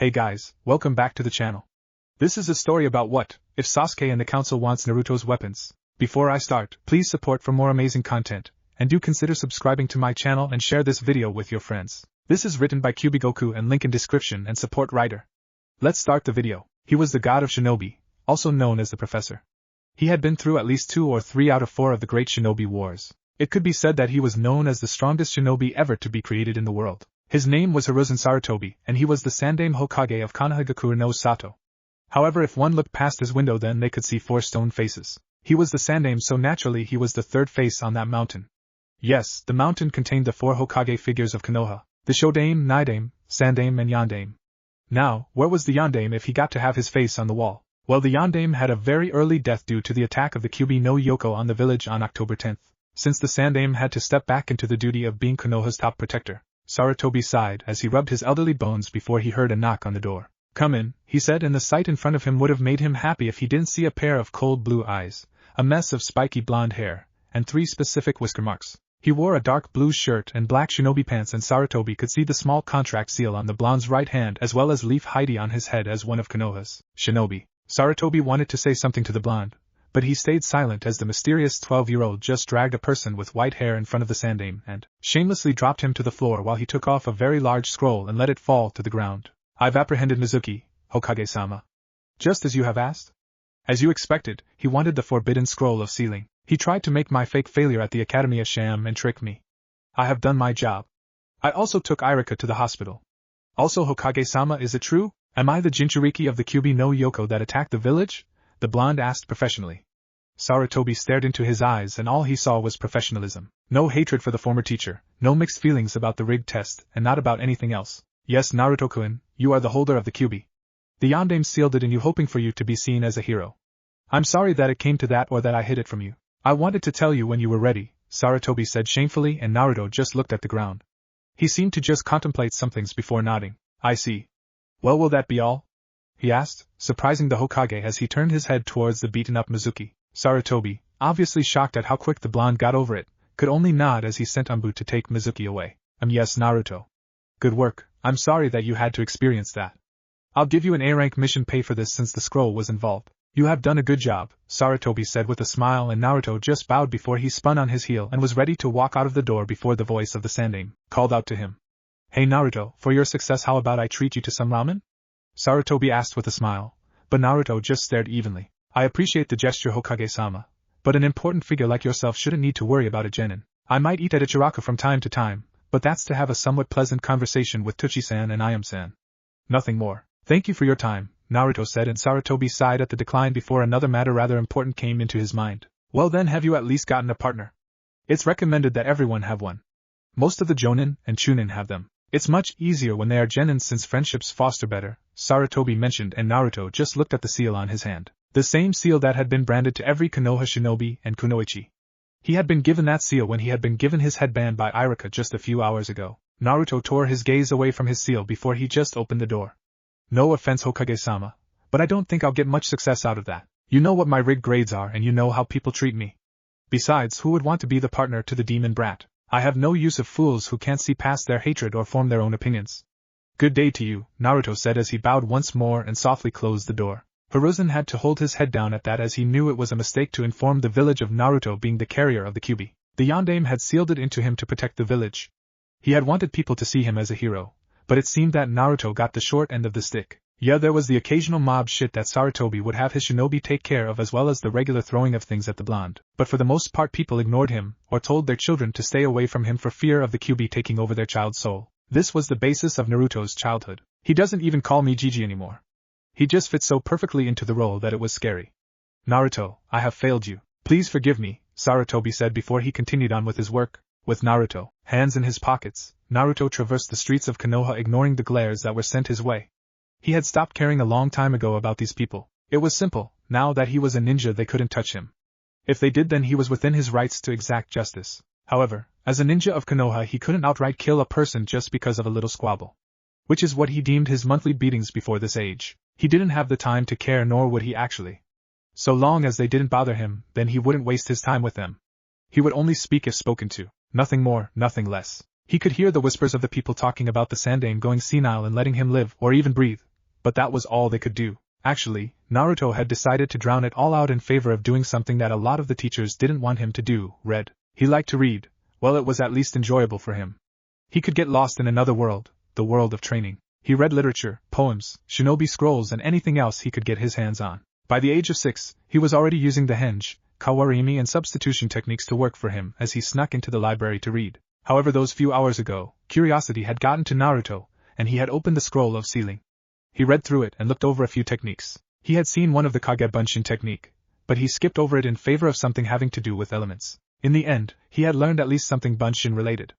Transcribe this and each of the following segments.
Hey guys, welcome back to the channel. This is a story about what if Sasuke and the council wants Naruto's weapons. Before I start, please support for more amazing content, and do consider subscribing to my channel and share this video with your friends. This is written by KyuubiGoku and link in description and support writer. Let's start the video. He was the god of shinobi, also known as the professor. He had been through at least 2 or 3 out of 4 of the great shinobi wars. It could be said that he was known as the strongest shinobi ever to be created in the world. His name was Hiruzen Sarutobi, and he was the Sandaime Hokage of Konohagakure no Sato. However, if one looked past his window, then they could see 4 stone faces. He was the Sandaime, so naturally he was the 3rd face on that mountain. Yes, the mountain contained the 4 Hokage figures of Konoha, the Shodaime, Nidaime, Sandaime and Yondaime. Now, where was the Yondaime if he got to have his face on the wall? Well, the Yondaime had a very early death due to the attack of the Kyuubi no Yoko on the village on October 10th. Since the Sandaime had to step back into the duty of being Konoha's top protector, Sarutobi sighed as he rubbed his elderly bones before he heard a knock on the door. "Come in," he said, and the sight in front of him would have made him happy if he didn't see a pair of cold blue eyes, a mess of spiky blonde hair, and 3 specific whisker marks. He wore a dark blue shirt and black shinobi pants, and Sarutobi could see the small contract seal on the blonde's right hand as well as leaf hide on his head as one of Konoha's shinobi. Sarutobi wanted to say something to the blonde, but he stayed silent as the mysterious 12-year-old just dragged a person with white hair in front of the Sandaime and shamelessly dropped him to the floor while he took off a very large scroll and let it fall to the ground. "I've apprehended Mizuki, Hokage-sama. Just as you have asked? As you expected, he wanted the forbidden scroll of sealing. He tried to make my fake failure at the academy a sham and trick me. I have done my job. I also took Irika to the hospital. Also, Hokage-sama, is it true? Am I the Jinchuriki of the Kyuubi no Yoko that attacked the village?" the blonde asked professionally. Sarutobi stared into his eyes, and all he saw was professionalism. No hatred for the former teacher, no mixed feelings about the rigged test, and not about anything else. "Yes, Naruto-kun, you are the holder of the Kyuubi. The Yondaime sealed it in you, hoping for you to be seen as a hero. I'm sorry that it came to that, or that I hid it from you. I wanted to tell you when you were ready," Sarutobi said shamefully, and Naruto just looked at the ground. He seemed to just contemplate some things before nodding. "I see. Well, will that be all?" he asked, surprising the Hokage as he turned his head towards the beaten-up Mizuki. Sarutobi, obviously shocked at how quick the blonde got over it, could only nod as he sent Anbu to take Mizuki away. Yes, Naruto. Good work. I'm sorry that you had to experience that. I'll give you an A-rank mission pay for this since the scroll was involved. You have done a good job," Sarutobi said with a smile, and Naruto just bowed before he spun on his heel and was ready to walk out of the door before the voice of the Sandaime called out to him. "Hey Naruto, for your success, how about I treat you to some ramen?" Sarutobi asked with a smile, but Naruto just stared evenly. "I appreciate the gesture, Hokage-sama, but an important figure like yourself shouldn't need to worry about a genin. I might eat at Ichiraka from time to time, but that's to have a somewhat pleasant conversation with Tuchi-san and Ayam-san. Nothing more. Thank you for your time," Naruto said, and Sarutobi sighed at the decline before another matter rather important came into his mind. "Well then, have you at least gotten a partner? It's recommended that everyone have one. Most of the Jonin and Chunin have them. It's much easier when they are genin since friendships foster better," Sarutobi mentioned, and Naruto just looked at the seal on his hand. The same seal that had been branded to every Konoha shinobi and kunoichi. He had been given that seal when he had been given his headband by Irika just a few hours ago. Naruto tore his gaze away from his seal before he just opened the door. "No offense, Hokage-sama, but I don't think I'll get much success out of that. You know what my rigged grades are, and you know how people treat me. Besides, who would want to be the partner to the demon brat? I have no use of fools who can't see past their hatred or form their own opinions." "Good day to you," Naruto said as he bowed once more and softly closed the door. Hiruzen had to hold his head down at that, as he knew it was a mistake to inform the village of Naruto being the carrier of the Kyuubi. The Yondaime had sealed it into him to protect the village. He had wanted people to see him as a hero, but it seemed that Naruto got the short end of the stick. Yeah, there was the occasional mob shit that Sarutobi would have his shinobi take care of, as well as the regular throwing of things at the blonde, but for the most part people ignored him, or told their children to stay away from him for fear of the Kyuubi taking over their child's soul. This was the basis of Naruto's childhood. He doesn't even call me Gigi anymore. He just fit so perfectly into the role that it was scary. "Naruto, I have failed you. Please forgive me," Sarutobi said before he continued on with his work. With Naruto, hands in his pockets, Naruto traversed the streets of Konoha, ignoring the glares that were sent his way. He had stopped caring a long time ago about these people. It was simple. Now that he was a ninja, they couldn't touch him. If they did, then he was within his rights to exact justice. However, as a ninja of Konoha, he couldn't outright kill a person just because of a little squabble. Which is what he deemed his monthly beatings before this age. He didn't have the time to care, nor would he actually. So long as they didn't bother him, then he wouldn't waste his time with them. He would only speak if spoken to. Nothing more, nothing less. He could hear the whispers of the people talking about the Sandaime going senile and letting him live, or even breathe, but that was all they could do. Actually, Naruto had decided to drown it all out in favor of doing something that a lot of the teachers didn't want him to do, read. He liked to read, well, it was at least enjoyable for him. He could get lost in another world, the world of training. He read literature, poems, shinobi scrolls and anything else he could get his hands on. By the age of 6, he was already using the henge, kawarimi and substitution techniques to work for him as he snuck into the library to read. However, those few hours ago, curiosity had gotten to Naruto, and he had opened the scroll of sealing. He read through it and looked over a few techniques. He had seen one of the Kage Bunshin technique, but he skipped over it in favor of something having to do with elements. In the end, he had learned at least something Bunshin related.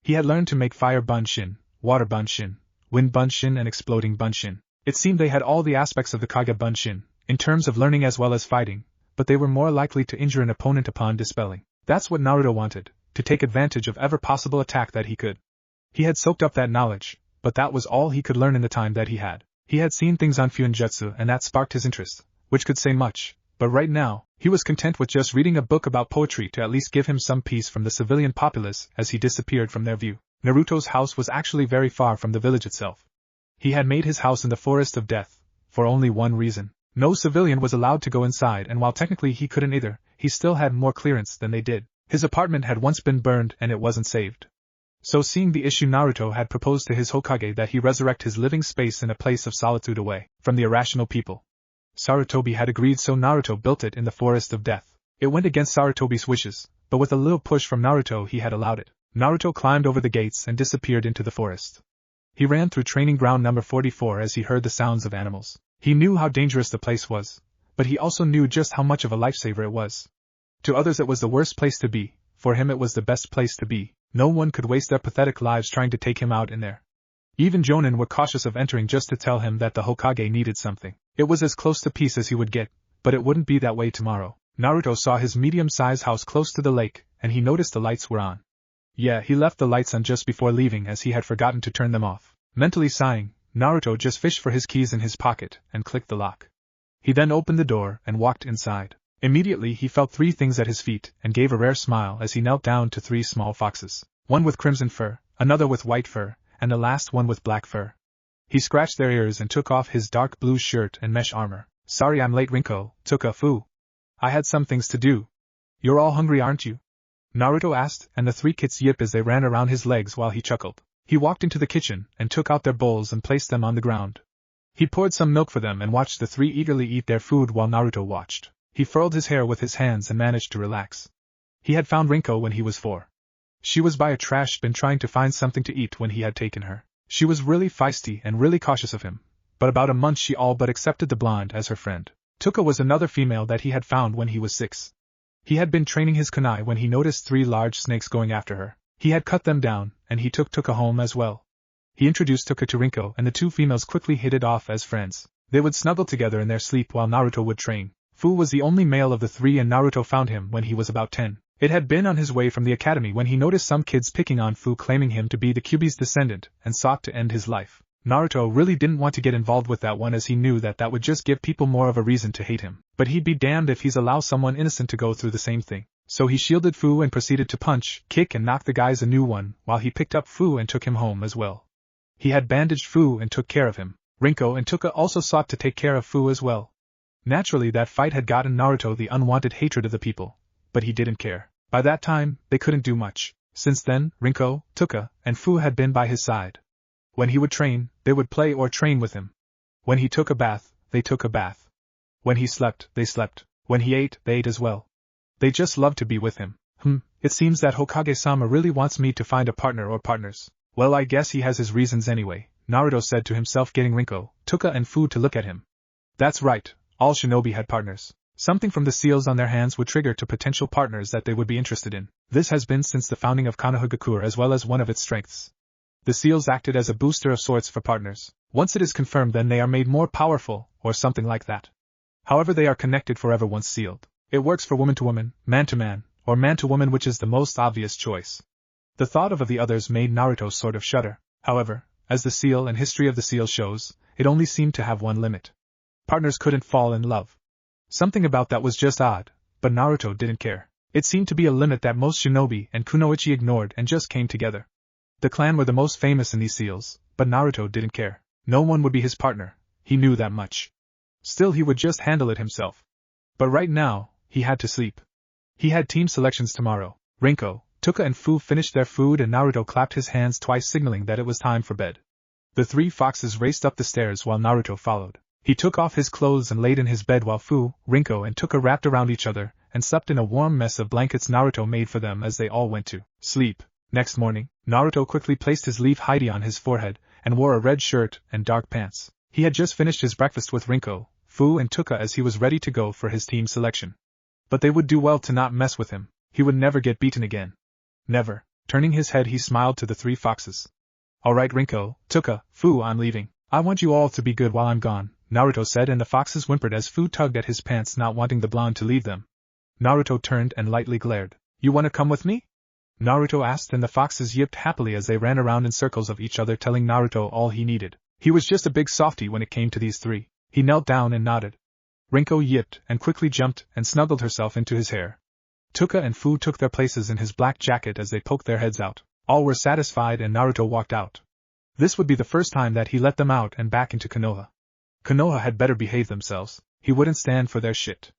He had learned to make fire Bunshin, water Bunshin, wind Bunshin and exploding Bunshin. It seemed they had all the aspects of the Kage Bunshin, in terms of learning as well as fighting, but they were more likely to injure an opponent upon dispelling. That's what Naruto wanted, to take advantage of every possible attack that he could. He had soaked up that knowledge, but that was all he could learn in the time that he had. He had seen things on Fuinjutsu and that sparked his interest, which could say much, but right now, he was content with just reading a book about poetry to at least give him some peace from the civilian populace as he disappeared from their view. Naruto's house was actually very far from the village itself. He had made his house in the forest of death, for only one reason. No civilian was allowed to go inside, and while technically he couldn't either, he still had more clearance than they did. His apartment had once been burned and it wasn't saved. So seeing the issue, Naruto had proposed to his Hokage that he resurrect his living space in a place of solitude away from the irrational people. Sarutobi had agreed, so Naruto built it in the forest of death. It went against Sarutobi's wishes, but with a little push from Naruto he had allowed it. Naruto climbed over the gates and disappeared into the forest. He ran through training ground number 44 as he heard the sounds of animals. He knew how dangerous the place was, but he also knew just how much of a lifesaver it was. To others it was the worst place to be, for him it was the best place to be. No one could waste their pathetic lives trying to take him out in there. Even Jonin were cautious of entering just to tell him that the Hokage needed something. It was as close to peace as he would get, but it wouldn't be that way tomorrow. Naruto saw his medium-sized house close to the lake, and he noticed the lights were on. Yeah, he left the lights on just before leaving as he had forgotten to turn them off. Mentally sighing, Naruto just fished for his keys in his pocket and clicked the lock. He then opened the door and walked inside. Immediately he felt 3 things at his feet and gave a rare smile as he knelt down to 3 small foxes. One with crimson fur, another with white fur, and the last one with black fur. He scratched their ears and took off his dark blue shirt and mesh armor. Sorry I'm late, Rinko, took a foo. I had some things to do. You're all hungry, aren't you? Naruto asked, and the 3 kids yipped as they ran around his legs while he chuckled. He walked into the kitchen and took out their bowls and placed them on the ground. He poured some milk for them and watched the 3 eagerly eat their food while Naruto watched. He furled his hair with his hands and managed to relax. He had found Rinko when he was 4. She was by a trash bin trying to find something to eat when he had taken her. She was really feisty and really cautious of him, but about a month she all but accepted the blonde as her friend. Tuka was another female that he had found when he was 6. He had been training his kunai when he noticed 3 large snakes going after her. He had cut them down, and he took Tuka home as well. He introduced Tuka to Rinko, and the 2 females quickly hit it off as friends. They would snuggle together in their sleep while Naruto would train. Fu was the only male of the 3 and Naruto found him when he was about 10. It had been on his way from the academy when he noticed some kids picking on Fu, claiming him to be the Kyuubi's descendant, and sought to end his life. Naruto really didn't want to get involved with that one as he knew that would just give people more of a reason to hate him. But he'd be damned if he's allow someone innocent to go through the same thing. So he shielded Fu and proceeded to punch, kick and knock the guys a new one while he picked up Fu and took him home as well. He had bandaged Fu and took care of him. Rinko and Tuka also sought to take care of Fu as well. Naturally, that fight had gotten Naruto the unwanted hatred of the people, but he didn't care. By that time, they couldn't do much. Since then, Rinko, Tuka, and Fu had been by his side. When he would train, they would play or train with him. When he took a bath, they took a bath. When he slept, they slept. When he ate, they ate as well. They just loved to be with him. It seems that Hokage-sama really wants me to find a partner or partners. Well, I guess he has his reasons anyway, Naruto said to himself, getting Rinko, Tuka and Fu to look at him. That's right, all shinobi had partners. Something from the seals on their hands would trigger to potential partners that they would be interested in. This has been since the founding of Konohagakure as well as one of its strengths. The seals acted as a booster of sorts for partners. Once it is confirmed, then they are made more powerful, or something like that. However, they are connected forever once sealed. It works for woman to woman, man to man, or man to woman, which is the most obvious choice. The thought of the others made Naruto sort of shudder. However, as the seal and history of the seal shows, it only seemed to have one limit. Partners couldn't fall in love. Something about that was just odd, but Naruto didn't care. It seemed to be a limit that most shinobi and kunoichi ignored and just came together. The clan were the most famous in these seals, but Naruto didn't care. No one would be his partner. he knew that much. Still, he would just handle it himself. But right now, he had to sleep. He had team selections tomorrow. Rinko, Tuka and Fu finished their food and Naruto clapped his hands twice signaling that it was time for bed. The three foxes raced up the stairs while Naruto followed. He took off his clothes and laid in his bed while Fu, Rinko and Tuka wrapped around each other and slept in a warm mess of blankets Naruto made for them as they all went to sleep. Next morning, Naruto quickly placed his leaf hide on his forehead and wore a red shirt and dark pants. He had just finished his breakfast with Rinko, Fu and Tuka as he was ready to go for his team selection. But they would do well to not mess with him. He would never get beaten again. Never. Turning his head, he smiled to the three foxes. All right, Rinko, Tuka, Fu, I'm leaving. I want you all to be good while I'm gone, Naruto said, and the foxes whimpered as Fu tugged at his pants, not wanting the blonde to leave them. Naruto turned and lightly glared. You want to come with me? Naruto asked, and the foxes yipped happily as they ran around in circles of each other, telling Naruto all he needed. He was just a big softy when it came to these three. He knelt down and nodded. Rinko yipped and quickly jumped and snuggled herself into his hair. Tuka and Fu took their places in his black jacket as they poked their heads out. All were satisfied and Naruto walked out. This would be the first time that he let them out and back into Konoha. Konoha had better behave themselves. He wouldn't stand for their shit.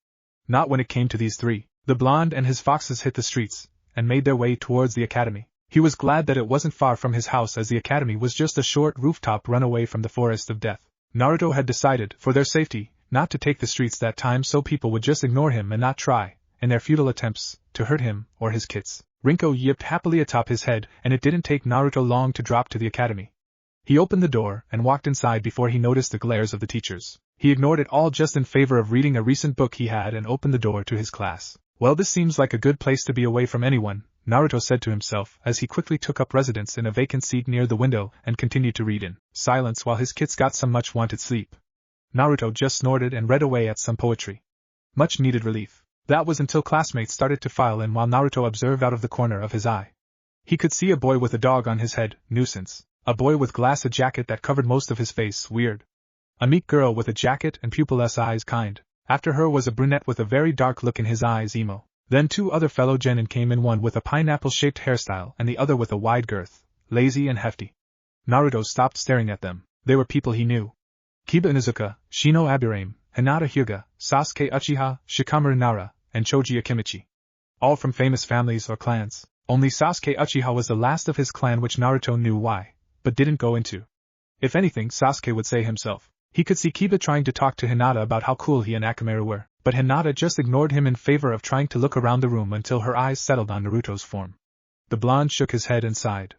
Not when it came to these three. The blonde and his foxes hit the streets and made their way towards the academy. He was glad that it wasn't far from his house, as the academy was just a short rooftop run away from the forest of death. Naruto had decided, for their safety, not to take the streets that time so people would just ignore him and not try, in their futile attempts, to hurt him or his kids. Rinko yipped happily atop his head, and it didn't take Naruto long to drop to the academy. He opened the door and walked inside before he noticed the glares of the teachers. He ignored it all just in favor of reading a recent book he had and opened the door to his class. Well, this seems like a good place to be away from anyone, Naruto said to himself as he quickly took up residence in a vacant seat near the window and continued to read in silence while his kids got some much-wanted sleep. Naruto just snorted and read away at some poetry. Much-needed relief. That was until classmates started to file in while Naruto observed out of the corner of his eye. He could see a boy with a dog on his head, nuisance. A boy with glass, a jacket that covered most of his face, weird. A meek girl with a jacket and pupilless eyes, kind. After her was a brunette with a very dark look in his eyes, emo. Then two other fellow genin came in, one with a pineapple-shaped hairstyle and the other with a wide girth, lazy and hefty. Naruto stopped staring at them. They were people he knew. Kiba Inuzuka, Shino Aburame, Hinata Hyuga, Sasuke Uchiha, Shikamaru Nara, and Choji Akimichi. All from famous families or clans. Only Sasuke Uchiha was the last of his clan, which Naruto knew why, but didn't go into. If anything, Sasuke would say himself. He could see Kiba trying to talk to Hinata about how cool he and Akamaru were, but Hinata just ignored him in favor of trying to look around the room until her eyes settled on Naruto's form. The blonde shook his head and sighed.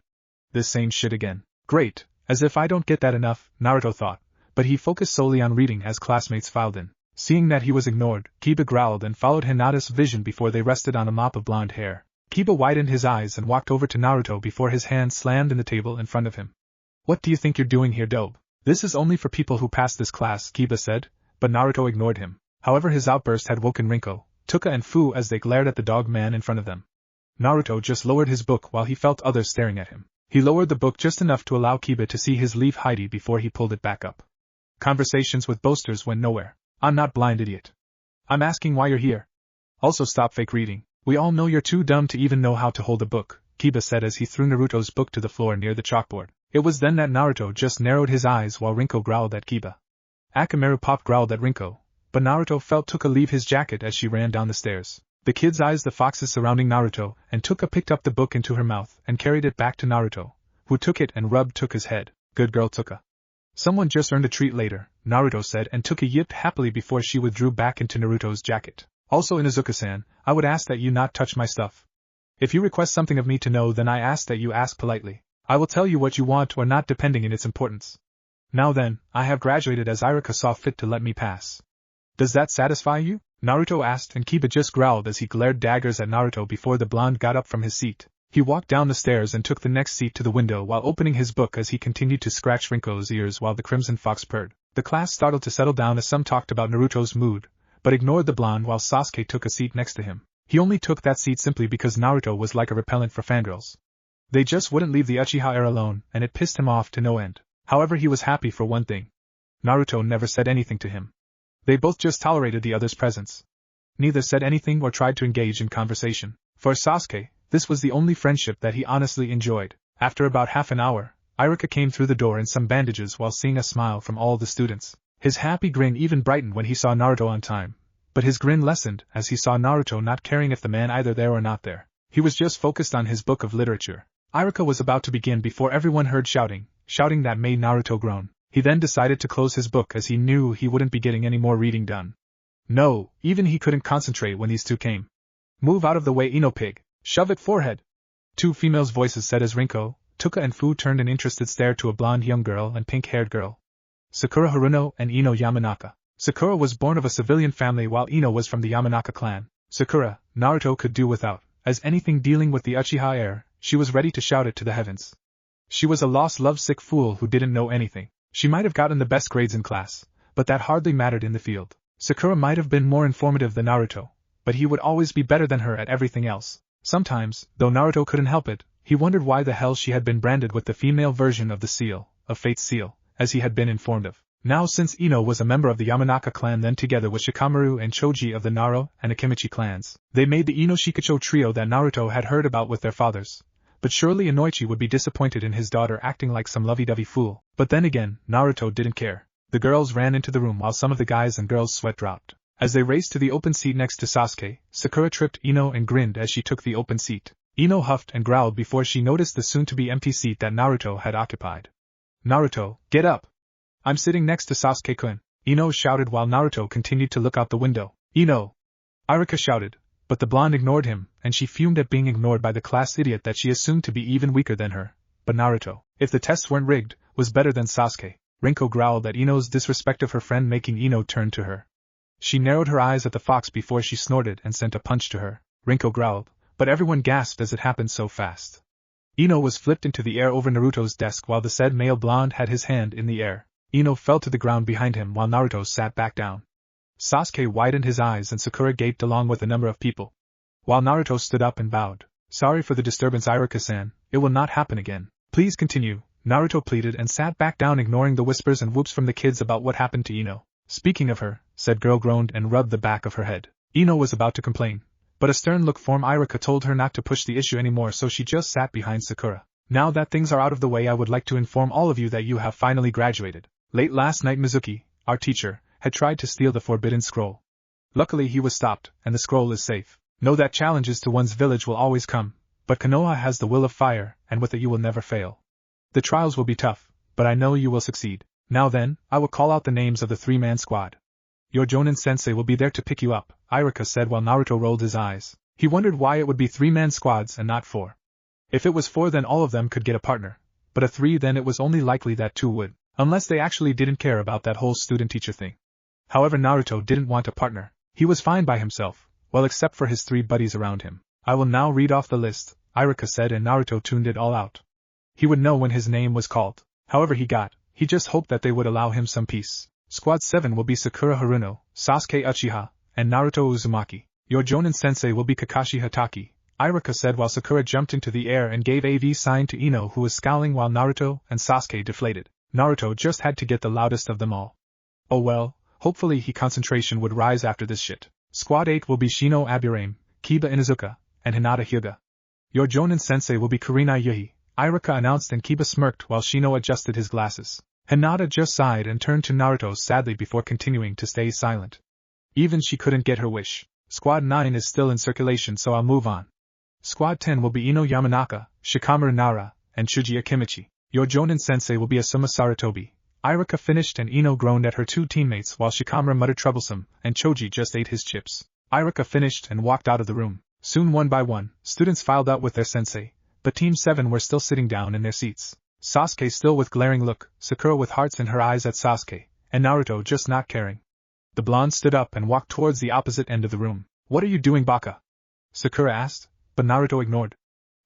This same shit again. Great, as if I don't get that enough, Naruto thought, but he focused solely on reading as classmates filed in. Seeing that he was ignored, Kiba growled and followed Hinata's vision before they rested on a mop of blonde hair. Kiba widened his eyes and walked over to Naruto before his hand slammed in the table in front of him. What do you think you're doing here, Dobe? This is only for people who pass this class, Kiba said, but Naruto ignored him. However, his outburst had woken Rinko, Tuka and Fu as they glared at the dog man in front of them. Naruto just lowered his book while he felt others staring at him. He lowered the book just enough to allow Kiba to see his leaf hide before he pulled it back up. Conversations with boasters went nowhere. I'm not blind, idiot. I'm asking why you're here. Also, stop fake reading. We all know you're too dumb to even know how to hold a book, Kiba said as he threw Naruto's book to the floor near the chalkboard. It was then that Naruto just narrowed his eyes while Rinko growled at Kiba. Akamaru Pop growled at Rinko, but Naruto felt Tuka leave his jacket as she ran down the stairs. The kids eyed the foxes surrounding Naruto, and Tuka picked up the book into her mouth and carried it back to Naruto, who took it and rubbed Tuka's head. Good girl, Tuka. Someone just earned a treat later, Naruto said, and Tuka yipped happily before she withdrew back into Naruto's jacket. Also, Inuzuka-san, I would ask that you not touch my stuff. If you request something of me to know, then I ask that you ask politely. I will tell you what you want or not depending on its importance. Now then, I have graduated as Irika saw fit to let me pass. Does that satisfy you? Naruto asked, and Kiba just growled as he glared daggers at Naruto before the blonde got up from his seat. He walked down the stairs and took the next seat to the window while opening his book as he continued to scratch Rinko's ears while the Crimson Fox purred. The class started to settle down as some talked about Naruto's mood, but ignored the blonde while Sasuke took a seat next to him. He only took that seat simply because Naruto was like a repellent for fangirls. They just wouldn't leave the Uchiha heir alone, and it pissed him off to no end. However, he was happy for one thing. Naruto never said anything to him. They both just tolerated the other's presence. Neither said anything or tried to engage in conversation. For Sasuke, this was the only friendship that he honestly enjoyed. After about half an hour, Irika came through the door in some bandages while seeing a smile from all the students. His happy grin even brightened when he saw Naruto on time, but his grin lessened as he saw Naruto not caring if the man either there or not there. He was just focused on his book of literature. Iruka was about to begin before everyone heard shouting that made Naruto groan. He then decided to close his book as he knew he wouldn't be getting any more reading done. No, even he couldn't concentrate when these two came. Move out of the way, Ino pig. Shove it forehead. Two females' voices said as Rinko, Tuka and Fu turned an interested stare to a blonde young girl and pink-haired girl. Sakura Haruno and Ino Yamanaka. Sakura was born of a civilian family while Ino was from the Yamanaka clan. Sakura, Naruto could do without, as anything dealing with the Uchiha heir, she was ready to shout it to the heavens. She was a lost lovesick fool who didn't know anything. She might have gotten the best grades in class, but that hardly mattered in the field. Sakura might have been more informative than Naruto, but he would always be better than her at everything else. Sometimes, though Naruto couldn't help it, he wondered why the hell she had been branded with the female version of the seal, of Fate's seal, as he had been informed of. Now since Ino was a member of the Yamanaka clan, then together with Shikamaru and Choji of the Naro and Akimichi clans, they made the Ino Shikacho trio that Naruto had heard about with their fathers. But surely Inoichi would be disappointed in his daughter acting like some lovey-dovey fool. But then again, Naruto didn't care. The girls ran into the room while some of the guys and girls' sweat dropped. As they raced to the open seat next to Sasuke, Sakura tripped Ino and grinned as she took the open seat. Ino huffed and growled before she noticed the soon-to-be empty seat that Naruto had occupied. Naruto, get up! I'm sitting next to Sasuke-kun, Ino shouted while Naruto continued to look out the window. Ino! Iruka shouted, but the blonde ignored him, and she fumed at being ignored by the class idiot that she assumed to be even weaker than her. But Naruto, if the tests weren't rigged, was better than Sasuke. Rinko growled at Ino's disrespect of her friend, making Ino turn to her. She narrowed her eyes at the fox before she snorted and sent a punch to her. Rinko growled, but everyone gasped as it happened so fast. Ino was flipped into the air over Naruto's desk while the said male blonde had his hand in the air. Ino fell to the ground behind him while Naruto sat back down. Sasuke widened his eyes and Sakura gaped along with a number of people. While Naruto stood up and bowed. Sorry for the disturbance, Iruka-san, it will not happen again. Please continue, Naruto pleaded and sat back down, ignoring the whispers and whoops from the kids about what happened to Ino. Speaking of her, said girl groaned and rubbed the back of her head. Ino was about to complain, but a stern look from Iruka told her not to push the issue anymore, so she just sat behind Sakura. Now that things are out of the way, I would like to inform all of you that you have finally graduated. Late last night Mizuki, our teacher, had tried to steal the forbidden scroll. Luckily he was stopped, and the scroll is safe. Know that challenges to one's village will always come, but Konoha has the will of fire, and with it you will never fail. The trials will be tough, but I know you will succeed. Now then, I will call out the names of the three-man squad. Your Jonin-sensei will be there to pick you up, Iruka said while Naruto rolled his eyes. He wondered why it would be three-man squads and not four. If it was four, then all of them could get a partner, but a three, then it was only likely that two would. Unless they actually didn't care about that whole student-teacher thing. However, Naruto didn't want a partner. He was fine by himself, well except for his three buddies around him. I will now read off the list, Iruka said, and Naruto tuned it all out. He would know when his name was called. However he just hoped that they would allow him some peace. Squad 7 will be Sakura Haruno, Sasuke Uchiha, and Naruto Uzumaki. Your Jonin-sensei will be Kakashi Hatake, Iruka said while Sakura jumped into the air and gave a V sign to Ino, who was scowling while Naruto and Sasuke deflated. Naruto just had to get the loudest of them all. Oh well, hopefully he concentration would rise after this shit. Squad 8 will be Shino Aburame, Kiba Inuzuka, and Hinata Hyuga. Your Jonin-sensei will be Kurina Yuhi, Iruka announced, and Kiba smirked while Shino adjusted his glasses. Hinata just sighed and turned to Naruto sadly before continuing to stay silent. Even she couldn't get her wish. Squad 9 is still in circulation, so I'll move on. Squad 10 will be Ino Yamanaka, Shikamaru Nara, and Chuji Akimichi. Your Jonin-sensei will be Asuma Sarutobi. Iruka finished and Ino groaned at her two teammates while Shikamaru muttered troublesome, and Choji just ate his chips. Iruka finished and walked out of the room. Soon one by one, students filed out with their sensei, but Team 7 were still sitting down in their seats. Sasuke still with glaring look, Sakura with hearts in her eyes at Sasuke, and Naruto just not caring. The blonde stood up and walked towards the opposite end of the room. What are you doing, Baka? Sakura asked, but Naruto ignored.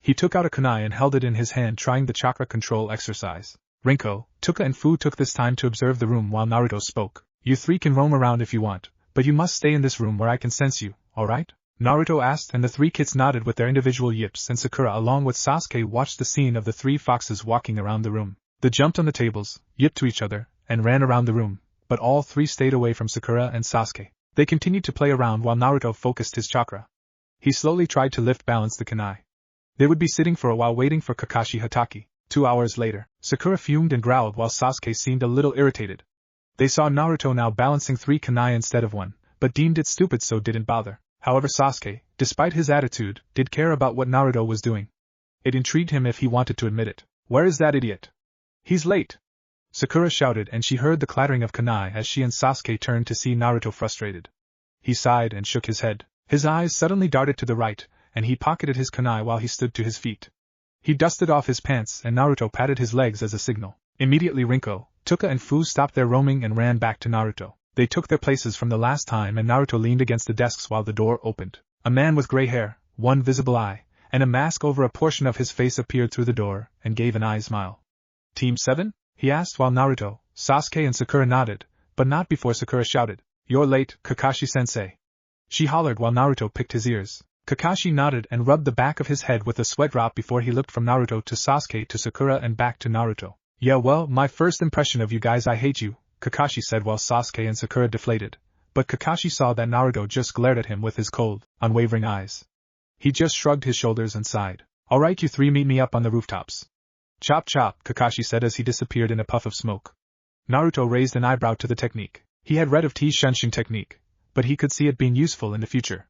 He took out a kunai and held it in his hand, trying the chakra control exercise. Rinko, Tuka and Fu took this time to observe the room while Naruto spoke. You three can roam around if you want, but you must stay in this room where I can sense you, alright? Naruto asked, and the three kids nodded with their individual yips, and Sakura along with Sasuke watched the scene of the three foxes walking around the room. They jumped on the tables, yipped to each other, and ran around the room, but all three stayed away from Sakura and Sasuke. They continued to play around while Naruto focused his chakra. He slowly tried to lift balance the kunai. They would be sitting for a while waiting for Kakashi Hatake. 2 hours later, Sakura fumed and growled while Sasuke seemed a little irritated. They saw Naruto now balancing 3 kunai instead of 1, but deemed it stupid so didn't bother. However, Sasuke, despite his attitude, did care about what Naruto was doing. It intrigued him if he wanted to admit it. Where is that idiot? He's late! Sakura shouted, and she heard the clattering of kunai as she and Sasuke turned to see Naruto frustrated. He sighed and shook his head. His eyes suddenly darted to the right, and he pocketed his kunai while he stood to his feet. He dusted off his pants and Naruto patted his legs as a signal. Immediately Rinko, Tuka and Fu stopped their roaming and ran back to Naruto. They took their places from the last time and Naruto leaned against the desks while the door opened. A man with gray hair, one visible eye, and a mask over a portion of his face appeared through the door and gave an eye smile. Team 7? He asked while Naruto, Sasuke and Sakura nodded, but not before Sakura shouted, "You're late, Kakashi-sensei." She hollered while Naruto picked his ears. Kakashi nodded and rubbed the back of his head with a sweat drop before he looked from Naruto to Sasuke to Sakura and back to Naruto. "Yeah, well, my first impression of you guys, I hate you," Kakashi said while Sasuke and Sakura deflated. But Kakashi saw that Naruto just glared at him with his cold, unwavering eyes. He just shrugged his shoulders and sighed. "Alright, you 3 meet me up on the rooftops." "Chop chop," Kakashi said as he disappeared in a puff of smoke. Naruto raised an eyebrow to the technique. He had read of T-Shunshin technique, but he could see it being useful in the future.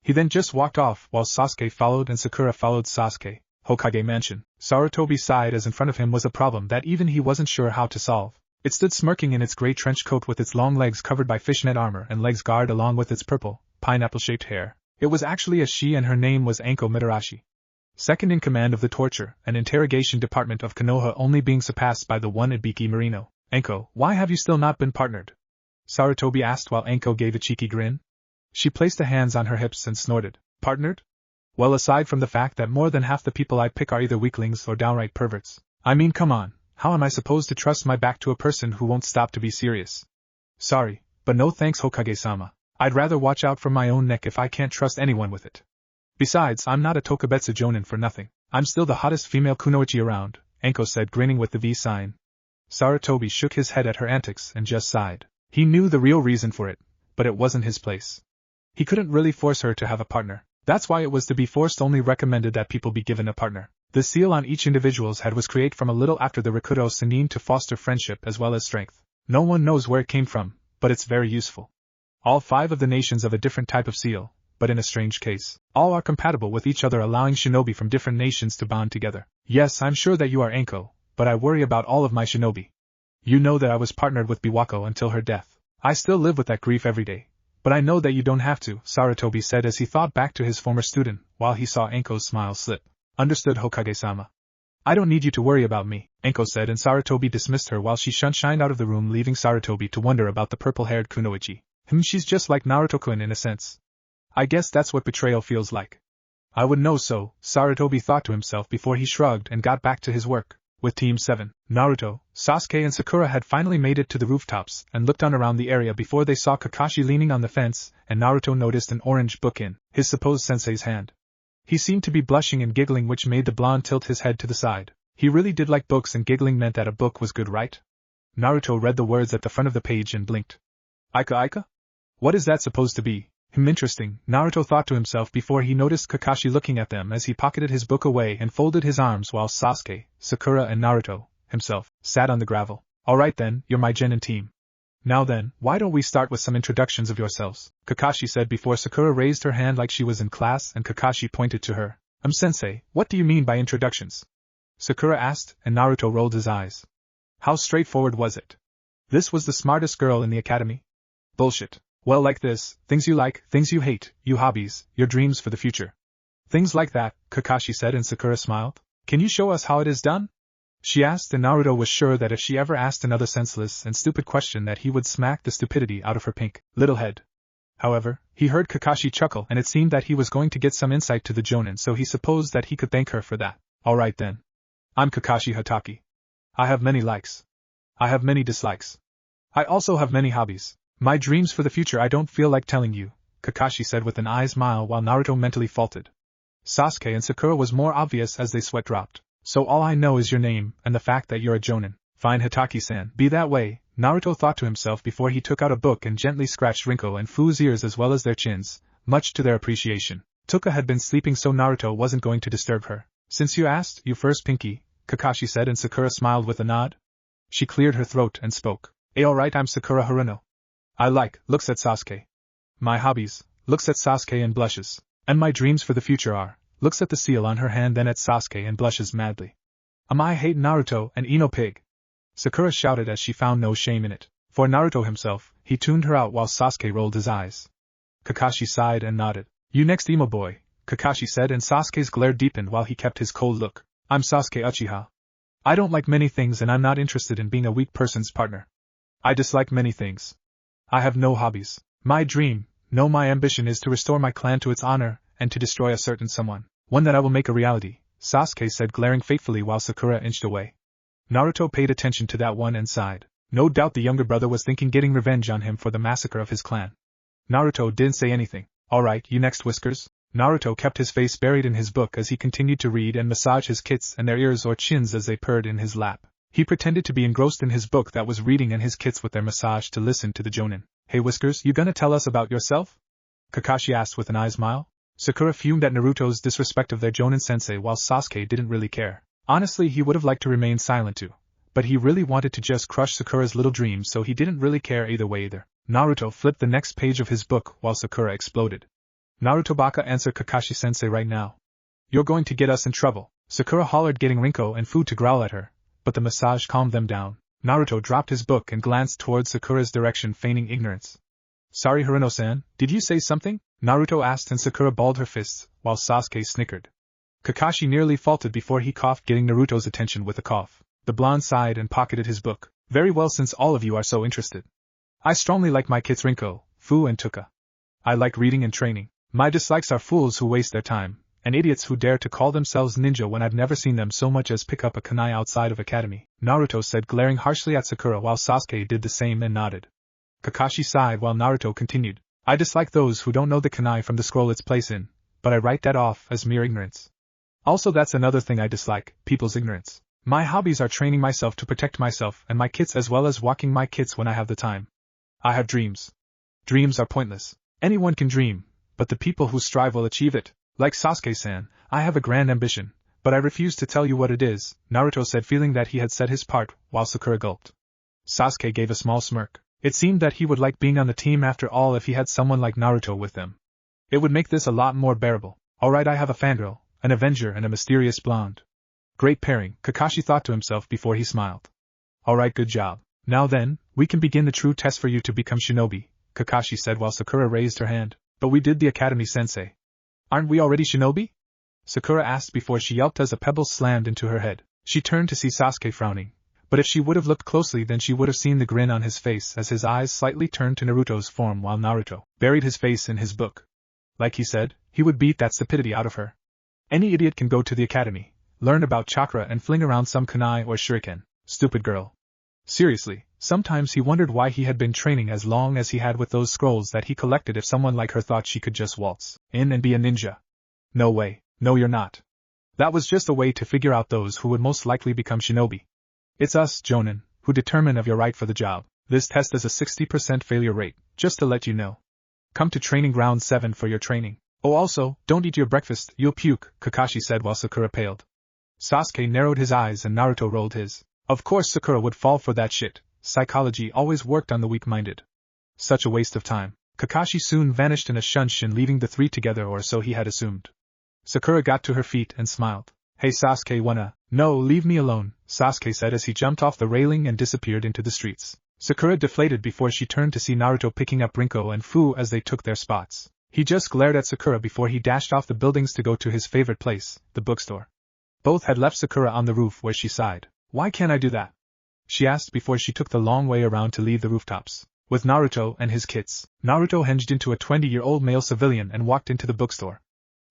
He then just walked off while Sasuke followed and Sakura followed Sasuke. Hokage Mansion. Sarutobi sighed as in front of him was a problem that even he wasn't sure how to solve. It stood smirking in its gray trench coat with its long legs covered by fishnet armor and legs guard along with its purple, pineapple-shaped hair. It was actually a she and her name was Anko Mitarashi. Second in command of the torture and interrogation department of Konoha, only being surpassed by the one Ibiki Marino. "Anko, why have you still not been partnered?" Sarutobi asked while Anko gave a cheeky grin. She placed her hands on her hips and snorted. "Partnered? Well, aside from the fact that more than half the people I pick are either weaklings or downright perverts. I mean, come on, how am I supposed to trust my back to a person who won't stop to be serious? Sorry, but no thanks, Hokage-sama. I'd rather watch out for my own neck if I can't trust anyone with it. Besides, I'm not a Tokubetsu Jonin for nothing. I'm still the hottest female kunoichi around," Anko said, grinning with the V sign. Sarutobi shook his head at her antics and just sighed. He knew the real reason for it, but it wasn't his place. He couldn't really force her to have a partner. That's why it was to be forced only recommended that people be given a partner. The seal on each individual's head was created from a little after the Rikudo Sennin to foster friendship as well as strength. No one knows where it came from, but it's very useful. All 5 of the nations of a different type of seal, but in a strange case, all are compatible with each other, allowing shinobi from different nations to bond together. Yes, I'm sure that you are Anko, but I worry about all of my shinobi. You know that I was partnered with Biwako until her death. I still live with that grief every day. But I know that you don't have to, Sarutobi said as he thought back to his former student, while he saw Anko's smile slip. Understood, Hokage-sama. I don't need you to worry about me, Anko said, and Sarutobi dismissed her while she shined out of the room, leaving Sarutobi to wonder about the purple-haired kunoichi. She's just like Naruto-kun in a sense. I guess that's what betrayal feels like. I would know so, Sarutobi thought to himself before he shrugged and got back to his work. With Team 7, Naruto, Sasuke and Sakura had finally made it to the rooftops and looked on around the area before they saw Kakashi leaning on the fence, and Naruto noticed an orange book in his supposed sensei's hand. He seemed to be blushing and giggling, which made the blonde tilt his head to the side. He really did like books, and giggling meant that a book was good, right? Naruto read the words at the front of the page and blinked. Aika Aika? What is that supposed to be? Interesting, Naruto thought to himself before he noticed Kakashi looking at them as he pocketed his book away and folded his arms while Sasuke, Sakura and Naruto, himself, sat on the gravel. Alright then, you're my genin team. Now then, why don't we start with some introductions of yourselves? Kakashi said before Sakura raised her hand like she was in class and Kakashi pointed to her. Sensei, what do you mean by introductions? Sakura asked, and Naruto rolled his eyes. How straightforward was it? This was the smartest girl in the academy? Bullshit. Well, like this, things you like, things you hate, your hobbies, your dreams for the future. Things like that, Kakashi said, and Sakura smiled. Can you show us how it is done? She asked, and Naruto was sure that if she ever asked another senseless and stupid question that he would smack the stupidity out of her pink little head. However, he heard Kakashi chuckle and it seemed that he was going to get some insight to the Jonin, so he supposed that he could thank her for that. Alright then. I'm Kakashi Hatake. I have many likes. I have many dislikes. I also have many hobbies. My dreams for the future I don't feel like telling you, Kakashi said with an eye smile while Naruto mentally faltered. Sasuke and Sakura was more obvious as they sweat dropped. So all I know is your name, and the fact that you're a Jonin. Fine, Hatake-san. Be that way, Naruto thought to himself before he took out a book and gently scratched Rinko and Fu's ears as well as their chins, much to their appreciation. Tuka had been sleeping, so Naruto wasn't going to disturb her. Since you asked, you first, Pinky, Kakashi said, and Sakura smiled with a nod. She cleared her throat and spoke. Alright, I'm Sakura Haruno. I looks at Sasuke. My hobbies, looks at Sasuke and blushes. And my dreams for the future are, looks at the seal on her hand, then at Sasuke and blushes madly. I hate Naruto and Ino Pig. Sakura shouted as she found no shame in it. For Naruto himself, he tuned her out while Sasuke rolled his eyes. Kakashi sighed and nodded. You next, emo boy, Kakashi said, and Sasuke's glare deepened while he kept his cold look. I'm Sasuke Uchiha. I don't like many things and I'm not interested in being a weak person's partner. I dislike many things. I have no hobbies. My ambition is to restore my clan to its honor and to destroy a certain someone. One that I will make a reality, Sasuke said, glaring fatefully while Sakura inched away. Naruto paid attention to that one and sighed. No doubt the younger brother was thinking getting revenge on him for the massacre of his clan. Naruto didn't say anything. Alright, you next, Whiskers. Naruto kept his face buried in his book as he continued to read and massage his kits and their ears or chins as they purred in his lap. He pretended to be engrossed in his book that was reading and his kits with their massage to listen to the jonin. Hey Whiskers, you gonna tell us about yourself? Kakashi asked with an eye smile. Sakura fumed at Naruto's disrespect of their jonin sensei while Sasuke didn't really care. Honestly, he would have liked to remain silent too. But he really wanted to just crush Sakura's little dreams, so he didn't really care either way either. Naruto flipped the next page of his book while Sakura exploded. Naruto baka, answer Kakashi-sensei right now. You're going to get us in trouble, Sakura hollered, getting Rinko and Fu to growl at her, but the massage calmed them down. Naruto dropped his book and glanced towards Sakura's direction, feigning ignorance. Sorry Haruno-san, did you say something? Naruto asked, and Sakura balled her fists, while Sasuke snickered. Kakashi nearly faltered before he coughed, getting Naruto's attention with a cough. The blonde sighed and pocketed his book. Very well, since all of you are so interested. I strongly like my kits Rinko, Fu and Tuka. I like reading and training. My dislikes are fools who waste their time, and idiots who dare to call themselves ninja when I've never seen them so much as pick up a kunai outside of academy, Naruto said, glaring harshly at Sakura while Sasuke did the same and nodded. Kakashi sighed while Naruto continued. I dislike those who don't know the kunai from the scroll its place in, but I write that off as mere ignorance. Also, that's another thing I dislike, people's ignorance. My hobbies are training myself to protect myself and my kits, as well as walking my kits when I have the time. I have dreams. Dreams are pointless. Anyone can dream, but the people who strive will achieve it. Like Sasuke-san, I have a grand ambition, but I refuse to tell you what it is, Naruto said, feeling that he had said his part, while Sakura gulped. Sasuke gave a small smirk. It seemed that he would like being on the team after all if he had someone like Naruto with them. It would make this a lot more bearable. Alright, I have a fangirl, an avenger and a mysterious blonde. Great pairing, Kakashi thought to himself before he smiled. Alright, good job. Now then, we can begin the true test for you to become shinobi, Kakashi said while Sakura raised her hand. But we did the academy, sensei. Aren't we already shinobi? Sakura asked before she yelped as a pebble slammed into her head. She turned to see Sasuke frowning, but if she would have looked closely then she would have seen the grin on his face as his eyes slightly turned to Naruto's form while Naruto buried his face in his book. Like he said, he would beat that stupidity out of her. Any idiot can go to the academy, learn about chakra and fling around some kunai or shuriken. Stupid girl. Seriously, sometimes he wondered why he had been training as long as he had with those scrolls that he collected if someone like her thought she could just waltz in and be a ninja. No way, no you're not. That was just a way to figure out those who would most likely become shinobi. It's us, jonin, who determine if you're right for the job. This test is a 60% failure rate, just to let you know. Come to training ground 7 for your training. Oh, also, don't eat your breakfast, you'll puke, Kakashi said while Sakura paled. Sasuke narrowed his eyes and Naruto rolled his. Of course Sakura would fall for that shit. Psychology always worked on the weak-minded. Such a waste of time. Kakashi soon vanished in a shunshin, leaving the three together, or so he had assumed. Sakura got to her feet and smiled. Hey Sasuke, wanna? No, leave me alone, Sasuke said as he jumped off the railing and disappeared into the streets. Sakura deflated before she turned to see Naruto picking up Rinko and Fu as they took their spots. He just glared at Sakura before he dashed off the buildings to go to his favorite place, the bookstore. Both had left Sakura on the roof where she sighed. Why can't I do that? She asked before she took the long way around to leave the rooftops. With Naruto and his kits, Naruto hinged into a 20-year-old male civilian and walked into the bookstore.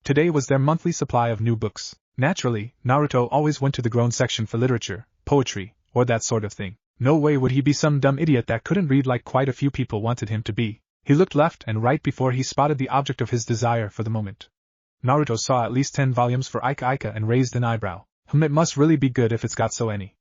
Today was their monthly supply of new books. Naturally, Naruto always went to the grown section for literature, poetry, or that sort of thing. No way would he be some dumb idiot that couldn't read like quite a few people wanted him to be. He looked left and right before he spotted the object of his desire for the moment. Naruto saw at least 10 volumes for Ika Ika and raised an eyebrow. It must really be good if it's got so any.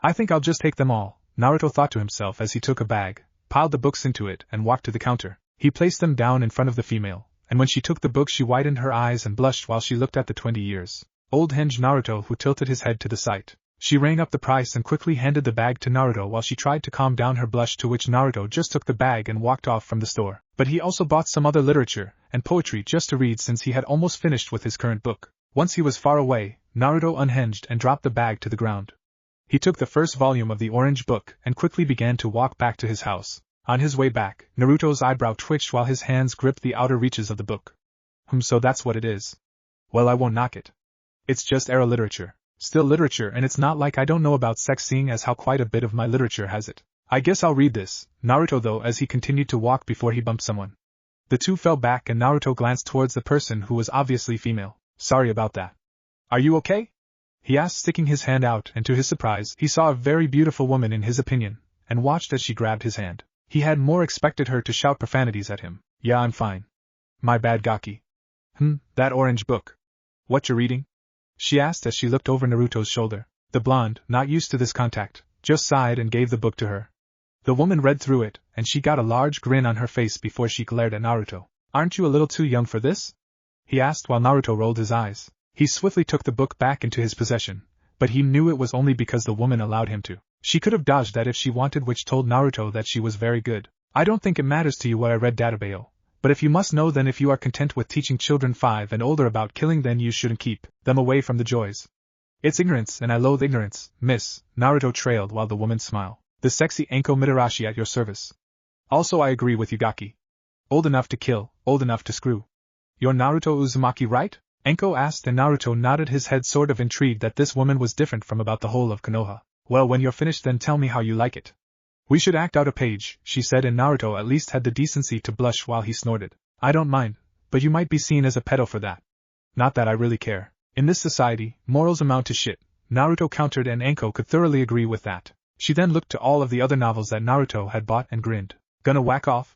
I think I'll just take them all, Naruto thought to himself as he took a bag, piled the books into it and walked to the counter. He placed them down in front of the female, and when she took the book she widened her eyes and blushed while she looked at the 20 years old henge Naruto, who tilted his head to the side. She rang up the price and quickly handed the bag to Naruto while she tried to calm down her blush, to which Naruto just took the bag and walked off from the store. But he also bought some other literature and poetry just to read, since he had almost finished with his current book. Once he was far away, Naruto unhinged and dropped the bag to the ground. He took the first volume of the orange book and quickly began to walk back to his house. On his way back, Naruto's eyebrow twitched while his hands gripped the outer reaches of the book. So that's what it is. Well, I won't knock it. It's just era literature. Still literature, and it's not like I don't know about sex, seeing as how quite a bit of my literature has it. I guess I'll read this. Naruto though, as he continued to walk before he bumped someone. The two fell back and Naruto glanced towards the person who was obviously female. Sorry about that. Are you okay? He asked, sticking his hand out, and to his surprise, he saw a very beautiful woman in his opinion, and watched as she grabbed his hand. He had more expected her to shout profanities at him. Yeah, I'm fine. My bad, Gaki. That orange book. What you reading? She asked as she looked over Naruto's shoulder. The blonde, not used to this contact, just sighed and gave the book to her. The woman read through it, and she got a large grin on her face before she glared at Naruto. Aren't you a little too young for this? He asked while Naruto rolled his eyes. He swiftly took the book back into his possession, but he knew it was only because the woman allowed him to. She could have dodged that if she wanted, which told Naruto that she was very good. I don't think it matters to you what I read, Databeo. But if you must know, then if you are content with teaching children 5 and older about killing, then you shouldn't keep them away from the joys. It's ignorance, and I loathe ignorance, miss, Naruto trailed while the woman smiled. The sexy Anko Mitarashi at your service. Also, I agree with you, Gaki. Old enough to kill, old enough to screw. You're Naruto Uzumaki, right? Anko asked, and Naruto nodded his head, sort of intrigued that this woman was different from about the whole of Konoha. Well, when you're finished, then tell me how you like it. We should act out a page, she said, and Naruto at least had the decency to blush while he snorted. I don't mind, but you might be seen as a pedo for that. Not that I really care. In this society, morals amount to shit, Naruto countered, and Anko could thoroughly agree with that. She then looked to all of the other novels that Naruto had bought and grinned. Gonna whack off?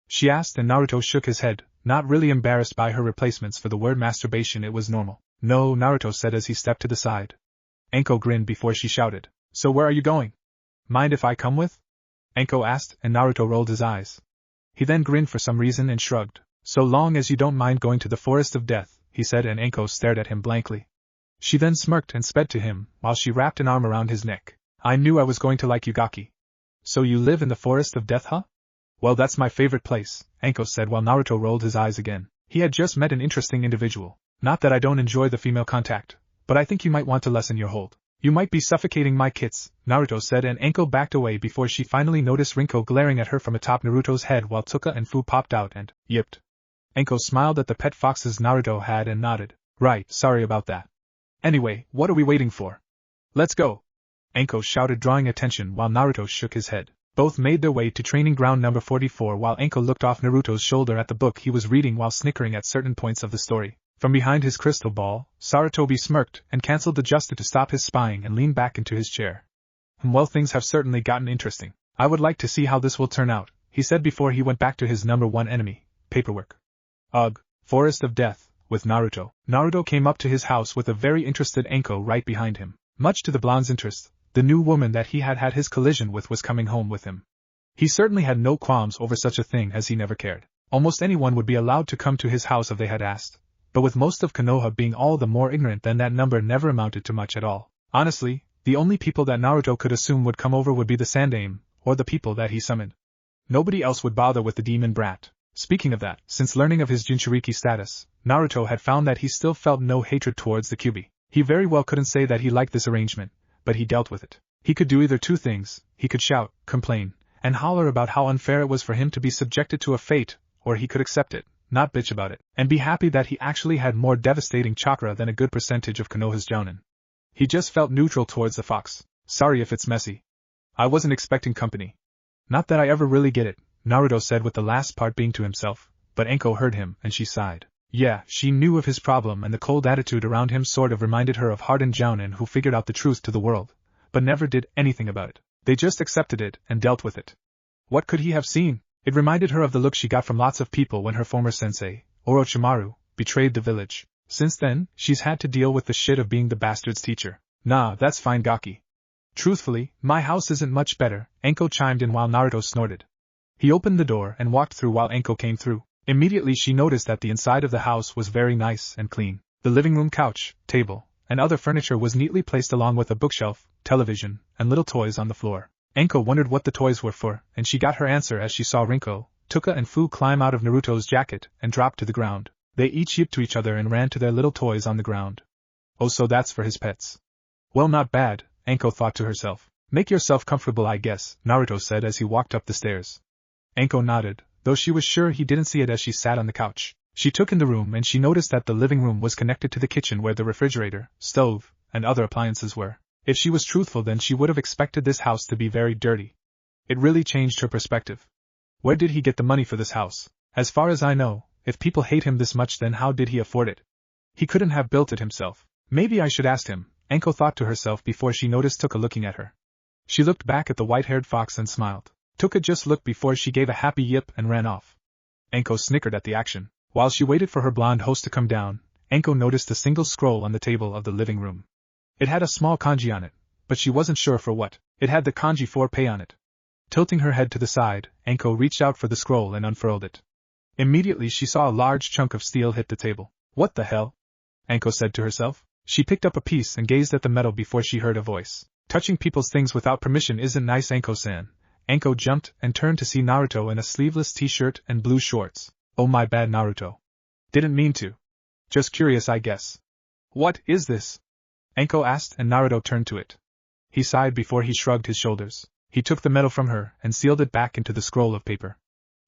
She asked, and Naruto shook his head, not really embarrassed by her replacements for the word masturbation. It was normal. No, Naruto said as he stepped to the side. Anko grinned before she shouted. So where are you going? Mind if I come with? Anko asked, and Naruto rolled his eyes. He then grinned for some reason and shrugged. So long as you don't mind going to the forest of death, he said, and Anko stared at him blankly. She then smirked and sped to him, while she wrapped an arm around his neck. I knew I was going to like you, Gaki. So you live in the forest of death, huh? Well, that's my favorite place, Anko said while Naruto rolled his eyes again. He had just met an interesting individual. Not that I don't enjoy the female contact, but I think you might want to lessen your hold. You might be suffocating my kits, Naruto said, and Anko backed away before she finally noticed Rinko glaring at her from atop Naruto's head while Tuka and Fu popped out and yipped. Anko smiled at the pet foxes Naruto had and nodded. Right, sorry about that. Anyway, what are we waiting for? Let's go! Anko shouted, drawing attention while Naruto shook his head. Both made their way to training ground number 44 while Anko looked off Naruto's shoulder at the book he was reading while snickering at certain points of the story. From behind his crystal ball, Sarutobi smirked and cancelled the gesture to stop his spying and leaned back into his chair. Well, things have certainly gotten interesting. I would like to see how this will turn out, he said before he went back to his number 1 enemy, paperwork. Ugh, Forest of Death, with Naruto. Naruto came up to his house with a very interested Anko right behind him. Much to the blonde's interest, the new woman that he had had his collision with was coming home with him. He certainly had no qualms over such a thing, as he never cared. Almost anyone would be allowed to come to his house if they had asked. But with most of Konoha being all the more ignorant, then that number never amounted to much at all. Honestly, the only people that Naruto could assume would come over would be the Sandaime, or the people that he summoned. Nobody else would bother with the demon brat. Speaking of that, since learning of his Jinchuriki status, Naruto had found that he still felt no hatred towards the Kyuubi. He very well couldn't say that he liked this arrangement, but he dealt with it. He could do either two things: he could shout, complain, and holler about how unfair it was for him to be subjected to a fate, or he could accept it, not bitch about it, and be happy that he actually had more devastating chakra than a good percentage of Konoha's jounin. He just felt neutral towards the fox. Sorry if it's messy. I wasn't expecting company. Not that I ever really get it, Naruto said, with the last part being to himself, but Anko heard him and she sighed. Yeah, she knew of his problem, and the cold attitude around him sort of reminded her of hardened jounin who figured out the truth to the world, but never did anything about it. They just accepted it and dealt with it. What could he have seen? It reminded her of the look she got from lots of people when her former sensei, Orochimaru, betrayed the village. Since then, she's had to deal with the shit of being the bastard's teacher. Nah, that's fine, Gaki. Truthfully, my house isn't much better, Anko chimed in while Naruto snorted. He opened the door and walked through while Anko came through. Immediately she noticed that the inside of the house was very nice and clean. The living room couch, table, and other furniture was neatly placed along with a bookshelf, television, and little toys on the floor. Anko wondered what the toys were for, and she got her answer as she saw Rinko, Tuka and Fu climb out of Naruto's jacket and drop to the ground. They each yipped to each other and ran to their little toys on the ground. Oh, so that's for his pets. Well, not bad, Anko thought to herself. Make yourself comfortable, I guess, Naruto said as he walked up the stairs. Anko nodded, though she was sure he didn't see it as she sat on the couch. She took in the room and she noticed that the living room was connected to the kitchen where the refrigerator, stove, and other appliances were. If she was truthful, then she would have expected this house to be very dirty. It really changed her perspective. Where did he get the money for this house? As far as I know, if people hate him this much, then how did he afford it? He couldn't have built it himself. Maybe I should ask him, Anko thought to herself before she noticed Tuka looking at her. She looked back at the white-haired fox and smiled. Tuka just looked before she gave a happy yip and ran off. Anko snickered at the action. While she waited for her blonde host to come down, Anko noticed a single scroll on the table of the living room. It had a small kanji on it, but she wasn't sure for what. It had the kanji for pay on it. Tilting her head to the side, Anko reached out for the scroll and unfurled it. Immediately she saw a large chunk of steel hit the table. What the hell? Anko said to herself. She picked up a piece and gazed at the metal before she heard a voice. Touching people's things without permission isn't nice, Anko-san. Anko jumped and turned to see Naruto in a sleeveless t-shirt and blue shorts. Oh, my bad, Naruto. Didn't mean to. Just curious, I guess. What is this? Anko asked, and Naruto turned to it. He sighed before he shrugged his shoulders. He took the metal from her and sealed it back into the scroll of paper.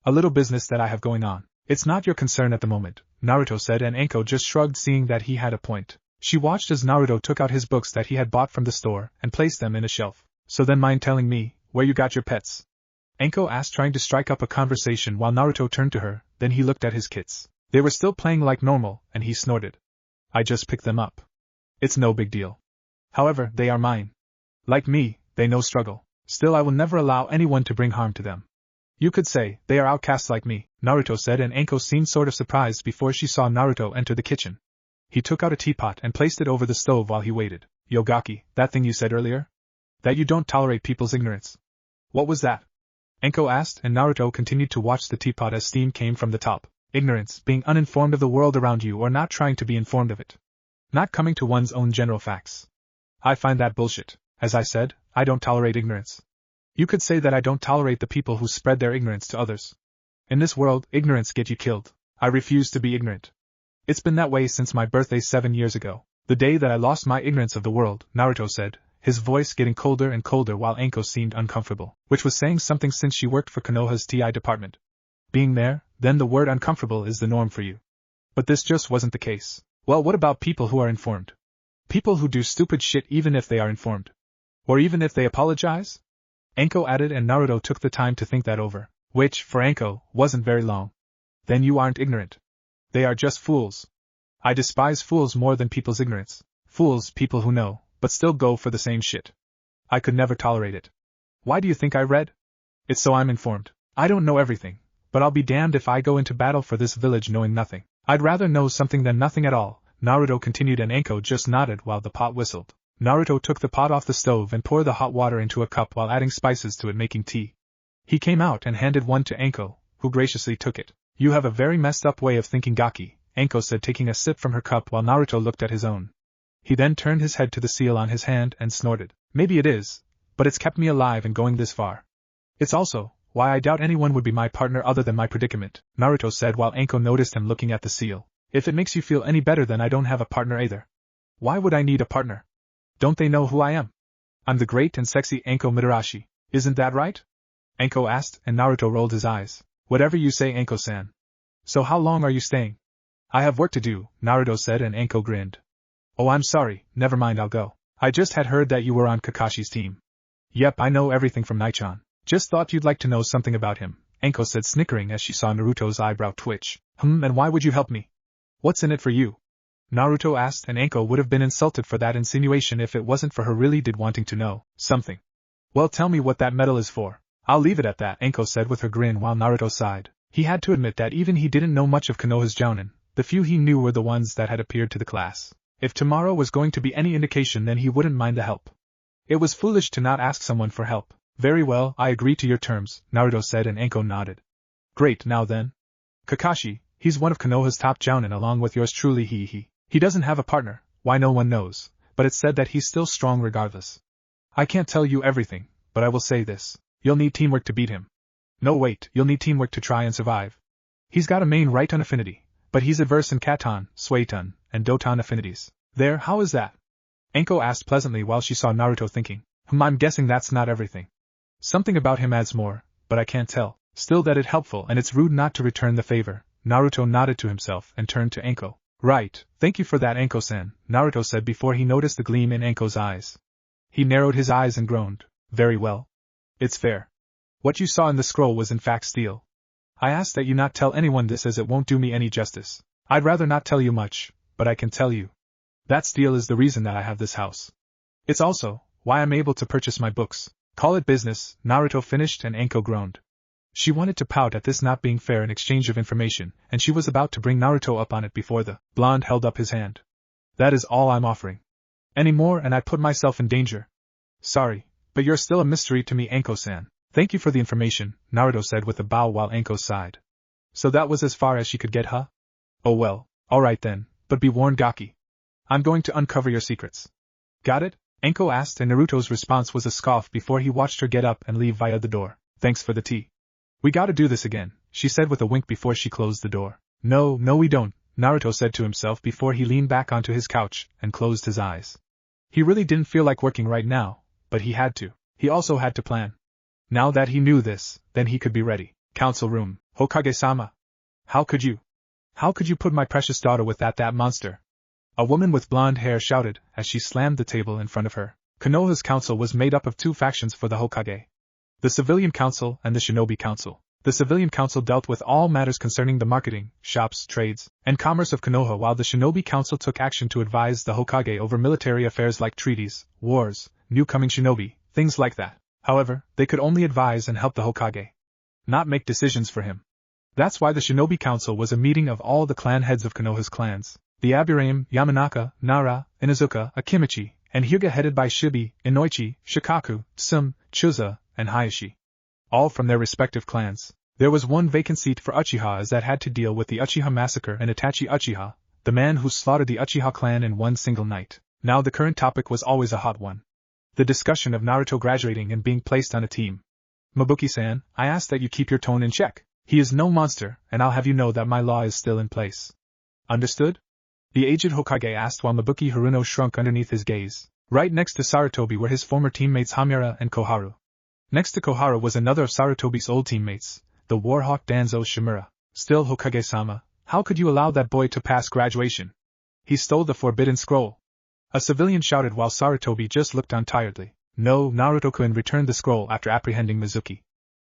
A little business that I have going on. It's not your concern at the moment, Naruto said, and Anko just shrugged, seeing that he had a point. She watched as Naruto took out his books that he had bought from the store and placed them in a shelf. So then mind telling me where you got your pets? Anko asked, trying to strike up a conversation while Naruto turned to her. Then he looked at his kits. They were still playing like normal, and he snorted. I just picked them up. It's no big deal. However, they are mine. Like me, they no struggle. Still, I will never allow anyone to bring harm to them. You could say, they are outcasts like me, Naruto said, and Anko seemed sort of surprised before she saw Naruto enter the kitchen. He took out a teapot and placed it over the stove while he waited. Yogaki, that thing you said earlier? That you don't tolerate people's ignorance. What was that? Anko asked, and Naruto continued to watch the teapot as steam came from the top. Ignorance, being uninformed of the world around you or not trying to be informed of it. Not coming to one's own general facts. I find that bullshit. As I said, I don't tolerate ignorance. You could say that I don't tolerate the people who spread their ignorance to others. In this world, ignorance gets you killed. I refuse to be ignorant. It's been that way since my birthday 7 years ago. The day that I lost my ignorance of the world, Naruto said, his voice getting colder and colder while Anko seemed uncomfortable, which was saying something since she worked for Konoha's TI department. Being there, then the word uncomfortable is the norm for you. But this just wasn't the case. Well, what about people who are informed? People who do stupid shit even if they are informed. Or even if they apologize? Anko added, and Naruto took the time to think that over, which, for Anko, wasn't very long. Then you aren't ignorant. They are just fools. I despise fools more than people's ignorance. Fools, people who know, but still go for the same shit. I could never tolerate it. Why do you think I read? It's so I'm informed. I don't know everything, but I'll be damned if I go into battle for this village knowing nothing. I'd rather know something than nothing at all, Naruto continued, and Anko just nodded while the pot whistled. Naruto took the pot off the stove and poured the hot water into a cup while adding spices to it, making tea. He came out and handed one to Anko, who graciously took it. You have a very messed up way of thinking, Gaki, Anko said, taking a sip from her cup while Naruto looked at his own. He then turned his head to the seal on his hand and snorted. Maybe it is, but it's kept me alive and going this far. It's also why I doubt anyone would be my partner other than my predicament, Naruto said while Anko noticed him looking at the seal. If it makes you feel any better, then I don't have a partner either. Why would I need a partner? Don't they know who I am? I'm the great and sexy Anko Mitarashi, isn't that right? Anko asked, and Naruto rolled his eyes. Whatever you say, Anko-san. So how long are you staying? I have work to do, Naruto said, and Anko grinned. Oh, I'm sorry, never mind, I'll go. I just had heard that you were on Kakashi's team. Yep, I know everything from Naichan. Just thought you'd like to know something about him, Anko said, snickering as she saw Naruto's eyebrow twitch. And why would you help me? What's in it for you? Naruto asked, and Anko would have been insulted for that insinuation if it wasn't for her really did wanting to know something. Well, tell me what that medal is for. I'll leave it at that, Anko said with her grin while Naruto sighed. He had to admit that even he didn't know much of Konoha's jounin. The few he knew were the ones that had appeared to the class. If tomorrow was going to be any indication, then he wouldn't mind the help. It was foolish to not ask someone for help. Very well, I agree to your terms, Naruto said, and Anko nodded. Great, now then. Kakashi, he's one of Konoha's top jounin along with yours truly. He doesn't have a partner, why no one knows, but it's said that he's still strong regardless. I can't tell you everything, but I will say this. You'll need teamwork to beat him. No wait, you'll need teamwork to try and survive. He's got a main right-ton affinity, but he's adverse in Katon, Suiton, and Doton affinities. There, how is that? Anko asked pleasantly while she saw Naruto thinking. I'm guessing that's not everything. Something about him adds more, but I can't tell. Still that it's helpful and it's rude not to return the favor. Naruto nodded to himself and turned to Anko. Right, thank you for that Anko-san, Naruto said before he noticed the gleam in Anko's eyes. He narrowed his eyes and groaned. Very well. It's fair. What you saw in the scroll was in fact steel. I ask that you not tell anyone this as it won't do me any justice. I'd rather not tell you much, but I can tell you. That steel is the reason that I have this house. It's also why I'm able to purchase my books. Call it business, Naruto finished and Anko groaned. She wanted to pout at this not being fair in exchange of information, and she was about to bring Naruto up on it before the blonde held up his hand. That is all I'm offering. Any more and I put myself in danger. Sorry, but you're still a mystery to me, Anko-san. Thank you for the information, Naruto said with a bow while Anko sighed. So that was as far as she could get, huh? Oh well, alright then, but be warned, Gaki. I'm going to uncover your secrets. Got it? Anko asked, and Naruto's response was a scoff before he watched her get up and leave via the door. Thanks for the tea. We gotta do this again, she said with a wink before she closed the door. No, we don't, Naruto said to himself before he leaned back onto his couch and closed his eyes. He really didn't feel like working right now, but he had to. He also had to plan. Now that he knew this, then he could be ready. Council room, Hokage-sama. How could you put my precious daughter with that monster? A woman with blonde hair shouted as she slammed the table in front of her. Konoha's council was made up of two factions for the Hokage. The Civilian Council and the Shinobi Council. The Civilian Council dealt with all matters concerning the marketing, shops, trades, and commerce of Konoha, while the Shinobi Council took action to advise the Hokage over military affairs like treaties, wars, new-coming shinobi, things like that. However, they could only advise and help the Hokage, not make decisions for him. That's why the Shinobi Council was a meeting of all the clan heads of Konoha's clans. The Aburame, Yamanaka, Nara, Inazuka, Akimichi, and Hyuga headed by Shibi, Inoichi, Shikaku, Tsum, Chuza, and Hayashi. All from their respective clans. There was one vacant seat for Uchiha, as that had to deal with the Uchiha massacre and Itachi Uchiha, the man who slaughtered the Uchiha clan in one single night. Now the current topic was always a hot one. The discussion of Naruto graduating and being placed on a team. Mabuki-san, I ask that you keep your tone in check. He is no monster, and I'll have you know that my law is still in place. Understood? The aged Hokage asked while Mabuki Haruno shrunk underneath his gaze. Right next to Sarutobi were his former teammates Hamura and Koharu. Next to Koharu was another of Sarutobi's old teammates, the warhawk Danzo Shimura. Still, Hokage-sama, how could you allow that boy to pass graduation? He stole the forbidden scroll. A civilian shouted while Sarutobi just looked on tiredly. No, Naruto-kun returned the scroll after apprehending Mizuki.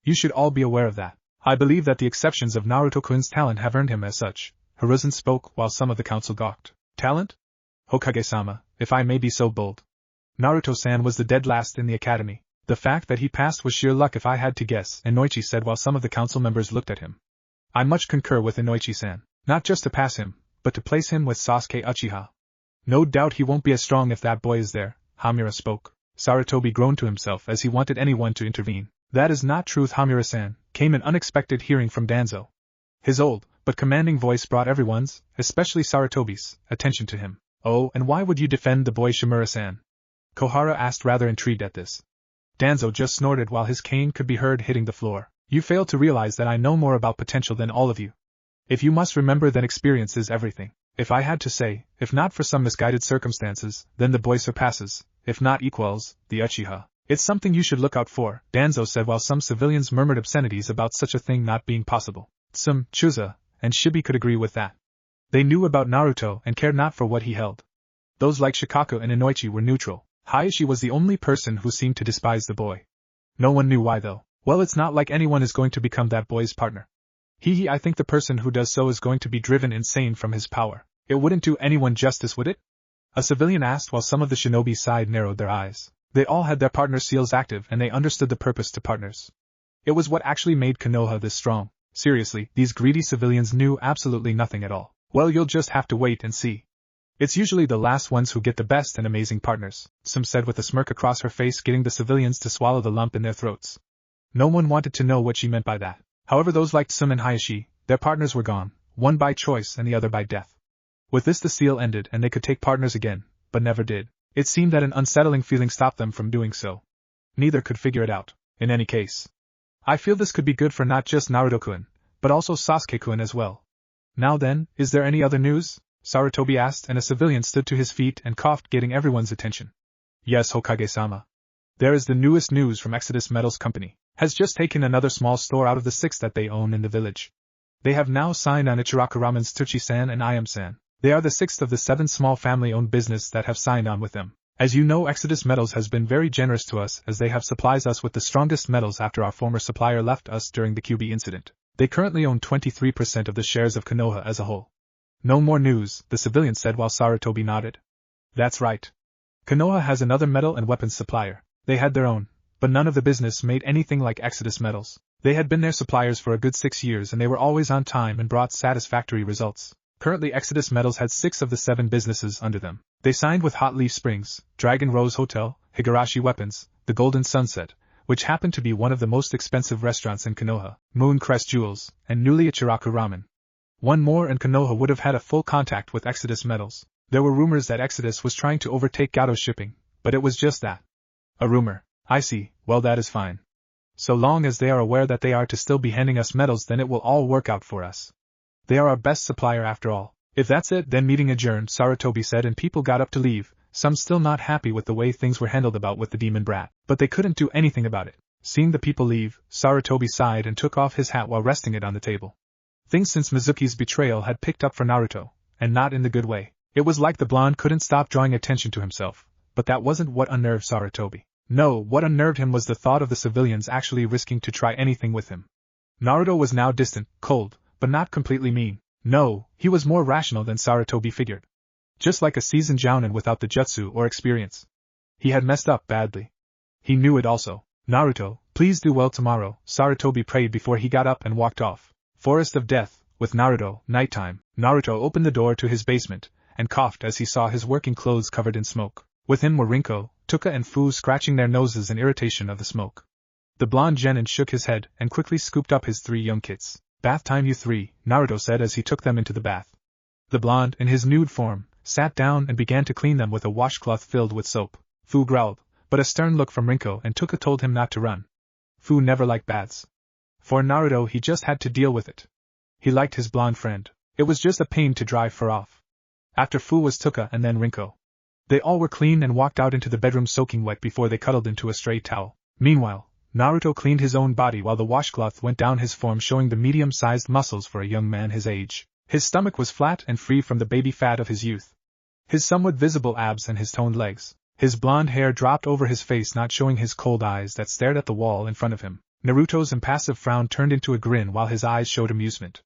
You should all be aware of that. I believe that the exceptions of Naruto-kun's talent have earned him as such. Hiruzen spoke while some of the council gawked. Talent? Hokage-sama, if I may be so bold. Naruto-san was the dead last in the academy. The fact that he passed was sheer luck if I had to guess, Inoichi said while some of the council members looked at him. I much concur with Inoichi-san. Not just to pass him, but to place him with Sasuke Uchiha. No doubt he won't be as strong if that boy is there, Hamura spoke. Sarutobi groaned to himself as he wanted anyone to intervene. That is not truth, Hamura-san, came an unexpected hearing from Danzo. His old, but commanding voice brought everyone's, especially Sarutobi's, attention to him. Oh, and why would you defend the boy, Shimura-san? Kohara asked, rather intrigued at this. Danzo just snorted while his cane could be heard hitting the floor. You fail to realize that I know more about potential than all of you. If you must remember, then experience is everything. If I had to say, if not for some misguided circumstances, then the boy surpasses, if not equals, the Uchiha. It's something you should look out for, Danzo said while some civilians murmured obscenities about such a thing not being possible. Tsum, Chuza, and Shibi could agree with that. They knew about Naruto and cared not for what he held. Those like Shikaku and Inoichi were neutral. Hayashi was the only person who seemed to despise the boy. No one knew why though. Well, it's not like anyone is going to become that boy's partner. I think the person who does so is going to be driven insane from his power. It wouldn't do anyone justice, would it? A civilian asked while some of the shinobi side narrowed their eyes. They all had their partner seals active and they understood the purpose to partners. It was what actually made Konoha this strong. Seriously, these greedy civilians knew absolutely nothing at all. Well, you'll just have to wait and see. It's usually the last ones who get the best and amazing partners, Tsum said with a smirk across her face, getting the civilians to swallow the lump in their throats. No one wanted to know what she meant by that. However, those like Tsum and Hayashi, their partners were gone, one by choice and the other by death. With this the seal ended and they could take partners again, but never did. It seemed that an unsettling feeling stopped them from doing so. Neither could figure it out, in any case. I feel this could be good for not just Naruto-kun, but also Sasuke-kun as well. Now then, is there any other news? Sarutobi asked, and a civilian stood to his feet and coughed, getting everyone's attention. Yes, Hokage-sama. There is the newest news from Exodus Metals Company. Has just taken another small store out of the 6 that they own in the village. They have now signed on Ichiraku Ramen's Tsuchi-san and Ayam-san. They are the 6th of the 7 small family-owned business that have signed on with them. As you know, Exodus Metals has been very generous to us as they have supplies us with the strongest metals after our former supplier left us during the Kyuubi incident. They currently own 23% of the shares of Konoha as a whole. No more news, the civilian said while Sarutobi nodded. That's right. Konoha has another metal and weapons supplier. They had their own, but none of the business made anything like Exodus Metals. They had been their suppliers for a good 6 years and they were always on time and brought satisfactory results. Currently Exodus Metals had 6 of the 7 businesses under them. They signed with Hot Leaf Springs, Dragon Rose Hotel, Higurashi Weapons, the Golden Sunset, which happened to be one of the most expensive restaurants in Konoha, Moon Crest Jewels, and newly Ichiraku Ramen. One more and Konoha would have had a full contact with Exodus Metals. There were rumors that Exodus was trying to overtake Gato Shipping, but it was just that. A rumor. I see, well that is fine. So long as they are aware that they are to still be handing us metals, then it will all work out for us. They are our best supplier after all. If that's it, then meeting adjourned, Sarutobi said, and people got up to leave, some still not happy with the way things were handled about with the demon brat, but they couldn't do anything about it. Seeing the people leave, Sarutobi sighed and took off his hat while resting it on the table. Things since Mizuki's betrayal had picked up for Naruto, and not in the good way. It was like the blonde couldn't stop drawing attention to himself, but that wasn't what unnerved Sarutobi. No, what unnerved him was the thought of the civilians actually risking to try anything with him. Naruto was now distant, cold, but not completely mean. No, he was more rational than Sarutobi figured. Just like a seasoned jounin without the jutsu or experience. He had messed up badly. He knew it also. Naruto, please do well tomorrow, Sarutobi prayed before he got up and walked off. Forest of Death, with Naruto, nighttime. Naruto opened the door to his basement, and coughed as he saw his working clothes covered in smoke. With him were Rinko, Tuka and Fu scratching their noses in irritation of the smoke. The blonde genin shook his head and quickly scooped up his 3 young kids. Bath time you 3, Naruto said as he took them into the bath. The blonde, in his nude form, sat down and began to clean them with a washcloth filled with soap. Fu growled, but a stern look from Rinko and Tuka told him not to run. Fu never liked baths. For Naruto he just had to deal with it. He liked his blonde friend. It was just a pain to drive fur off. After Fu was Tuka and then Rinko. They all were clean and walked out into the bedroom soaking wet before they cuddled into a stray towel. Meanwhile, Naruto cleaned his own body while the washcloth went down his form, showing the medium-sized muscles for a young man his age. His stomach was flat and free from the baby fat of his youth. His somewhat visible abs and his toned legs. His blonde hair dropped over his face, not showing his cold eyes that stared at the wall in front of him. Naruto's impassive frown turned into a grin while his eyes showed amusement.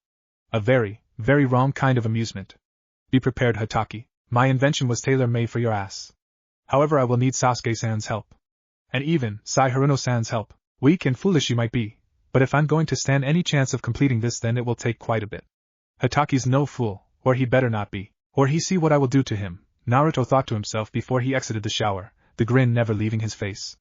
A very, very wrong kind of amusement. Be prepared, Hatake. My invention was tailor-made for your ass. However, I will need Sasuke-san's help. And even Sai Haruno-san's help. Weak and foolish you might be, but if I'm going to stand any chance of completing this, then it will take quite a bit. Hatake's no fool, or he better not be, or he see what I will do to him, Naruto thought to himself before he exited the shower, the grin never leaving his face.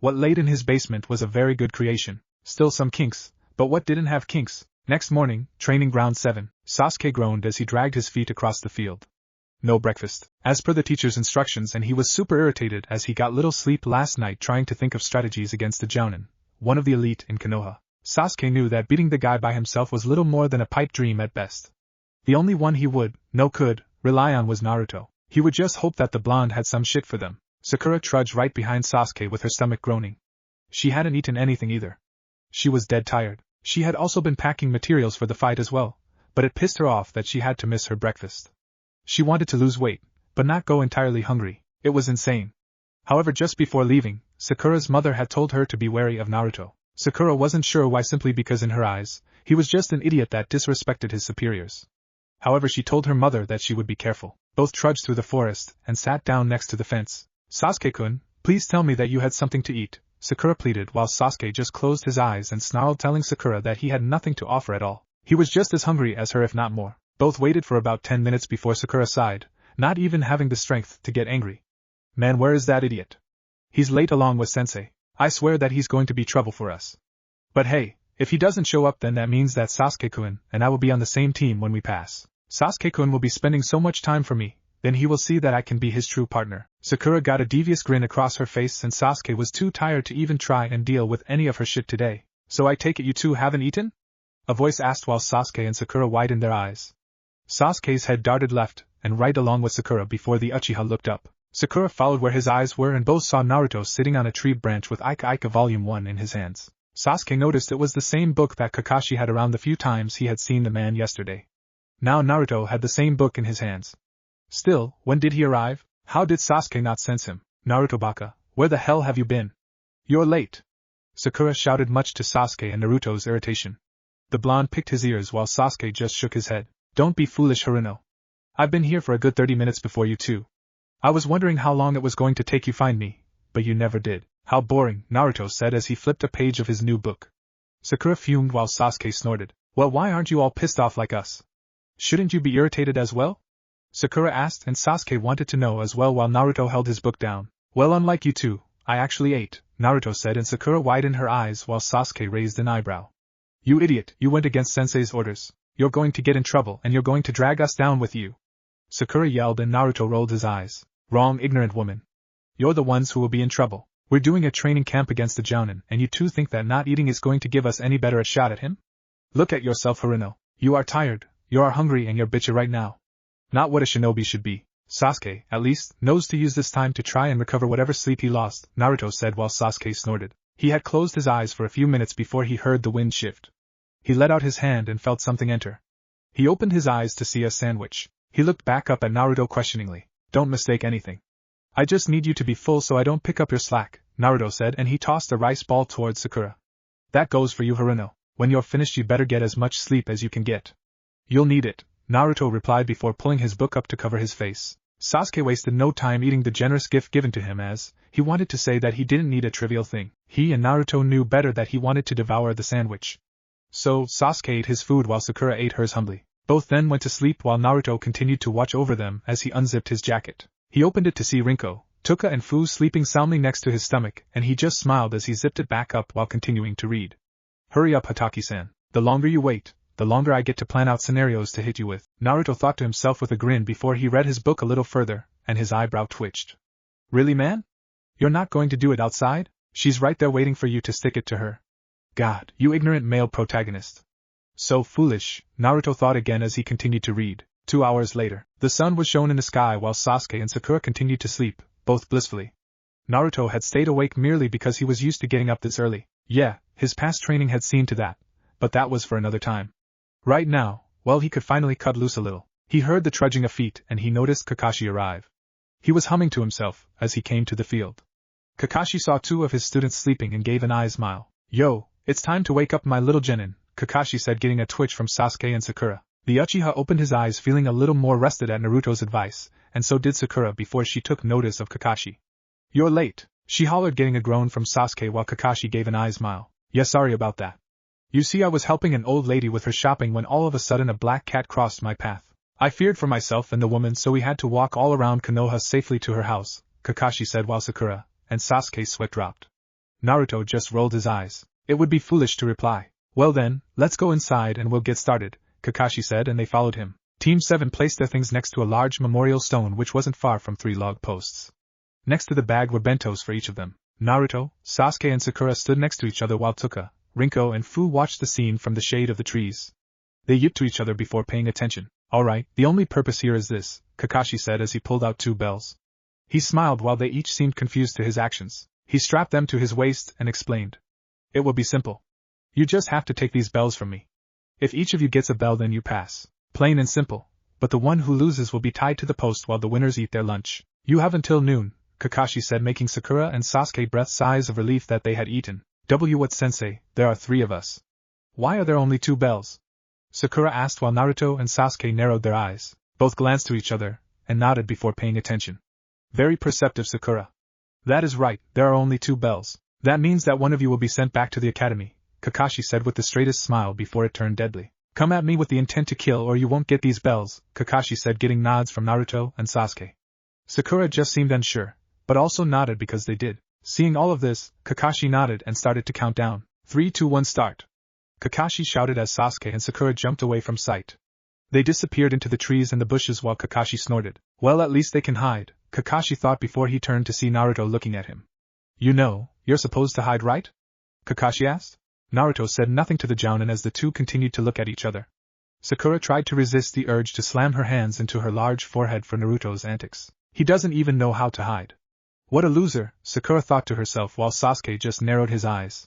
What laid in his basement was a very good creation, still some kinks, but what didn't have kinks? Next morning, training ground 7, Sasuke groaned as he dragged his feet across the field. No breakfast, as per the teacher's instructions, and he was super irritated as he got little sleep last night trying to think of strategies against the jounin, one of the elite in Konoha. Sasuke knew that beating the guy by himself was little more than a pipe dream at best. The only one he could, rely on was Naruto. He would just hope that the blonde had some shit for them. Sakura trudged right behind Sasuke with her stomach groaning. She hadn't eaten anything either. She was dead tired. She had also been packing materials for the fight as well, but it pissed her off that she had to miss her breakfast. She wanted to lose weight, but not go entirely hungry. It was insane. However, just before leaving, Sakura's mother had told her to be wary of Naruto. Sakura wasn't sure why, simply because in her eyes, he was just an idiot that disrespected his superiors. However, she told her mother that she would be careful. Both trudged through the forest and sat down next to the fence. Sasuke-kun, please tell me that you had something to eat, Sakura pleaded while Sasuke just closed his eyes and snarled, telling Sakura that he had nothing to offer at all. He was just as hungry as her, if not more. Both waited for about 10 minutes before Sakura sighed, not even having the strength to get angry. Man, where is that idiot? He's late along with Sensei. I swear that he's going to be trouble for us. But hey, if he doesn't show up, then that means that Sasuke-kun and I will be on the same team when we pass. Sasuke-kun will be spending so much time for me, then he will see that I can be his true partner. Sakura got a devious grin across her face and Sasuke was too tired to even try and deal with any of her shit today. So I take it you two haven't eaten? A voice asked while Sasuke and Sakura widened their eyes. Sasuke's head darted left and right along with Sakura before the Uchiha looked up. Sakura followed where his eyes were and both saw Naruto sitting on a tree branch with Ika Ika Volume 1 in his hands. Sasuke noticed it was the same book that Kakashi had around the few times he had seen the man yesterday. Now Naruto had the same book in his hands. Still, when did he arrive? How did Sasuke not sense him? Naruto baka, where the hell have you been? You're late. Sakura shouted much to Sasuke and Naruto's irritation. The blonde picked his ears while Sasuke just shook his head. Don't be foolish, Haruno. I've been here for a good 30 minutes before you two. I was wondering how long it was going to take you find me, but you never did. How boring, Naruto said as he flipped a page of his new book. Sakura fumed while Sasuke snorted. Well, why aren't you all pissed off like us? Shouldn't you be irritated as well? Sakura asked and Sasuke wanted to know as well while Naruto held his book down. Well, unlike you two, I actually ate, Naruto said and Sakura widened her eyes while Sasuke raised an eyebrow. You idiot, you went against Sensei's orders. You're going to get in trouble and you're going to drag us down with you. Sakura yelled and Naruto rolled his eyes. Wrong, ignorant woman. You're the ones who will be in trouble. We're doing a training camp against the Jounin and you two think that not eating is going to give us any better a shot at him? Look at yourself, Haruno. You are tired, you are hungry and you're bitchy right now. Not what a shinobi should be. Sasuke, at least, knows to use this time to try and recover whatever sleep he lost, Naruto said while Sasuke snorted. He had closed his eyes for a few minutes before he heard the wind shift. He let out his hand and felt something enter. He opened his eyes to see a sandwich. He looked back up at Naruto questioningly. Don't mistake anything. I just need you to be full so I don't pick up your slack, Naruto said and he tossed a rice ball towards Sakura. That goes for you, Haruno. When you're finished you better get as much sleep as you can get. You'll need it, Naruto replied before pulling his book up to cover his face. Sasuke wasted no time eating the generous gift given to him as he wanted to say that he didn't need a trivial thing. He and Naruto knew better that he wanted to devour the sandwich. So, Sasuke ate his food while Sakura ate hers humbly. Both then went to sleep while Naruto continued to watch over them as he unzipped his jacket. He opened it to see Rinko, Tuka and Fu sleeping soundly next to his stomach and he just smiled as he zipped it back up while continuing to read. Hurry up, Hataki-san. The longer you wait, the longer I get to plan out scenarios to hit you with, Naruto thought to himself with a grin before he read his book a little further, and his eyebrow twitched. Really, man? You're not going to do it outside? She's right there waiting for you to stick it to her. God, you ignorant male protagonist. So foolish, Naruto thought again as he continued to read. 2 hours later, the sun was shown in the sky while Sasuke and Sakura continued to sleep, both blissfully. Naruto had stayed awake merely because he was used to getting up this early. Yeah, his past training had seen to that, but that was for another time. Right now, well, he could finally cut loose a little. He heard the trudging of feet and he noticed Kakashi arrive. He was humming to himself as he came to the field. Kakashi saw 2 of his students sleeping and gave an eye smile. Yo, it's time to wake up my little genin, Kakashi said, getting a twitch from Sasuke and Sakura. The Uchiha opened his eyes feeling a little more rested at Naruto's advice, and so did Sakura before she took notice of Kakashi. You're late, she hollered, getting a groan from Sasuke while Kakashi gave an eye smile. Yeah, sorry about that. You see, I was helping an old lady with her shopping when all of a sudden a black cat crossed my path. I feared for myself and the woman, so we had to walk all around Konoha safely to her house, Kakashi said while Sakura and Sasuke's sweat dropped. Naruto just rolled his eyes. It would be foolish to reply. Well then, let's go inside and we'll get started, Kakashi said, and they followed him. Team 7 placed their things next to a large memorial stone which wasn't far from 3 log posts. Next to the bag were bentos for each of them. Naruto, Sasuke and Sakura stood next to each other while Tuka, Rinko and Fu watched the scene from the shade of the trees. They yipped to each other before paying attention. Alright, the only purpose here is this, Kakashi said as he pulled out 2 bells. He smiled while they each seemed confused to his actions. He strapped them to his waist and explained. It will be simple. You just have to take these bells from me. If each of you gets a bell, then you pass. Plain and simple. But the one who loses will be tied to the post while the winners eat their lunch. You have until noon, Kakashi said, making Sakura and Sasuke breath sighs of relief that they had eaten. What, sensei, there are 3 of us. Why are there only 2 bells? Sakura asked while Naruto and Sasuke narrowed their eyes. Both glanced to each other and nodded before paying attention. Very perceptive, Sakura. That is right, there are only 2 bells. That means that one of you will be sent back to the academy, Kakashi said with the straightest smile before it turned deadly. Come at me with the intent to kill or you won't get these bells, Kakashi said, getting nods from Naruto and Sasuke. Sakura just seemed unsure, but also nodded because they did. Seeing all of this, Kakashi nodded and started to count down. 3, 2, 1, start. Kakashi shouted as Sasuke and Sakura jumped away from sight. They disappeared into the trees and the bushes while Kakashi snorted. Well, at least they can hide, Kakashi thought before he turned to see Naruto looking at him. You know, you're supposed to hide, right? Kakashi asked. Naruto said nothing to the jounin as the two continued to look at each other. Sakura tried to resist the urge to slam her hands into her large forehead for Naruto's antics. He doesn't even know how to hide. What a loser, Sakura thought to herself while Sasuke just narrowed his eyes.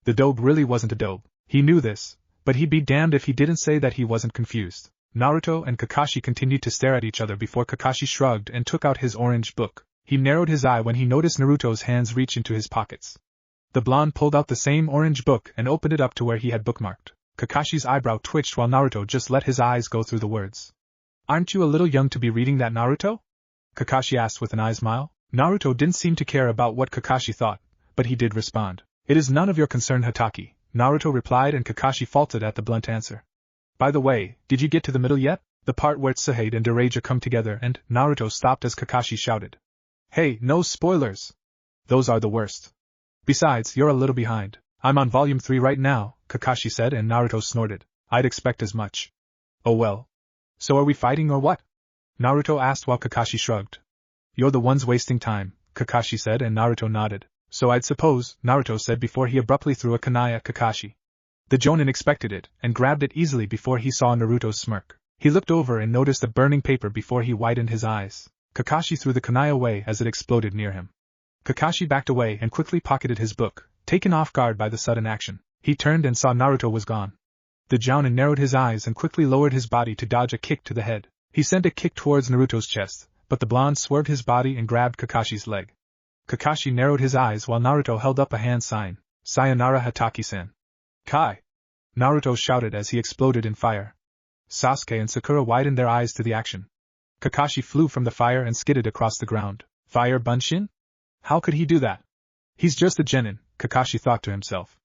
The dobe really wasn't a dobe. He knew this, but he'd be damned if he didn't say that he wasn't confused. Naruto and Kakashi continued to stare at each other before Kakashi shrugged and took out his orange book. He narrowed his eye when he noticed Naruto's hands reach into his pockets. The blonde pulled out the same orange book and opened it up to where he had bookmarked. Kakashi's eyebrow twitched while Naruto just let his eyes go through the words. Aren't you a little young to be reading that, Naruto? Kakashi asked with an eye smile. Naruto didn't seem to care about what Kakashi thought, but he did respond. It is none of your concern, Hatake, Naruto replied, and Kakashi faltered at the blunt answer. By the way, did you get to the middle yet? The part where Tsuhade and Deranger come together and Naruto stopped as Kakashi shouted. Hey, no spoilers! Those are the worst. Besides, you're a little behind. I'm on volume 3 right now, Kakashi said, and Naruto snorted. I'd expect as much. Oh well. So are we fighting or what? Naruto asked while Kakashi shrugged. You're the ones wasting time, Kakashi said, and Naruto nodded. So I'd suppose, Naruto said before he abruptly threw a kunai at Kakashi. The Jonin expected it, and grabbed it easily before he saw Naruto's smirk. He looked over and noticed the burning paper before he widened his eyes. Kakashi threw the kunai away as it exploded near him. Kakashi backed away and quickly pocketed his book, taken off guard by the sudden action. He turned and saw Naruto was gone. The Jounin narrowed his eyes and quickly lowered his body to dodge a kick to the head. He sent a kick towards Naruto's chest, but the blonde swerved his body and grabbed Kakashi's leg. Kakashi narrowed his eyes while Naruto held up a hand sign. Sayonara, Hatake-san. Kai! Naruto shouted as he exploded in fire. Sasuke and Sakura widened their eyes to the action. Kakashi flew from the fire and skidded across the ground. Fire Bunshin? How could he do that? He's just a genin, Kakashi thought to himself.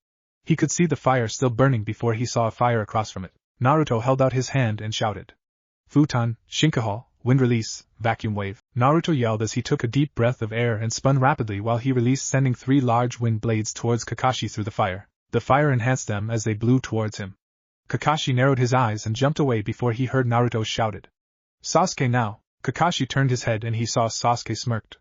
He could see the fire still burning before he saw a fire across from it. Naruto held out his hand and shouted. Futon, Shinkahal, wind release, vacuum wave. Naruto yelled as he took a deep breath of air and spun rapidly while he released, sending 3 large wind blades towards Kakashi through the fire. The fire enhanced them as they blew towards him. Kakashi narrowed his eyes and jumped away before he heard Naruto shouted. Sasuke now! Kakashi turned his head and he saw Sasuke smirked.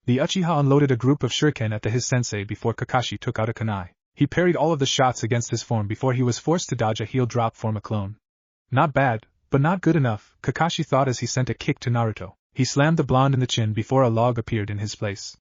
The Uchiha unloaded a group of shuriken at his sensei before Kakashi took out a kunai. He parried all of the shots against his form before he was forced to dodge a heel drop from a clone. Not bad, but not good enough, Kakashi thought as he sent a kick to Naruto. He slammed the blonde in the chin before a log appeared in his place.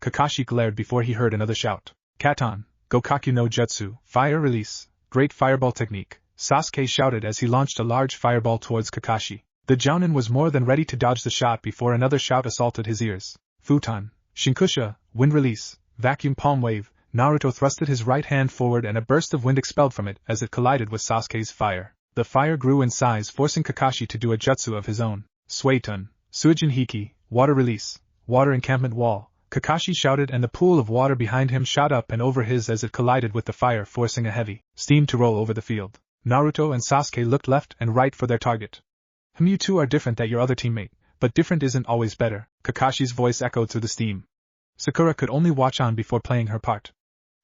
Kakashi glared before he heard another shout. Katon, Gokaku no Jutsu, fire release, great fireball technique, Sasuke shouted as he launched a large fireball towards Kakashi. The Jounin was more than ready to dodge the shot before another shout assaulted his ears. Futon, Shinkusha, wind release, vacuum palm wave. Naruto thrusted his right hand forward and a burst of wind expelled from it as it collided with Sasuke's fire. The fire grew in size, forcing Kakashi to do a jutsu of his own. Suiton, Suijin Hiki, water release, water encampment wall. Kakashi shouted and the pool of water behind him shot up and over his as it collided with the fire, forcing a heavy steam to roll over the field. Naruto and Sasuke looked left and right for their target. You two are different than your other teammate, but different isn't always better, Kakashi's voice echoed through the steam. Sakura could only watch on before playing her part.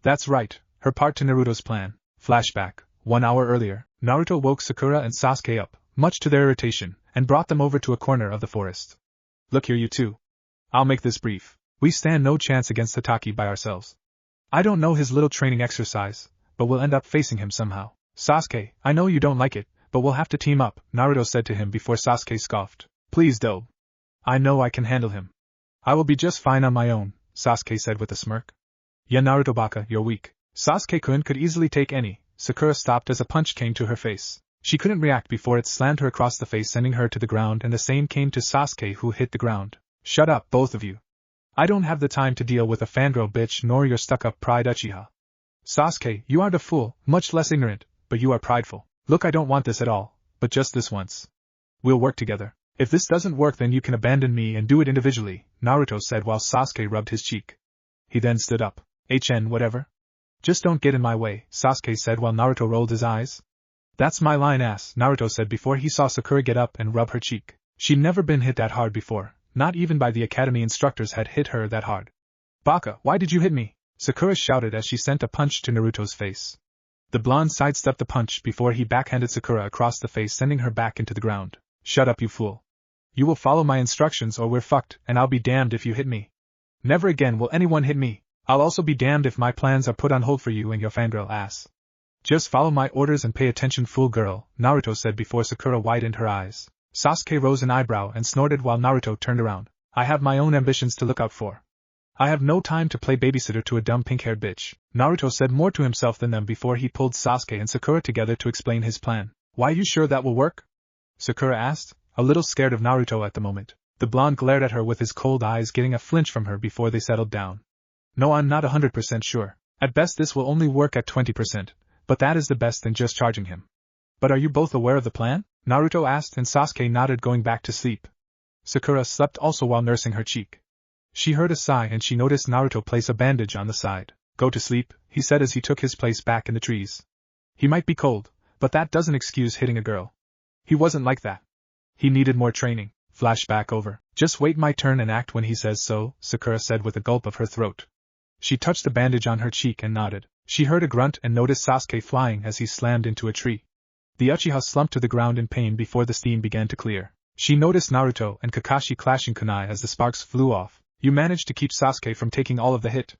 That's right, her part to Naruto's plan. Flashback, 1 hour earlier, Naruto woke Sakura and Sasuke up, much to their irritation, and brought them over to a corner of the forest. Look here, you two. I'll make this brief. We stand no chance against Hatake by ourselves. I don't know his little training exercise, but we'll end up facing him somehow. Sasuke, I know you don't like it, but we'll have to team up, Naruto said to him before Sasuke scoffed. Please, Dobe. I know I can handle him. I will be just fine on my own, Sasuke said with a smirk. Yeah, Naruto baka, you're weak. Sasuke-kun could easily take any. Sakura stopped as a punch came to her face. She couldn't react before it slammed her across the face, sending her to the ground, and the same came to Sasuke, who hit the ground. Shut up, both of you. I don't have the time to deal with a fangirl bitch nor your stuck-up pride Uchiha. Sasuke, you aren't a fool, much less ignorant, but you are prideful. Look, I don't want this at all, but just this once. We'll work together. If this doesn't work, then you can abandon me and do it individually, Naruto said while Sasuke rubbed his cheek. He then stood up. Whatever. Just don't get in my way, Sasuke said while Naruto rolled his eyes. That's my line, ass, Naruto said before he saw Sakura get up and rub her cheek. She'd never been hit that hard before, not even by the academy instructors had hit her that hard. Baka, why did you hit me? Sakura shouted as she sent a punch to Naruto's face. The blonde sidestepped the punch before he backhanded Sakura across the face, sending her back into the ground. Shut up, you fool. You will follow my instructions or we're fucked, and I'll be damned if you hit me. Never again will anyone hit me. I'll also be damned if my plans are put on hold for you and your fangirl ass. Just follow my orders and pay attention, fool girl, Naruto said before Sakura widened her eyes. Sasuke rose an eyebrow and snorted while Naruto turned around. I have my own ambitions to look out for. I have no time to play babysitter to a dumb pink-haired bitch. Naruto said more to himself than them before he pulled Sasuke and Sakura together to explain his plan. Why, you sure that will work? Sakura asked, a little scared of Naruto at the moment. The blonde glared at her with his cold eyes, getting a flinch from her before they settled down. No, I'm not 100% sure. At best this will only work at 20%, but that is the best than just charging him. But are you both aware of the plan? Naruto asked, and Sasuke nodded, going back to sleep. Sakura slept also while nursing her cheek. She heard a sigh and she noticed Naruto place a bandage on the side. Go to sleep, he said as he took his place back in the trees. He might be cold, but that doesn't excuse hitting a girl. He wasn't like that. He needed more training. Flashback over. Just wait my turn and act when he says so, Sakura said with a gulp of her throat. She touched the bandage on her cheek and nodded. She heard a grunt and noticed Sasuke flying as he slammed into a tree. The Uchiha slumped to the ground in pain before the steam began to clear. She noticed Naruto and Kakashi clashing kunai as the sparks flew off. You managed to keep Sasuke from taking all of the hit.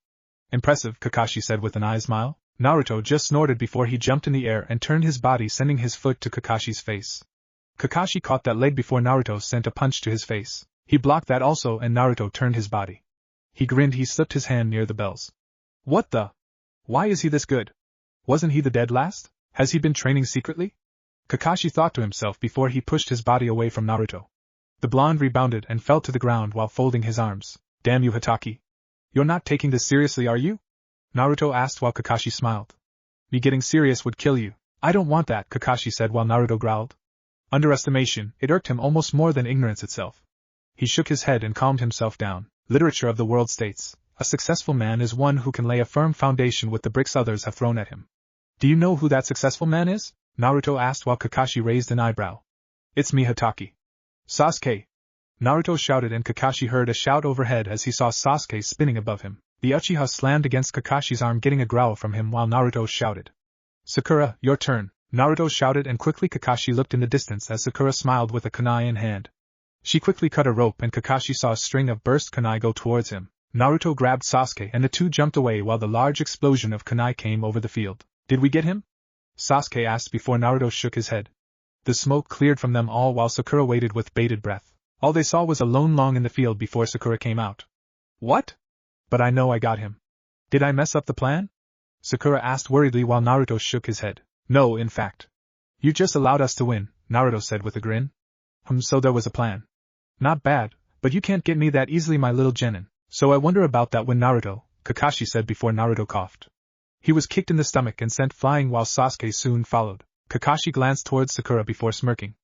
Impressive, Kakashi said with an eye smile. Naruto just snorted before he jumped in the air and turned his body, sending his foot to Kakashi's face. Kakashi caught that leg before Naruto sent a punch to his face. He blocked that also and Naruto turned his body. He grinned. He slipped his hand near the bells. What the? Why is he this good? Wasn't he the dead last? Has he been training secretly? Kakashi thought to himself before he pushed his body away from Naruto. The blonde rebounded and fell to the ground while folding his arms. Damn you, Hatake. You're not taking this seriously, are you? Naruto asked while Kakashi smiled. Me getting serious would kill you. I don't want that, Kakashi said while Naruto growled. Underestimation, it irked him almost more than ignorance itself. He shook his head and calmed himself down. Literature of the world states, a successful man is one who can lay a firm foundation with the bricks others have thrown at him. Do you know who that successful man is? Naruto asked while Kakashi raised an eyebrow. It's me, Hatake. Sasuke! Naruto shouted and Kakashi heard a shout overhead as he saw Sasuke spinning above him. The Uchiha slammed against Kakashi's arm, getting a growl from him while Naruto shouted. Sakura, your turn. Naruto shouted and quickly Kakashi looked in the distance as Sakura smiled with a kunai in hand. She quickly cut a rope and Kakashi saw a string of burst kunai go towards him. Naruto grabbed Sasuke and the two jumped away while the large explosion of kunai came over the field. Did we get him? Sasuke asked before Naruto shook his head. The smoke cleared from them all while Sakura waited with bated breath. All they saw was a lone long in the field before Sakura came out. What? But I know I got him. Did I mess up the plan? Sakura asked worriedly while Naruto shook his head. No, in fact. You just allowed us to win, Naruto said with a grin. So there was a plan. Not bad, but you can't get me that easily, my little genin. So I wonder about that when Naruto, Kakashi said before Naruto coughed. He was kicked in the stomach and sent flying while Sasuke soon followed. Kakashi glanced towards Sakura before smirking.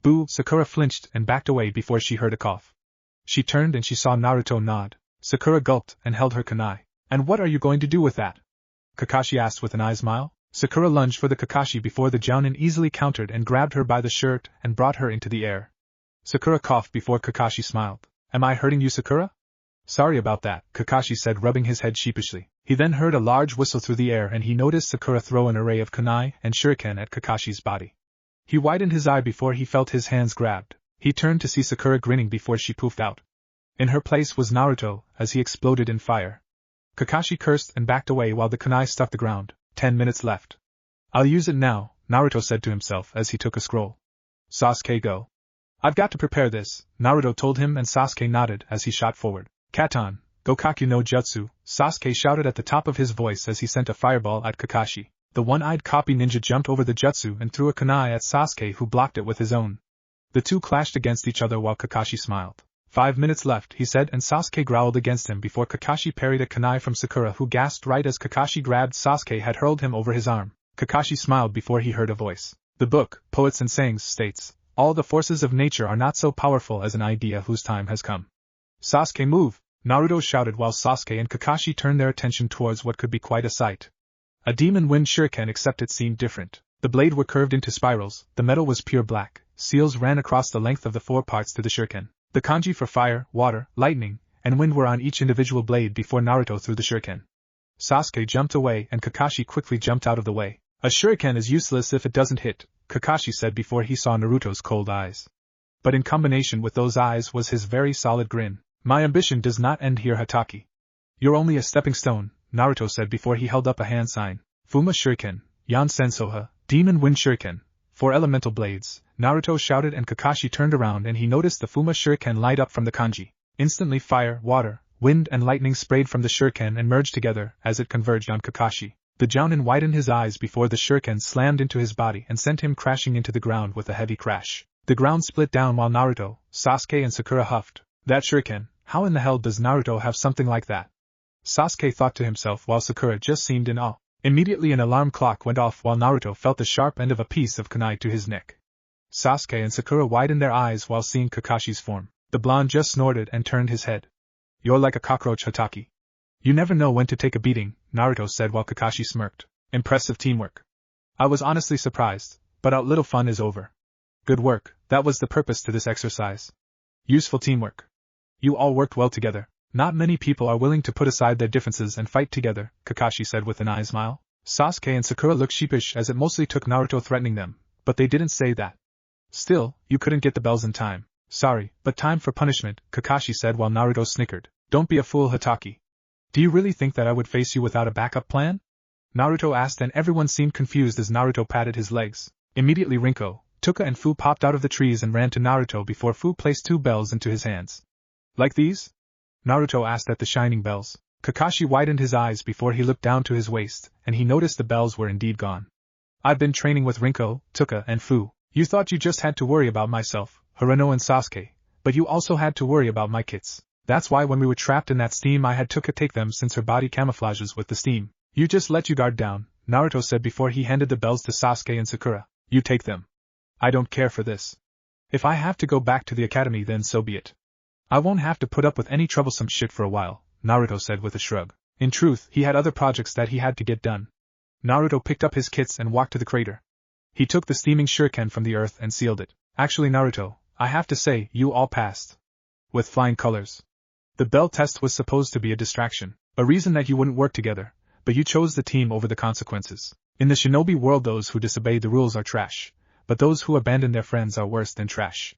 Boo! Sakura flinched and backed away before she heard a cough. She turned and she saw Naruto nod. Sakura gulped and held her kunai. And what are you going to do with that? Kakashi asked with an eye smile. Sakura lunged for the Kakashi before the Jounin easily countered and grabbed her by the shirt and brought her into the air. Sakura coughed before Kakashi smiled. Am I hurting you, Sakura? Sorry about that, Kakashi said, rubbing his head sheepishly. He then heard a large whistle through the air and he noticed Sakura throw an array of kunai and shuriken at Kakashi's body. He widened his eye before he felt his hands grabbed. He turned to see Sakura grinning before she poofed out. In her place was Naruto, as he exploded in fire. Kakashi cursed and backed away while the kunai struck the ground. 10 minutes left. I'll use it now, Naruto said to himself as he took a scroll. Sasuke, go. I've got to prepare this, Naruto told him, and Sasuke nodded as he shot forward. Katan, Gokaku no Jutsu, Sasuke shouted at the top of his voice as he sent a fireball at Kakashi. The one-eyed copy ninja jumped over the jutsu and threw a kunai at Sasuke, who blocked it with his own. The two clashed against each other while Kakashi smiled. 5 minutes left, he said, and Sasuke growled against him before Kakashi parried a kunai from Sakura, who gasped right as Kakashi grabbed Sasuke had hurled him over his arm. Kakashi smiled before he heard a voice. The book, Poets and Sayings, states, all the forces of nature are not so powerful as an idea whose time has come. Sasuke, move! Naruto shouted while Sasuke and Kakashi turned their attention towards what could be quite a sight. A demon wind shuriken, except it seemed different. The blade were curved into spirals, the metal was pure black, seals ran across the length of the four parts to the shuriken. The kanji for fire, water, lightning, and wind were on each individual blade before Naruto threw the shuriken. Sasuke jumped away and Kakashi quickly jumped out of the way. A shuriken is useless if it doesn't hit, Kakashi said before he saw Naruto's cold eyes. But in combination with those eyes was his very solid grin. My ambition does not end here, Hatake. You're only a stepping stone, Naruto said before he held up a hand sign. Fuma Shuriken, Yan Sensoha, Demon Wind Shuriken, 4 elemental blades, Naruto shouted, and Kakashi turned around and he noticed the Fuma Shuriken light up from the kanji. Instantly fire, water, wind and lightning sprayed from the shuriken and merged together as it converged on Kakashi. The Jounin widened his eyes before the shuriken slammed into his body and sent him crashing into the ground with a heavy crash. The ground split down while Naruto, Sasuke and Sakura huffed. That shuriken, how in the hell does Naruto have something like that? Sasuke thought to himself while Sakura just seemed in awe. Immediately an alarm clock went off while Naruto felt the sharp end of a piece of kunai to his neck. Sasuke and Sakura widened their eyes while seeing Kakashi's form. The blonde just snorted and turned his head. You're like a cockroach, Hatake. You never know when to take a beating, Naruto said while Kakashi smirked. Impressive teamwork. I was honestly surprised, but our little fun is over. Good work, that was the purpose to this exercise. Useful teamwork. You all worked well together. Not many people are willing to put aside their differences and fight together, Kakashi said with an eye smile. Sasuke and Sakura looked sheepish as it mostly took Naruto threatening them, but they didn't say that. Still, you couldn't get the bells in time. Sorry, but time for punishment, Kakashi said while Naruto snickered. Don't be a fool, Hatake. Do you really think that I would face you without a backup plan? Naruto asked, and everyone seemed confused as Naruto patted his legs. Immediately Rinko, Tuka and Fu popped out of the trees and ran to Naruto before Fu placed 2 bells into his hands. Like these? Naruto asked at the shining bells. Kakashi widened his eyes before he looked down to his waist, and he noticed the bells were indeed gone. I've been training with Rinko, Tuka and Fu. You thought you just had to worry about myself, Hiruno and Sasuke, but you also had to worry about my kits. That's why when we were trapped in that steam I had Tuka take them since her body camouflages with the steam. You just let your guard down, Naruto said before he handed the bells to Sasuke and Sakura. You take them. I don't care for this. If I have to go back to the academy then so be it. I won't have to put up with any troublesome shit for a while, Naruto said with a shrug. In truth, he had other projects that he had to get done. Naruto picked up his kits and walked to the crater. He took the steaming shuriken from the earth and sealed it. Actually, Naruto, I have to say, you all passed. With flying colors. The bell test was supposed to be a distraction, a reason that you wouldn't work together, but you chose the team over the consequences. In the shinobi world, those who disobey the rules are trash, but those who abandon their friends are worse than trash.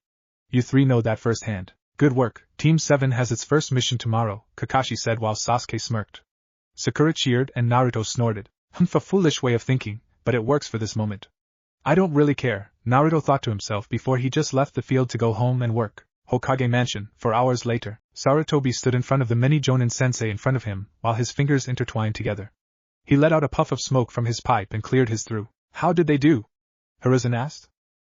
You 3 know that firsthand. Good work, Team 7 has its first mission tomorrow, Kakashi said while Sasuke smirked. Sakura cheered and Naruto snorted. A foolish way of thinking, but it works for this moment. I don't really care, Naruto thought to himself before he just left the field to go home and work. Hokage Mansion. 4 hours later, Sarutobi stood in front of the mini Jonin sensei in front of him, while his fingers intertwined together. He let out a puff of smoke from his pipe and cleared his throat. How did they do? Hiruzen asked.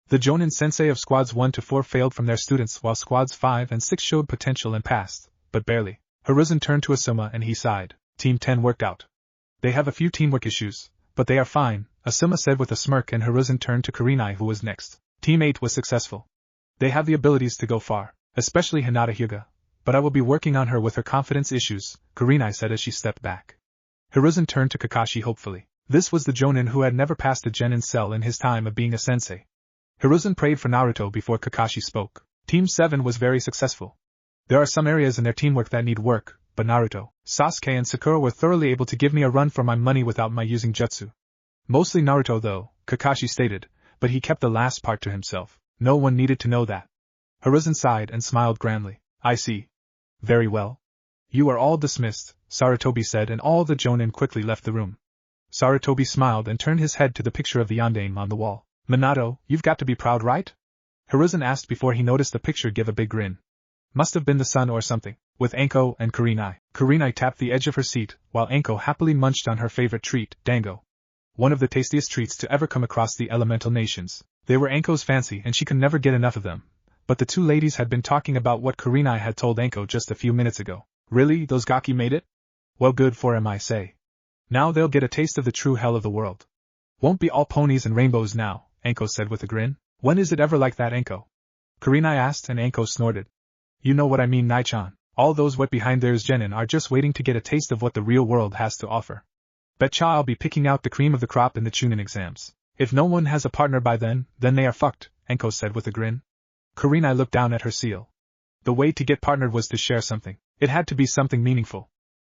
The Jonin sensei of squads 1 to 4 failed from their students while squads 5 and 6 showed potential and passed, but barely. Hiruzen turned to Asuma and he sighed. Team 10 worked out. They have a few teamwork issues, but they are fine, Asuma said with a smirk, and Hiruzen turned to Kurenai who was next. Team 8 was successful. They have the abilities to go far, especially Hinata Hyuga, but I will be working on her with her confidence issues, Kurenai said as she stepped back. Hiruzen turned to Kakashi hopefully. This was the Jonin who had never passed the Genin cell in his time of being a sensei. Hiruzen prayed for Naruto before Kakashi spoke. Team 7 was very successful. There are some areas in their teamwork that need work, but Naruto, Sasuke and Sakura were thoroughly able to give me a run for my money without my using jutsu. Mostly Naruto though, Kakashi stated, but he kept the last part to himself. No one needed to know that. Hiruzen sighed and smiled grandly. I see. Very well. You are all dismissed, Sarutobi said, and all the Jonin quickly left the room. Sarutobi smiled and turned his head to the picture of the yondaime on the wall. Minato, you've got to be proud, right? Hiruzen asked before he noticed the picture give a big grin. Must have been the sun or something. With Anko and Kurenai. Kurenai tapped the edge of her seat, while Anko happily munched on her favorite treat, dango. One of the tastiest treats to ever come across the elemental nations. They were Anko's fancy and she could never get enough of them. But the 2 ladies had been talking about what Kurenai had told Anko just a few minutes ago. Really, those gaki made it? Well, good for 'em, I say. Now they'll get a taste of the true hell of the world. Won't be all ponies and rainbows now, Anko said with a grin. When is it ever like that, Anko? Kurenai asked, and Anko snorted. You know what I mean, Nai-chan. All those wet behind theirs genin are just waiting to get a taste of what the real world has to offer. Betcha I'll be picking out the cream of the crop in the Chunin exams. If no one has a partner by then they are fucked, Anko said with a grin. Kurenai looked down at her seal. The way to get partnered was to share something. It had to be something meaningful.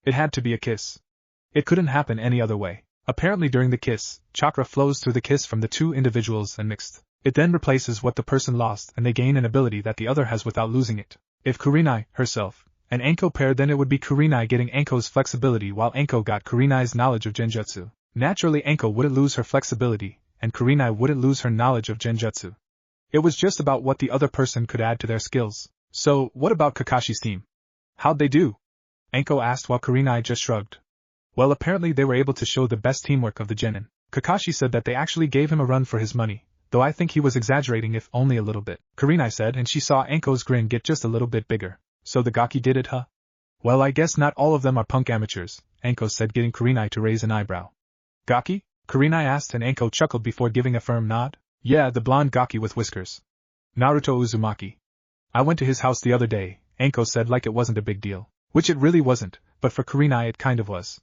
It had to be a kiss. It couldn't happen any other way. Apparently during the kiss, chakra flows through the kiss from the two individuals and mixed. It then replaces what the person lost and they gain an ability that the other has without losing it. If Kurenai, herself, and Anko paired, then it would be Kurenai getting Anko's flexibility while Anko got Kurenai's knowledge of genjutsu. Naturally Anko wouldn't lose her flexibility, and Kurenai wouldn't lose her knowledge of genjutsu. It was just about what the other person could add to their skills. So, what about Kakashi's team? How'd they do? Anko asked while Kurenai just shrugged. Well, apparently they were able to show the best teamwork of the genin. Kakashi said that they actually gave him a run for his money, though I think he was exaggerating if only a little bit. Kurenai said, and she saw Anko's grin get just a little bit bigger. So the Gaki did it, huh? Well, I guess not all of them are punk amateurs, Anko said, getting Kurenai to raise an eyebrow. Gaki? Kurenai asked, and Anko chuckled before giving a firm nod. Yeah, the blonde Gaki with whiskers. Naruto Uzumaki. I went to his house the other day, Anko said like it wasn't a big deal. Which it really wasn't, but for Kurenai it kind of was.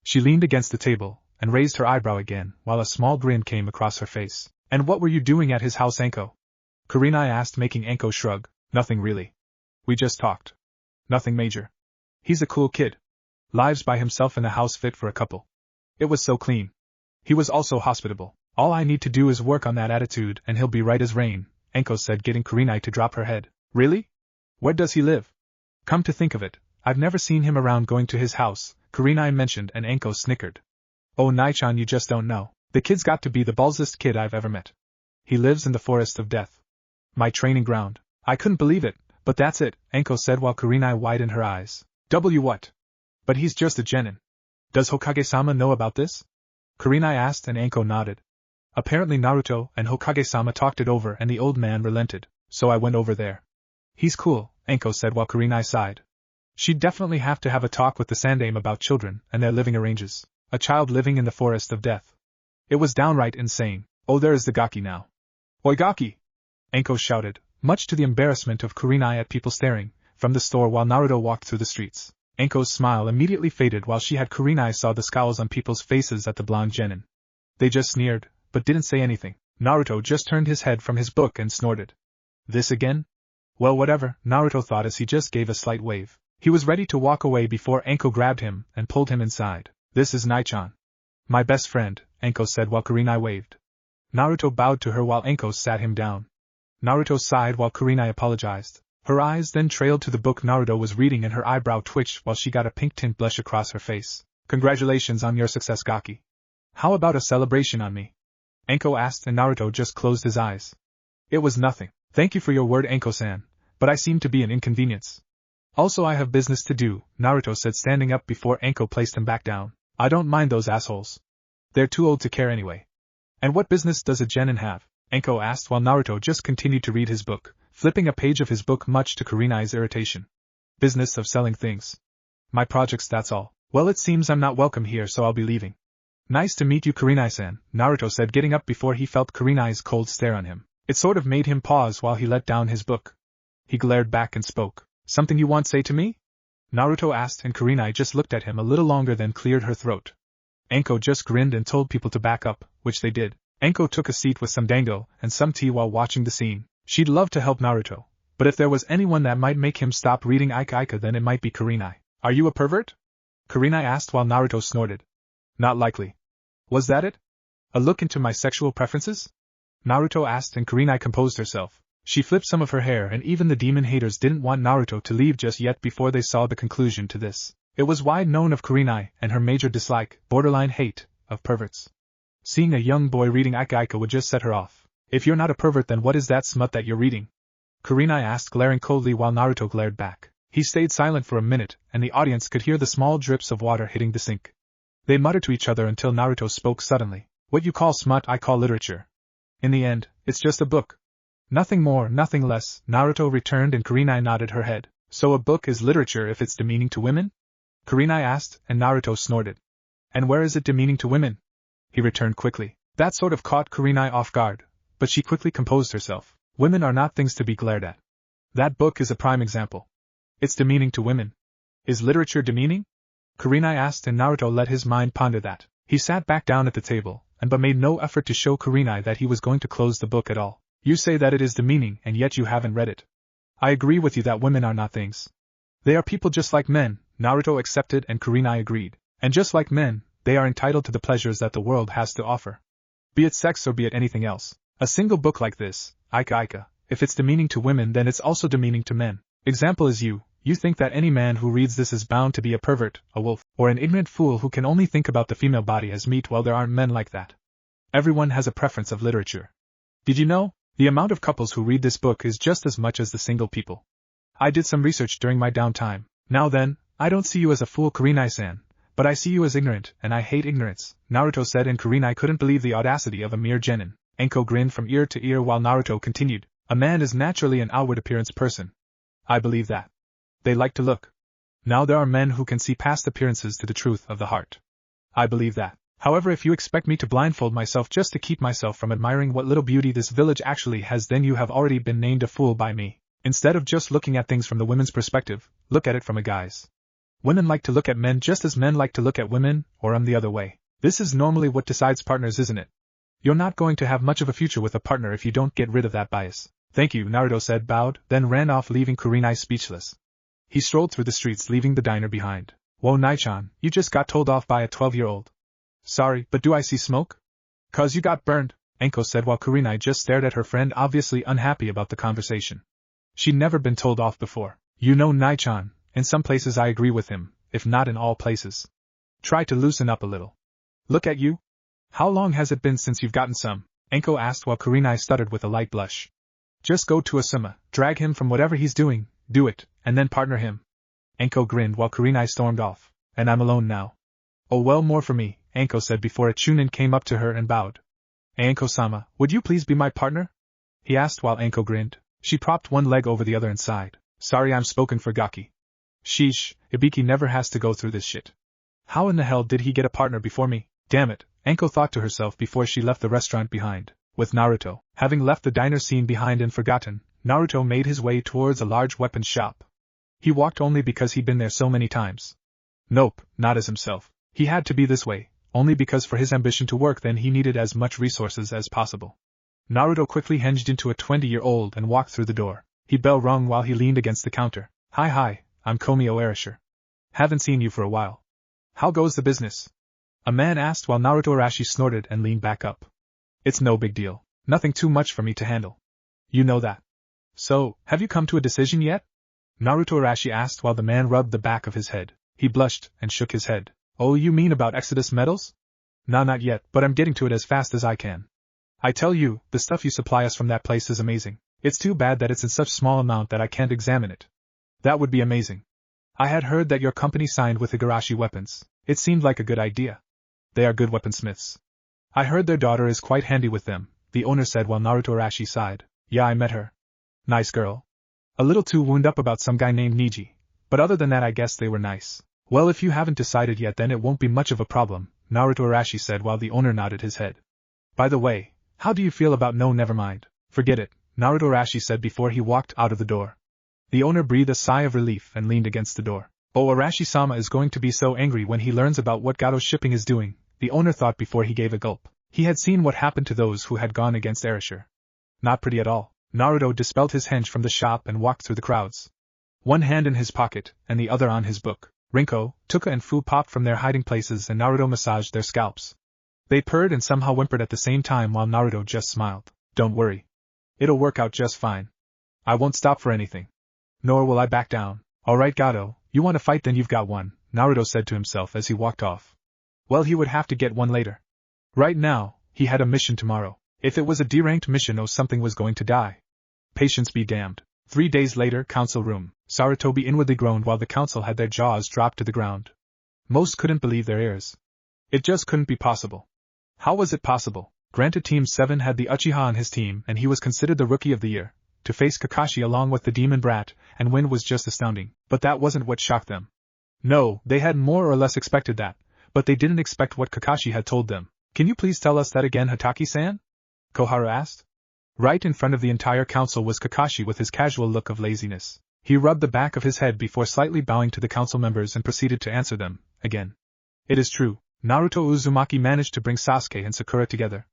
She leaned against the table, and raised her eyebrow again, while a small grin came across her face. And what were you doing at his house, Anko? Kurenai asked, making Anko shrug. Nothing really. We just talked. Nothing major. He's a cool kid. Lives by himself in a house fit for a couple. It was so clean. He was also hospitable. All I need to do is work on that attitude and he'll be right as rain, Anko said, getting Kurenai to drop her head. Really? Where does he live? Come to think of it, I've never seen him around going to his house, Kurenai mentioned, and Anko snickered. Oh Nai-chan, you just don't know. The kid's got to be the ballsiest kid I've ever met. He lives in the forest of death. My training ground. I couldn't believe it, but that's it, Anko said while Kurenai widened her eyes. What? But he's just a genin. Does Hokage-sama know about this? Kurenai asked, and Anko nodded. Apparently Naruto and Hokage-sama talked it over and the old man relented, so I went over there. He's cool, Anko said while Kurenai sighed. She'd definitely have to have a talk with the Sandaime about children and their living arrangements. A child living in the forest of death. It was downright insane. Oh, there is the Gaki now. Oi Gaki! Anko shouted, much to the embarrassment of Kurenai at people staring, from the store while Naruto walked through the streets. Anko's smile immediately faded while she had Kurenai saw the scowls on people's faces at the blonde genin. They just sneered, but didn't say anything. Naruto just turned his head from his book and snorted. This again? Well, whatever, Naruto thought as he just gave a slight wave. He was ready to walk away before Anko grabbed him and pulled him inside. This is Nai-chan. My best friend, Anko said while Kurenai waved. Naruto bowed to her while Anko sat him down. Naruto sighed while Kurenai apologized. Her eyes then trailed to the book Naruto was reading and her eyebrow twitched while she got a pink tint blush across her face. Congratulations on your success, Gaki. How about a celebration on me? Anko asked, and Naruto just closed his eyes. It was nothing. Thank you for your word, Anko-san, but I seem to be an inconvenience. Also, I have business to do, Naruto said, standing up before Anko placed him back down. I don't mind those assholes. They're too old to care anyway. And what business does a genin have? Anko asked while Naruto just continued to read his book, flipping a page of his book much to Kurenai's irritation. Business of selling things. My projects, that's all. Well, it seems I'm not welcome here, so I'll be leaving. Nice to meet you, Kurenai-san, Naruto said, getting up before he felt Kurenai's cold stare on him. It sort of made him pause while he let down his book. He glared back and spoke. Something you want say to me? Naruto asked, and Kurenai just looked at him a little longer then cleared her throat. Anko just grinned and told people to back up, which they did. Anko took a seat with some dango and some tea while watching the scene. She'd love to help Naruto, but if there was anyone that might make him stop reading Ika then it might be Kurenai. Are you a pervert? Kurenai asked while Naruto snorted. Not likely. Was that it? A look into my sexual preferences? Naruto asked, and Kurenai composed herself. She flipped some of her hair, and even the demon haters didn't want Naruto to leave just yet before they saw the conclusion to this. It was wide known of Kurenai and her major dislike, borderline hate, of perverts. Seeing a young boy reading Ika would just set her off. If you're not a pervert, then what is that smut that you're reading? Kurenai asked, glaring coldly while Naruto glared back. He stayed silent for a minute, and the audience could hear the small drips of water hitting the sink. They muttered to each other until Naruto spoke suddenly. What you call smut, I call literature. In the end, it's just a book. Nothing more, nothing less, Naruto returned, and Kurenai nodded her head. So a book is literature if it's demeaning to women? Kurenai asked, and Naruto snorted. And where is it demeaning to women? He returned quickly. That sort of caught Kurenai off guard, but she quickly composed herself. Women are not things to be glared at. That book is a prime example. It's demeaning to women. Is literature demeaning? Kurenai asked, and Naruto let his mind ponder that. He sat back down at the table, but made no effort to show Kurenai that he was going to close the book at all. You say that it is demeaning, and yet you haven't read it. I agree with you that women are not things. They are people just like men, Naruto accepted, and Kurenai agreed. And just like men, They are entitled to the pleasures that the world has to offer. Be it sex or be it anything else. A single book like this, Ika, if it's demeaning to women then it's also demeaning to men. Example is you think that any man who reads this is bound to be a pervert, a wolf, or an ignorant fool who can only think about the female body as meat. Well, there aren't men like that. Everyone has a preference of literature. Did you know? The amount of couples who read this book is just as much as the single people. I did some research during my downtime. Now then, I don't see you as a fool, Kurenai-san, but I see you as ignorant, and I hate ignorance, Naruto said, and Kurenai couldn't believe the audacity of a mere genin. Anko grinned from ear to ear while Naruto continued, a man is naturally an outward appearance person. I believe that. They like to look. Now there are men who can see past appearances to the truth of the heart. I believe that. However, if you expect me to blindfold myself just to keep myself from admiring what little beauty this village actually has, then you have already been named a fool by me. Instead of just looking at things from the women's perspective, look at it from a guy's. Women like to look at men just as men like to look at women, or the other way. This is normally what decides partners, isn't it? You're not going to have much of a future with a partner if you don't get rid of that bias. Thank you, Naruto said, bowed, then ran off, leaving Kurenai speechless. He strolled through the streets, leaving the diner behind. Whoa, Nai-chan, you just got told off by a 12-year-old. Sorry, but do I see smoke? 'Cause you got burned, Anko said while Kurenai just stared at her friend, obviously unhappy about the conversation. She'd never been told off before. You know, Nai-chan, in some places I agree with him, if not in all places. Try to loosen up a little. Look at you. How long has it been since you've gotten some? Anko asked while Kurenai stuttered with a light blush. Just go to Asuma, drag him from whatever he's doing, do it, and then partner him. Anko grinned while Kurenai stormed off. And I'm alone now. Oh well, more for me, Anko said before a Chunin came up to her and bowed. Anko-sama, would you please be my partner? He asked while Anko grinned. She propped one leg over the other and sighed. Sorry, I'm spoken for Gaki. Sheesh, Ibiki never has to go through this shit. How in the hell did he get a partner before me? Damn it, Anko thought to herself before she left the restaurant behind. With Naruto, having left the diner scene behind and forgotten, Naruto made his way towards a large weapons shop. He walked only because he'd been there so many times. Nope, not as himself. He had to be this way, only because for his ambition to work then he needed as much resources as possible. Naruto quickly hinged into a 20-year-old and walked through the door. He bell rung while he leaned against the counter. Hi, I'm Komio Arashir. Haven't seen you for a while. How goes the business? A man asked while Naruto Arashi snorted and leaned back up. It's no big deal. Nothing too much for me to handle. You know that. So, have you come to a decision yet? Naruto Arashi asked while the man rubbed the back of his head. He blushed and shook his head. Oh, you mean about Exodus metals? Nah, not yet, but I'm getting to it as fast as I can. I tell you, the stuff you supply us from that place is amazing. It's too bad that it's in such small amount that I can't examine it. That would be amazing. I had heard that your company signed with Igarashi Weapons. It seemed like a good idea. They are good weaponsmiths. I heard their daughter is quite handy with them, the owner said while Naruto Arashi sighed. Yeah, I met her. Nice girl. A little too wound up about some guy named Niji, but other than that I guess they were nice. Well, if you haven't decided yet then it won't be much of a problem, Naruto Arashi said while the owner nodded his head. By the way, how do you feel about no never mind? Forget it, Naruto Arashi said before he walked out of the door. The owner breathed a sigh of relief and leaned against the door. Oh, Arashi-sama is going to be so angry when he learns about what Gato shipping is doing, the owner thought before he gave a gulp. He had seen what happened to those who had gone against Arashir. Not pretty at all. Naruto dispelled his hench from the shop and walked through the crowds. One hand in his pocket, and the other on his book. Rinko, Tuka and Fu popped from their hiding places and Naruto massaged their scalps. They purred and somehow whimpered at the same time while Naruto just smiled. Don't worry. It'll work out just fine. I won't stop for anything. Nor will I back down. Alright Gato, you want to fight then you've got one, Naruto said to himself as he walked off. Well, he would have to get one later. Right now, he had a mission tomorrow. If it was a D-ranked mission or something was going to die. Patience be damned. 3 days later, council room. Sarutobi inwardly groaned while the council had their jaws dropped to the ground. Most couldn't believe their ears. It just couldn't be possible. How was it possible? Granted, Team 7 had the Uchiha on his team and he was considered the Rookie of the Year. To face Kakashi along with the Demon Brat and win was just astounding, but that wasn't what shocked them. No, they had more or less expected that, but they didn't expect what Kakashi had told them. Can you please tell us that again, Hataki-san? Koharu asked. Right in front of the entire council was Kakashi with his casual look of laziness. He rubbed the back of his head before slightly bowing to the council members and proceeded to answer them, again. It is true, Naruto Uzumaki managed to bring Sasuke and Sakura together.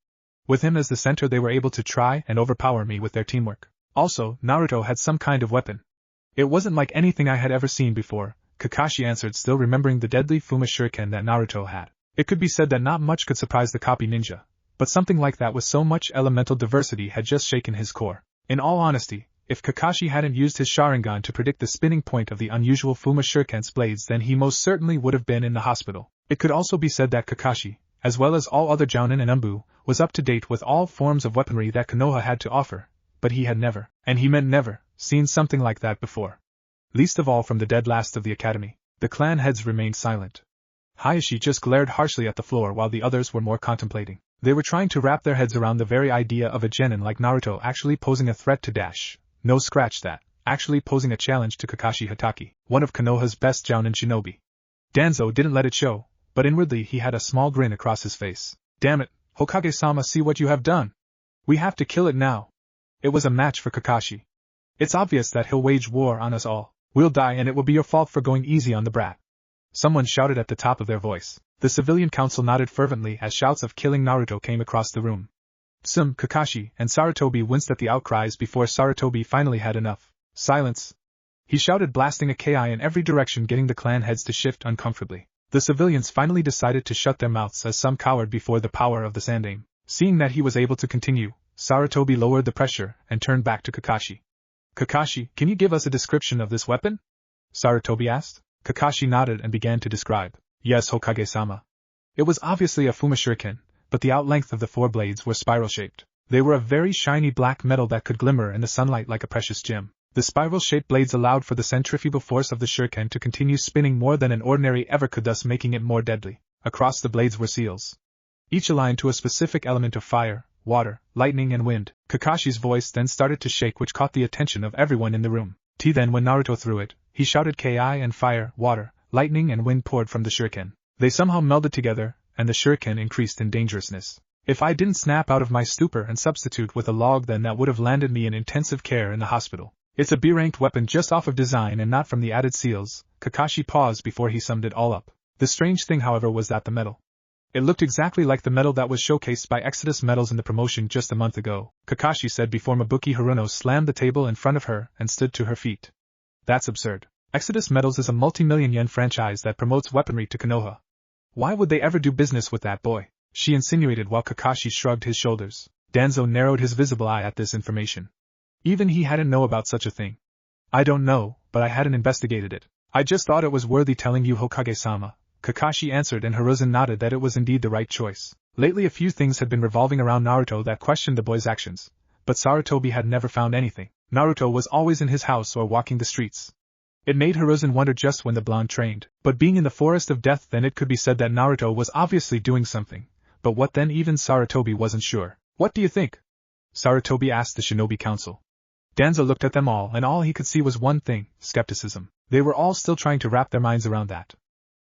With him as the center they were able to try and overpower me with their teamwork. Also, Naruto had some kind of weapon. It wasn't like anything I had ever seen before, Kakashi answered, still remembering the deadly Fuma Shuriken that Naruto had. It could be said that not much could surprise the copy ninja, but something like that with so much elemental diversity had just shaken his core. In all honesty, if Kakashi hadn't used his Sharingan to predict the spinning point of the unusual Fuma Shuriken's blades, then he most certainly would have been in the hospital. It could also be said that Kakashi, as well as all other Jounin and Umbu, was up to date with all forms of weaponry that Konoha had to offer, but he had never, and he meant never, seen something like that before. Least of all from the dead last of the academy. The clan heads remained silent. Hayashi just glared harshly at the floor while the others were more contemplating. They were trying to wrap their heads around the very idea of a genin like Naruto actually posing a threat to Dash. No, scratch that, actually posing a challenge to Kakashi Hatake, one of Konoha's best Jounin shinobi. Danzo didn't let it show, but inwardly he had a small grin across his face. Damn it, Hokage-sama, see what you have done. We have to kill it now. It was a match for Kakashi. It's obvious that he'll wage war on us all. We'll die and it will be your fault for going easy on the brat. Someone shouted at the top of their voice. The civilian council nodded fervently as shouts of killing Naruto came across the room. Tsum, Kakashi, and Sarutobi winced at the outcries before Sarutobi finally had enough. Silence! He shouted, blasting a ki in every direction, getting the clan heads to shift uncomfortably. The civilians finally decided to shut their mouths as some cowered before the power of the Sandaime. Seeing that he was able to continue, Sarutobi lowered the pressure and turned back to Kakashi. Kakashi, can you give us a description of this weapon? Sarutobi asked. Kakashi nodded and began to describe. Yes, Hokage-sama. It was obviously a Fuma Shuriken, but the outlength of the four blades were spiral-shaped. They were of very shiny black metal that could glimmer in the sunlight like a precious gem. The spiral-shaped blades allowed for the centrifugal force of the shuriken to continue spinning more than an ordinary ever could, thus making it more deadly. Across the blades were seals, each aligned to a specific element of fire, water, lightning and wind. Kakashi's voice then started to shake, which caught the attention of everyone in the room. Then when Naruto threw it, he shouted ki, and fire, water, lightning and wind poured from the shuriken. They somehow melded together, and the shuriken increased in dangerousness. If I didn't snap out of my stupor and substitute with a log, then that would have landed me in intensive care in the hospital. It's a B-ranked weapon just off of design and not from the added seals. Kakashi paused before he summed it all up. The strange thing, however, was that the metal. It looked exactly like the metal that was showcased by Exodus Metals in the promotion just a month ago, Kakashi said before Mabuki Haruno slammed the table in front of her and stood to her feet. That's absurd. Exodus Metals is a multi-million yen franchise that promotes weaponry to Konoha. Why would they ever do business with that boy? She insinuated while Kakashi shrugged his shoulders. Danzo narrowed his visible eye at this information. Even he hadn't know about such a thing. I don't know, but I hadn't investigated it. I just thought it was worthy telling you, Hokage-sama. Kakashi answered, and Hiruzen nodded that it was indeed the right choice. Lately a few things had been revolving around Naruto that questioned the boy's actions, but Sarutobi had never found anything. Naruto was always in his house or walking the streets. It made Hiruzen wonder just when the blonde trained, but being in the forest of death, then it could be said that Naruto was obviously doing something. But what then? Even Sarutobi wasn't sure. What do you think? Sarutobi asked the Shinobi Council. Danzo looked at them all, and all he could see was one thing: skepticism. They were all still trying to wrap their minds around that.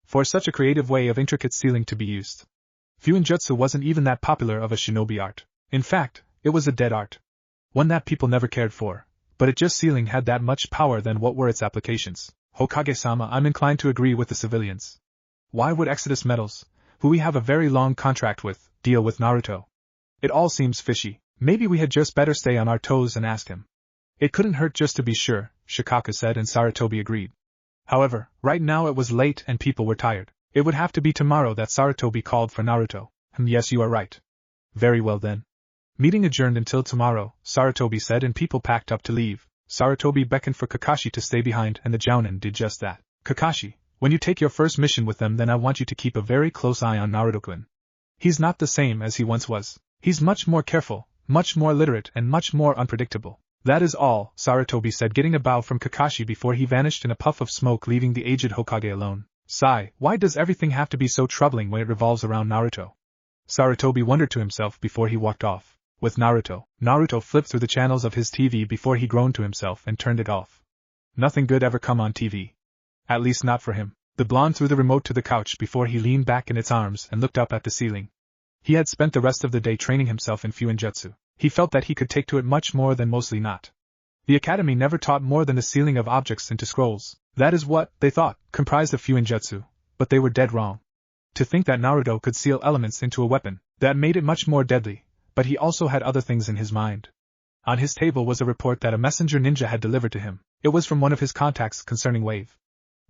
For such a creative way of intricate sealing to be used. Fuinjutsu wasn't even that popular of a shinobi art. In fact, it was a dead art. One that people never cared for. But it just sealing had that much power, then what were its applications? Hokage-sama, I'm inclined to agree with the civilians. Why would Exodus Metals, who we have a very long contract with, deal with Naruto? It all seems fishy. Maybe we had just better stay on our toes and ask him. It couldn't hurt just to be sure, Shikaka said, and Sarutobi agreed. However, right now it was late and people were tired. It would have to be tomorrow that Sarutobi called for Naruto. Yes, you are right. Very well then. Meeting adjourned until tomorrow, Sarutobi said, and people packed up to leave. Sarutobi beckoned for Kakashi to stay behind, and the Jounin did just that. Kakashi, when you take your first mission with them, then I want you to keep a very close eye on Naruto-kun. He's not the same as he once was. He's much more careful, much more literate, and much more unpredictable. That is all, Sarutobi said, getting a bow from Kakashi before he vanished in a puff of smoke, leaving the aged Hokage alone. Sigh, why does everything have to be so troubling when it revolves around Naruto? Sarutobi wondered to himself before he walked off. With Naruto, Naruto flipped through the channels of his TV before he groaned to himself and turned it off. Nothing good ever come on TV. At least not for him. The blonde threw the remote to the couch before he leaned back in its arms and looked up at the ceiling. He had spent the rest of the day training himself in Fuinjutsu. He felt that he could take to it much more than mostly not. The academy never taught more than the sealing of objects into scrolls. That is what, they thought, comprised of Fuinjutsu, but they were dead wrong. To think that Naruto could seal elements into a weapon, that made it much more deadly, but he also had other things in his mind. On his table was a report that a messenger ninja had delivered to him. It was from one of his contacts concerning Wave.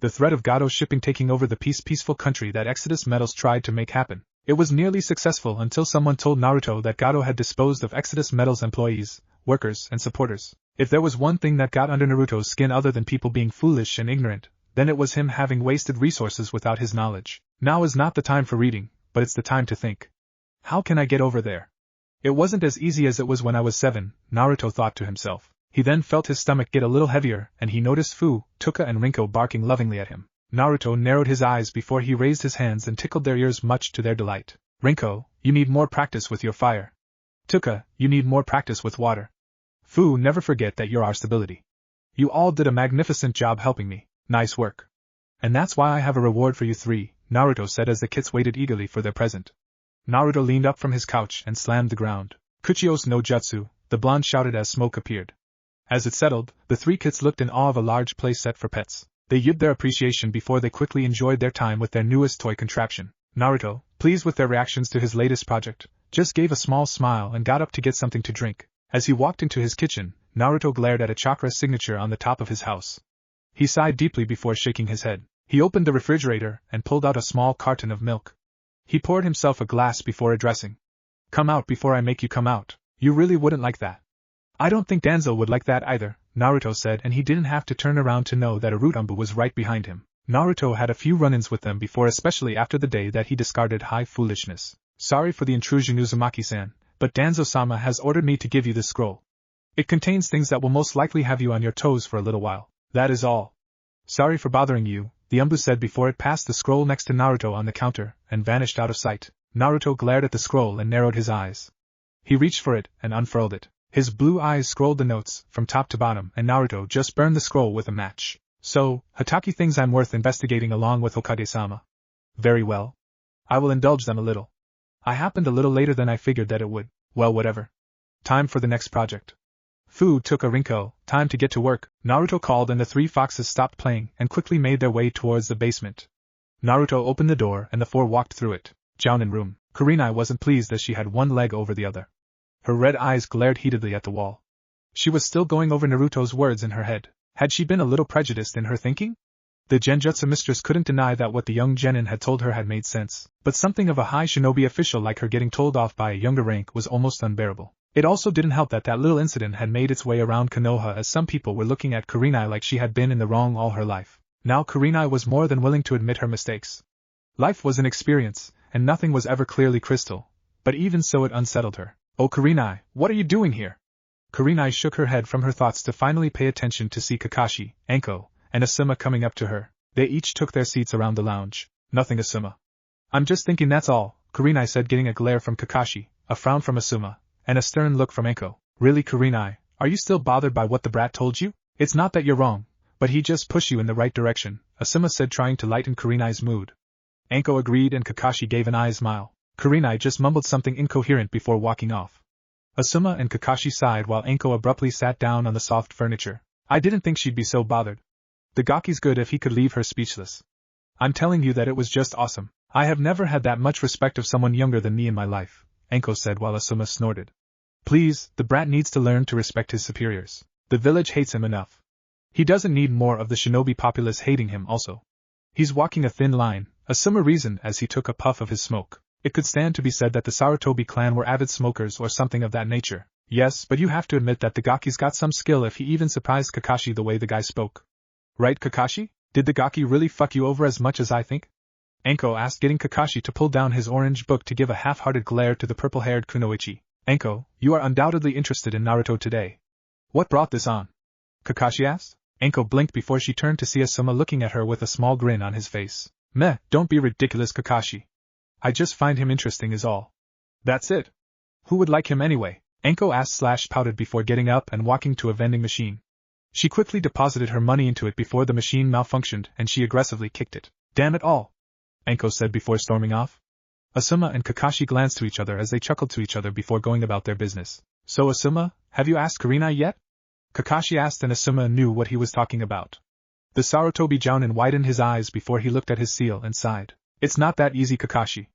The threat of Gato shipping taking over the peaceful country that Exodus Metals tried to make happen. It was nearly successful until someone told Naruto that Gato had disposed of Exodus Metals employees, workers, and supporters. If there was one thing that got under Naruto's skin other than people being foolish and ignorant, then it was him having wasted resources without his knowledge. Now is not the time for reading, but it's the time to think. How can I get over there? It wasn't as easy as it was when I was 7, Naruto thought to himself. He then felt his stomach get a little heavier, and he noticed Fu, Tuka and Rinko barking lovingly at him. Naruto narrowed his eyes before he raised his hands and tickled their ears much to their delight. Rinko, you need more practice with your fire. Tuka, you need more practice with water. Fu, never forget that you're our stability. You all did a magnificent job helping me. Nice work. And that's why I have a reward for you 3, Naruto said as the kids waited eagerly for their present. Naruto leaned up from his couch and slammed the ground. Kuchios no jutsu, the blonde shouted as smoke appeared. As it settled, the 3 kids looked in awe of a large play set for pets. They yipped their appreciation before they quickly enjoyed their time with their newest toy contraption. Naruto, pleased with their reactions to his latest project, just gave a small smile and got up to get something to drink. As he walked into his kitchen, Naruto glared at a chakra signature on the top of his house. He sighed deeply before shaking his head. He opened the refrigerator and pulled out a small carton of milk. He poured himself a glass before addressing. Come out before I make you come out. You really wouldn't like that. I don't think Danzo would like that either, Naruto said, and he didn't have to turn around to know that Urutambu was right behind him. Naruto had a few run-ins with them before, especially after the day that he discarded high foolishness. Sorry for the intrusion, Uzumaki-san, but Danzo-sama has ordered me to give you this scroll. It contains things that will most likely have you on your toes for a little while. That is all. Sorry for bothering you, the Umbu said before it passed the scroll next to Naruto on the counter and vanished out of sight. Naruto glared at the scroll and narrowed his eyes. He reached for it and unfurled it. His blue eyes scrolled the notes from top to bottom, and Naruto just burned the scroll with a match. So, Hataki thinks I'm worth investigating along with Hokage-sama. Very well. I will indulge them a little. I happened a little later than I figured that it would. Well, whatever. Time for the next project. Fu took a Rinko, time to get to work, Naruto called, and the 3 foxes stopped playing and quickly made their way towards the basement. Naruto opened the door and the 4 walked through it. Jounin room. Kurenai wasn't pleased as she had one leg over the other. Her red eyes glared heatedly at the wall. She was still going over Naruto's words in her head. Had she been a little prejudiced in her thinking? The Genjutsu mistress couldn't deny that what the young genin had told her had made sense, but something of a high shinobi official like her getting told off by a younger rank was almost unbearable. It also didn't help that that little incident had made its way around Konoha, as some people were looking at Kurenai like she had been in the wrong all her life. Now Kurenai was more than willing to admit her mistakes. Life was an experience, and nothing was ever clearly crystal, but even so it unsettled her. Oh Kurenai, what are you doing here? Kurenai shook her head from her thoughts to finally pay attention to see Kakashi, Anko, and Asuma coming up to her. They each took their seats around the lounge. Nothing, Asuma. I'm just thinking, that's all, Kurenai said, getting a glare from Kakashi, a frown from Asuma, and a stern look from Anko. Really, Kurenai, are you still bothered by what the brat told you? It's not that you're wrong, but he just pushed you in the right direction, Asuma said, trying to lighten Kurenai's mood. Anko agreed and Kakashi gave an eye smile. Kurenai just mumbled something incoherent before walking off. Asuma and Kakashi sighed while Anko abruptly sat down on the soft furniture. I didn't think she'd be so bothered. The Gaki's good if he could leave her speechless. I'm telling you that it was just awesome. I have never had that much respect of someone younger than me in my life, Anko said while Asuma snorted. Please, the brat needs to learn to respect his superiors. The village hates him enough. He doesn't need more of the shinobi populace hating him also. He's walking a thin line, Asuma reasoned as he took a puff of his smoke. It could stand to be said that the Sarutobi clan were avid smokers or something of that nature. Yes, but you have to admit that the Gaki's got some skill if he even surprised Kakashi the way the guy spoke. Right, Kakashi? Did the Gaki really fuck you over as much as I think? Anko asked, getting Kakashi to pull down his orange book to give a half-hearted glare to the purple-haired Kunoichi. Anko, you are undoubtedly interested in Naruto today. What brought this on? Kakashi asked. Anko blinked before she turned to see Asuma looking at her with a small grin on his face. Meh, don't be ridiculous, Kakashi. I just find him interesting is all. That's it. Who would like him anyway? Anko asked / pouted before getting up and walking to a vending machine. She quickly deposited her money into it before the machine malfunctioned and she aggressively kicked it. Damn it all! Anko said before storming off. Asuma and Kakashi glanced to each other as they chuckled to each other before going about their business. So Asuma, have you asked Kurenai yet? Kakashi asked and Asuma knew what he was talking about. The Sarutobi Jounin widened his eyes before he looked at his seal and sighed. It's not that easy, Kakashi.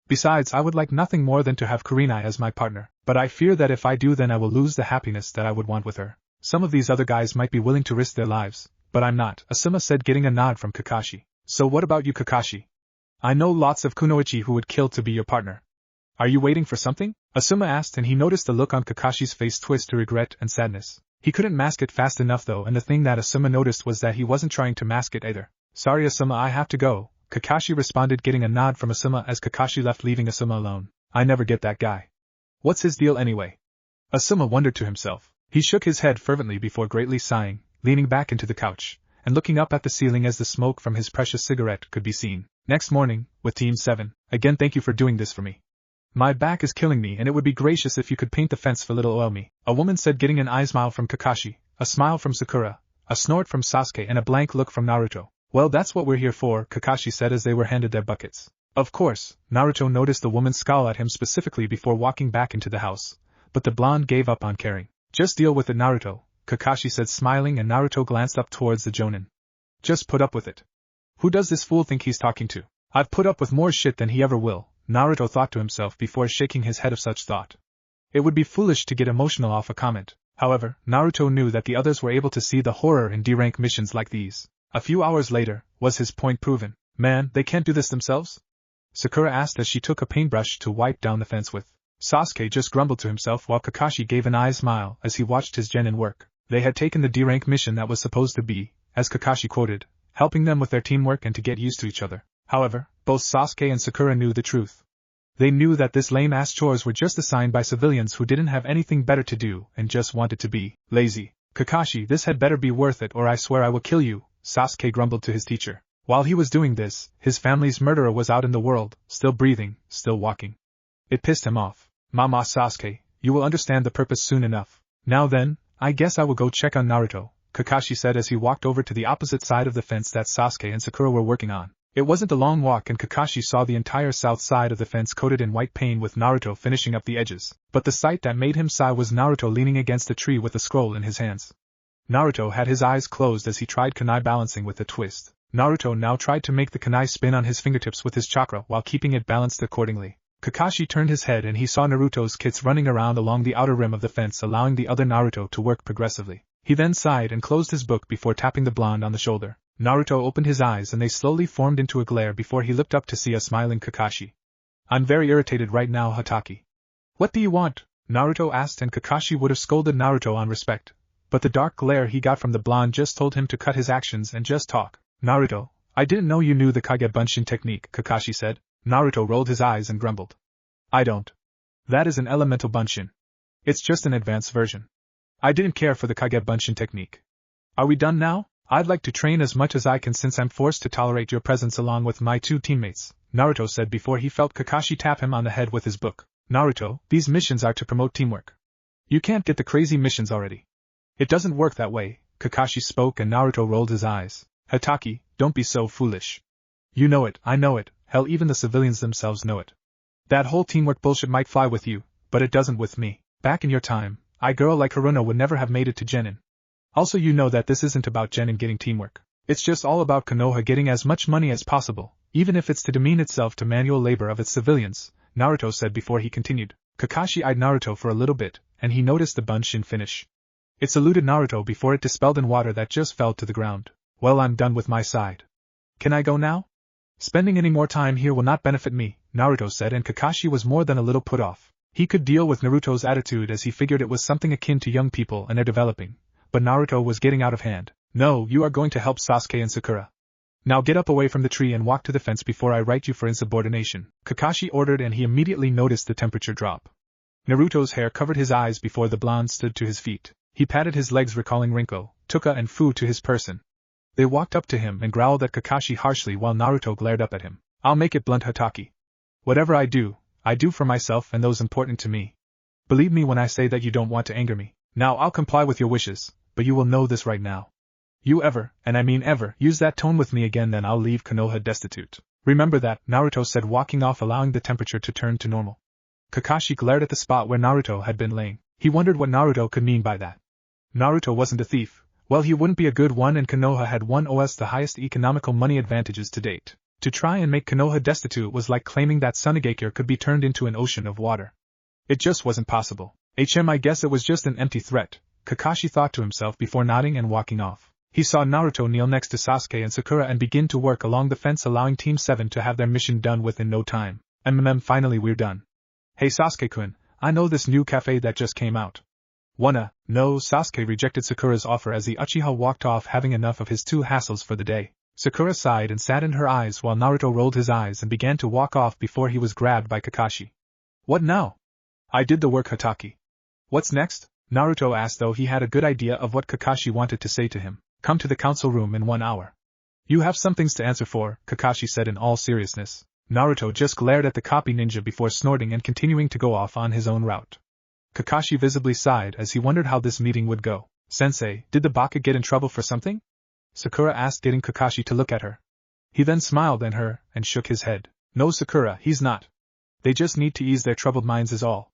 Besides, I would like nothing more than to have Kurenai as my partner, but I fear that if I do then I will lose the happiness that I would want with her. Some of these other guys might be willing to risk their lives, But I'm not, Asuma said, getting a nod from Kakashi. So what about you, Kakashi? I know lots of kunoichi who would kill to be your partner. Are you waiting for something? Asuma asked, and he noticed the look on Kakashi's face twist to regret and sadness. He couldn't mask it fast enough though, and the thing that Asuma noticed was that he wasn't trying to mask it either. Sorry Asuma, I have to go, Kakashi responded, getting a nod from Asuma as Kakashi left, leaving Asuma alone. I never get that guy. What's his deal anyway? Asuma wondered to himself. He shook his head fervently before greatly sighing, leaning back into the couch, and looking up at the ceiling as the smoke from his precious cigarette could be seen. Next morning, with Team 7, again thank you for doing this for me. My back is killing me and it would be gracious if you could paint the fence for little Oilme, a woman said, getting an eye smile from Kakashi, a smile from Sakura, a snort from Sasuke and a blank look from Naruto. Well, that's what we're here for, Kakashi said as they were handed their buckets. Of course, Naruto noticed the woman scowl at him specifically before walking back into the house, but the blonde gave up on caring. Just deal with it, Naruto, Kakashi said, smiling, and Naruto glanced up towards the jonin. Just put up with it. Who does this fool think he's talking to? I've put up with more shit than he ever will, Naruto thought to himself before shaking his head of such thought. It would be foolish to get emotional off a comment. However, Naruto knew that the others were able to see the horror in D-rank missions like these. A few hours later, was his point proven? Man, they can't do this themselves? Sakura asked as she took a paintbrush to wipe down the fence with. Sasuke just grumbled to himself while Kakashi gave an eye smile as he watched his genin work. They had taken the D-rank mission that was supposed to be, as Kakashi quoted, helping them with their teamwork and to get used to each other. However, both Sasuke and Sakura knew the truth. They knew that this lame-ass chores were just assigned by civilians who didn't have anything better to do and just wanted to be lazy. Kakashi, this had better be worth it or I swear I will kill you, Sasuke grumbled to his teacher. While he was doing this, his family's murderer was out in the world, still breathing, still walking. It pissed him off. Mama Sasuke, you will understand the purpose soon enough. Now then, I guess I will go check on Naruto, Kakashi said as he walked over to the opposite side of the fence that Sasuke and Sakura were working on. It wasn't a long walk and Kakashi saw the entire south side of the fence coated in white paint with Naruto finishing up the edges. But the sight that made him sigh was Naruto leaning against a tree with a scroll in his hands. Naruto had his eyes closed as he tried kunai balancing with a twist. Naruto now tried to make the kunai spin on his fingertips with his chakra while keeping it balanced accordingly. Kakashi turned his head and he saw Naruto's kits running around along the outer rim of the fence, allowing the other Naruto to work progressively. He then sighed and closed his book before tapping the blonde on the shoulder. Naruto opened his eyes and they slowly formed into a glare before he looked up to see a smiling Kakashi. I'm very irritated right now, Hataki. What do you want? Naruto asked, and Kakashi would have scolded Naruto on respect, but the dark glare he got from the blonde just told him to cut his actions and just talk. Naruto, I didn't know you knew the Kage Bunshin technique, Kakashi said. Naruto rolled his eyes and grumbled. I don't. That is an elemental Bunshin. It's just an advanced version. I didn't care for the Kage Bunshin technique. Are we done now? I'd like to train as much as I can since I'm forced to tolerate your presence along with my two teammates, Naruto said before he felt Kakashi tap him on the head with his book. Naruto, these missions are to promote teamwork. You can't get the crazy missions already. It doesn't work that way, Kakashi spoke, and Naruto rolled his eyes. Hataki, don't be so foolish. You know it, I know it, hell even the civilians themselves know it. That whole teamwork bullshit might fly with you, but it doesn't with me. Back in your time, a girl like Haruno would never have made it to Genin. Also you know that this isn't about Genin getting teamwork. It's just all about Konoha getting as much money as possible, even if it's to demean itself to manual labor of its civilians, Naruto said before he continued. Kakashi eyed Naruto for a little bit, and he noticed the Bunshin finish. It saluted Naruto before it dispelled in water that just fell to the ground. Well, I'm done with my side. Can I go now? Spending any more time here will not benefit me, Naruto said, and Kakashi was more than a little put off. He could deal with Naruto's attitude as he figured it was something akin to young people and their developing, but Naruto was getting out of hand. No, you are going to help Sasuke and Sakura. Now get up away from the tree and walk to the fence before I write you for insubordination, Kakashi ordered, and he immediately noticed the temperature drop. Naruto's hair covered his eyes before the blonde stood to his feet. He patted his legs, recalling Rinko, Tuka and Fu to his person. They walked up to him and growled at Kakashi harshly while Naruto glared up at him. I'll make it blunt, Hataki. Whatever I do for myself and those important to me. Believe me when I say that you don't want to anger me. Now I'll comply with your wishes, but you will know this right now. You ever, and I mean ever, use that tone with me again, then I'll leave Konoha destitute. Remember that, Naruto said, walking off, allowing the temperature to turn to normal. Kakashi glared at the spot where Naruto had been laying. He wondered what Naruto could mean by that. Naruto wasn't a thief. Well, he wouldn't be a good one, and Konoha had won the highest economical money advantages to date. To try and make Konoha destitute was like claiming that Sunigakure could be turned into an ocean of water. It just wasn't possible. I guess it was just an empty threat, Kakashi thought to himself before nodding and walking off. He saw Naruto kneel next to Sasuke and Sakura and begin to work along the fence, allowing Team 7 to have their mission done within no time. Finally we're done. Hey Sasuke-kun, I know this new cafe that just came out. Wanna? No, Sasuke rejected Sakura's offer as the Uchiha walked off, having enough of his two hassles for the day. Sakura sighed and saddened her eyes while Naruto rolled his eyes and began to walk off before he was grabbed by Kakashi. What now? I did the work, Hatake. What's next? Naruto asked, though he had a good idea of what Kakashi wanted to say to him. Come to the council room in 1 hour. You have some things to answer for, Kakashi said in all seriousness. Naruto just glared at the copy ninja before snorting and continuing to go off on his own route. Kakashi visibly sighed as he wondered how this meeting would go. Sensei, did the Baka get in trouble for something? Sakura asked, getting Kakashi to look at her. He then smiled at her and shook his head. No, Sakura, he's not. They just need to ease their troubled minds is all.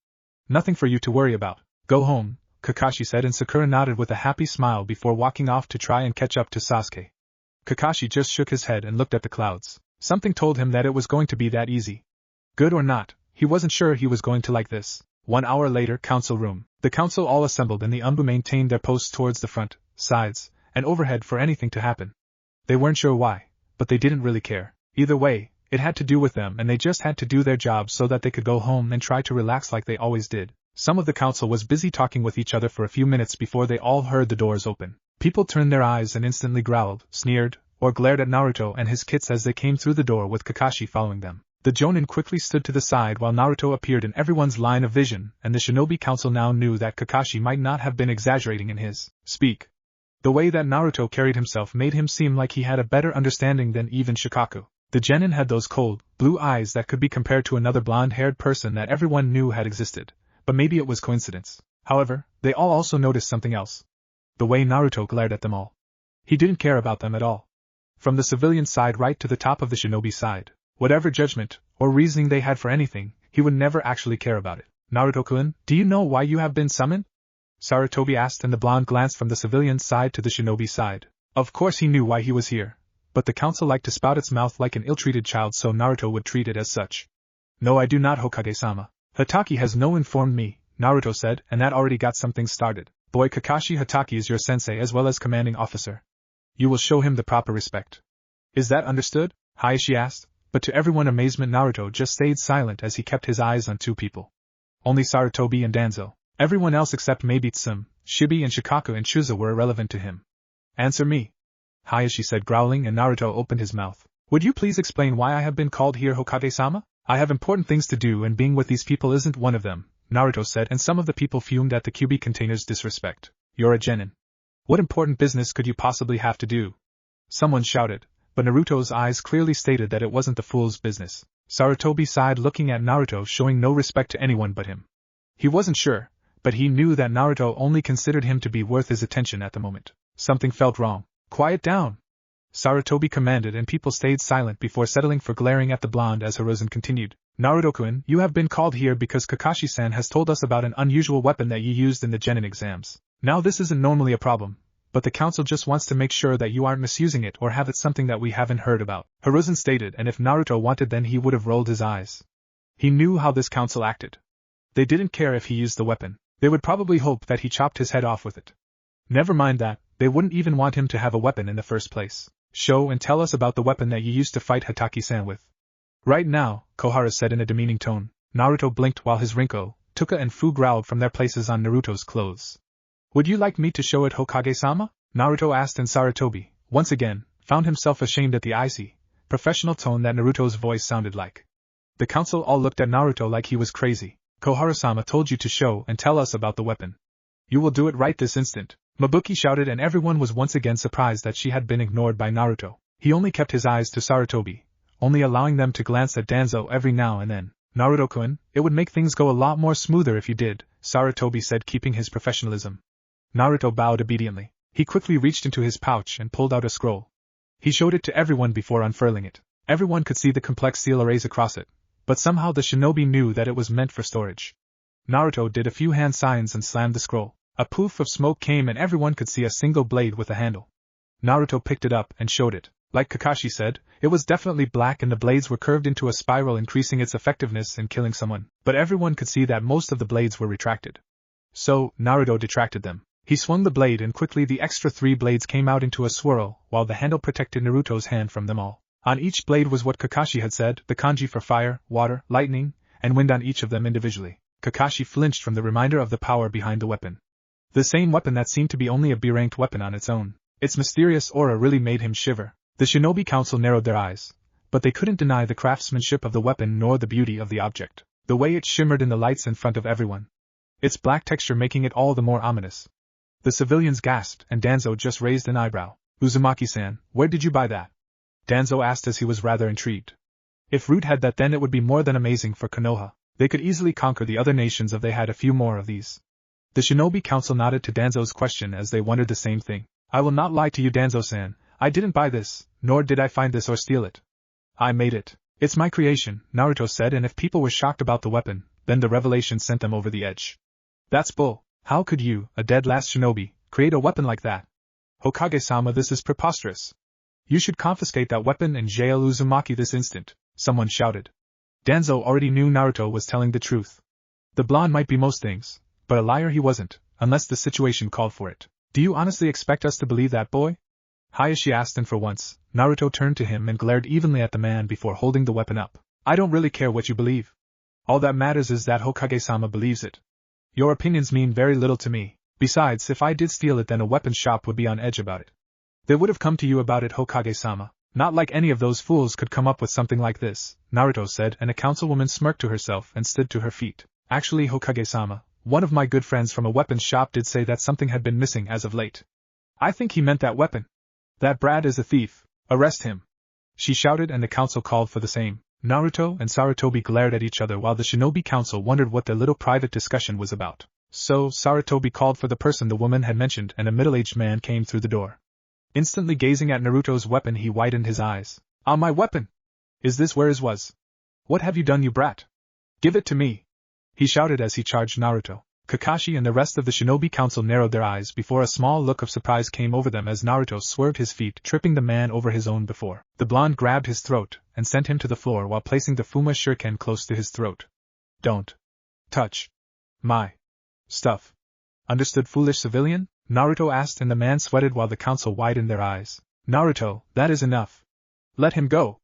Nothing for you to worry about. Go home, Kakashi said, and Sakura nodded with a happy smile before walking off to try and catch up to Sasuke. Kakashi just shook his head and looked at the clouds. Something told him that it was going to be that easy. Good or not, he wasn't sure he was going to like this. 1 hour later, council room. The council all assembled and the Umbu maintained their posts towards the front, sides, and overhead for anything to happen. They weren't sure why, but they didn't really care. Either way, it had to do with them and they just had to do their job so that they could go home and try to relax like they always did. Some of the council was busy talking with each other for a few minutes before they all heard the doors open. People turned their eyes and instantly growled, sneered, or glared at Naruto and his kits as they came through the door with Kakashi following them. The Jonin quickly stood to the side while Naruto appeared in everyone's line of vision, and the Shinobi Council now knew that Kakashi might not have been exaggerating in his speak. The way that Naruto carried himself made him seem like he had a better understanding than even Shikaku. The genin had those cold, blue eyes that could be compared to another blonde-haired person that everyone knew had existed, but maybe it was coincidence. However, they all also noticed something else. The way Naruto glared at them all. He didn't care about them at all. From the civilian side right to the top of the shinobi side. Whatever judgment or reasoning they had for anything, he would never actually care about it. Naruto-kun, do you know why you have been summoned? Sarutobi asked, and the blonde glanced from the civilian side to the shinobi side. Of course he knew why he was here, but the council liked to spout its mouth like an ill-treated child, so Naruto would treat it as such. No, I do not, Hokage-sama. Hatake has no informed me, Naruto said, and that already got something started. Boy, Kakashi Hatake is your sensei as well as commanding officer. You will show him the proper respect. Is that understood? Hayashi asked. But to everyone's amazement, Naruto just stayed silent as he kept his eyes on two people. Only Sarutobi and Danzo. Everyone else except maybe Tsum, Shibi and Shikaku and Chuza were irrelevant to him. Answer me, Hayashi said, growling, and Naruto opened his mouth. Would you please explain why I have been called here, Hokage-sama? I have important things to do and being with these people isn't one of them, Naruto said, and some of the people fumed at the Kyuubi container's disrespect. You're a genin. What important business could you possibly have to do? Someone shouted. But Naruto's eyes clearly stated that it wasn't the fool's business. Sarutobi sighed, looking at Naruto, showing no respect to anyone but him. He wasn't sure, but he knew that Naruto only considered him to be worth his attention at the moment. Something felt wrong. Quiet down! Sarutobi commanded, and people stayed silent before settling for glaring at the blonde as Hiruzen continued. Naruto-kun, you have been called here because Kakashi-san has told us about an unusual weapon that you used in the genin exams. Now this isn't normally a problem, but the council just wants to make sure that you aren't misusing it or have it something that we haven't heard about, Hiruzen stated, and if Naruto wanted then he would have rolled his eyes. He knew how this council acted. They didn't care if he used the weapon. They would probably hope that he chopped his head off with it. Never mind that, they wouldn't even want him to have a weapon in the first place. Show and tell us about the weapon that you used to fight Hatake-san with. Right now, Kohara said in a demeaning tone. Naruto blinked while his Rinko, Tuka and Fu growled from their places on Naruto's clothes. Would you like me to show it, Hokage-sama? Naruto asked, and Sarutobi, once again, found himself ashamed at the icy, professional tone that Naruto's voice sounded like. The council all looked at Naruto like he was crazy. Kohara-sama told you to show and tell us about the weapon. You will do it right this instant, Mabuki shouted, and everyone was once again surprised that she had been ignored by Naruto. He only kept his eyes to Sarutobi, only allowing them to glance at Danzo every now and then. Naruto-kun, it would make things go a lot more smoother if you did, Sarutobi said, keeping his professionalism. Naruto bowed obediently. He quickly reached into his pouch and pulled out a scroll. He showed it to everyone before unfurling it. Everyone could see the complex seal arrays across it, but somehow the shinobi knew that it was meant for storage. Naruto did a few hand signs and slammed the scroll. A poof of smoke came and everyone could see a single blade with a handle. Naruto picked it up and showed it. Like Kakashi said, it was definitely black and the blades were curved into a spiral, increasing its effectiveness in killing someone, but everyone could see that most of the blades were retracted. So, Naruto detracted them. He swung the blade and quickly the extra 3 blades came out into a swirl, while the handle protected Naruto's hand from them all. On each blade was what Kakashi had said, the kanji for fire, water, lightning, and wind on each of them individually. Kakashi flinched from the reminder of the power behind the weapon. The same weapon that seemed to be only a B-ranked weapon on its own. Its mysterious aura really made him shiver. The Shinobi Council narrowed their eyes, but they couldn't deny the craftsmanship of the weapon nor the beauty of the object. The way it shimmered in the lights in front of everyone. Its black texture making it all the more ominous. The civilians gasped, and Danzo just raised an eyebrow. Uzumaki-san, where did you buy that? Danzo asked as he was rather intrigued. If Root had that, then it would be more than amazing for Konoha. They could easily conquer the other nations if they had a few more of these. The Shinobi Council nodded to Danzo's question as they wondered the same thing. I will not lie to you, Danzo-san, I didn't buy this, nor did I find this or steal it. I made it. It's my creation, Naruto said, and if people were shocked about the weapon, then the revelation sent them over the edge. That's bull. How could you, a dead last shinobi, create a weapon like that? Hokage-sama, this is preposterous. You should confiscate that weapon and jail Uzumaki this instant, someone shouted. Danzo already knew Naruto was telling the truth. The blonde might be most things, but a liar he wasn't, unless the situation called for it. Do you honestly expect us to believe that, boy? Hayashi asked, and for once, Naruto turned to him and glared evenly at the man before holding the weapon up. I don't really care what you believe. All that matters is that Hokage-sama believes it. Your opinions mean very little to me. Besides, if I did steal it, then a weapons shop would be on edge about it. They would have come to you about it, Hokage-sama. Not like any of those fools could come up with something like this, Naruto said, and a councilwoman smirked to herself and stood to her feet. Actually, Hokage-sama, one of my good friends from a weapons shop did say that something had been missing as of late. I think he meant that weapon. That brat is a thief. Arrest him. She shouted, and the council called for the same. Naruto and Sarutobi glared at each other while the Shinobi Council wondered what their little private discussion was about. So, Sarutobi called for the person the woman had mentioned, and a middle-aged man came through the door. Instantly gazing at Naruto's weapon, he widened his eyes. Ah, my weapon! Is this where his was? What have you done, you brat? Give it to me! He shouted as he charged Naruto. Kakashi and the rest of the Shinobi Council narrowed their eyes before a small look of surprise came over them as Naruto swerved his feet, tripping the man over his own before. The blonde grabbed his throat and sent him to the floor while placing the Fuma shuriken close to his throat. Don't touch my stuff. Understood, foolish civilian? Naruto asked, and the man sweated while the council widened their eyes. Naruto, that is enough. Let him go,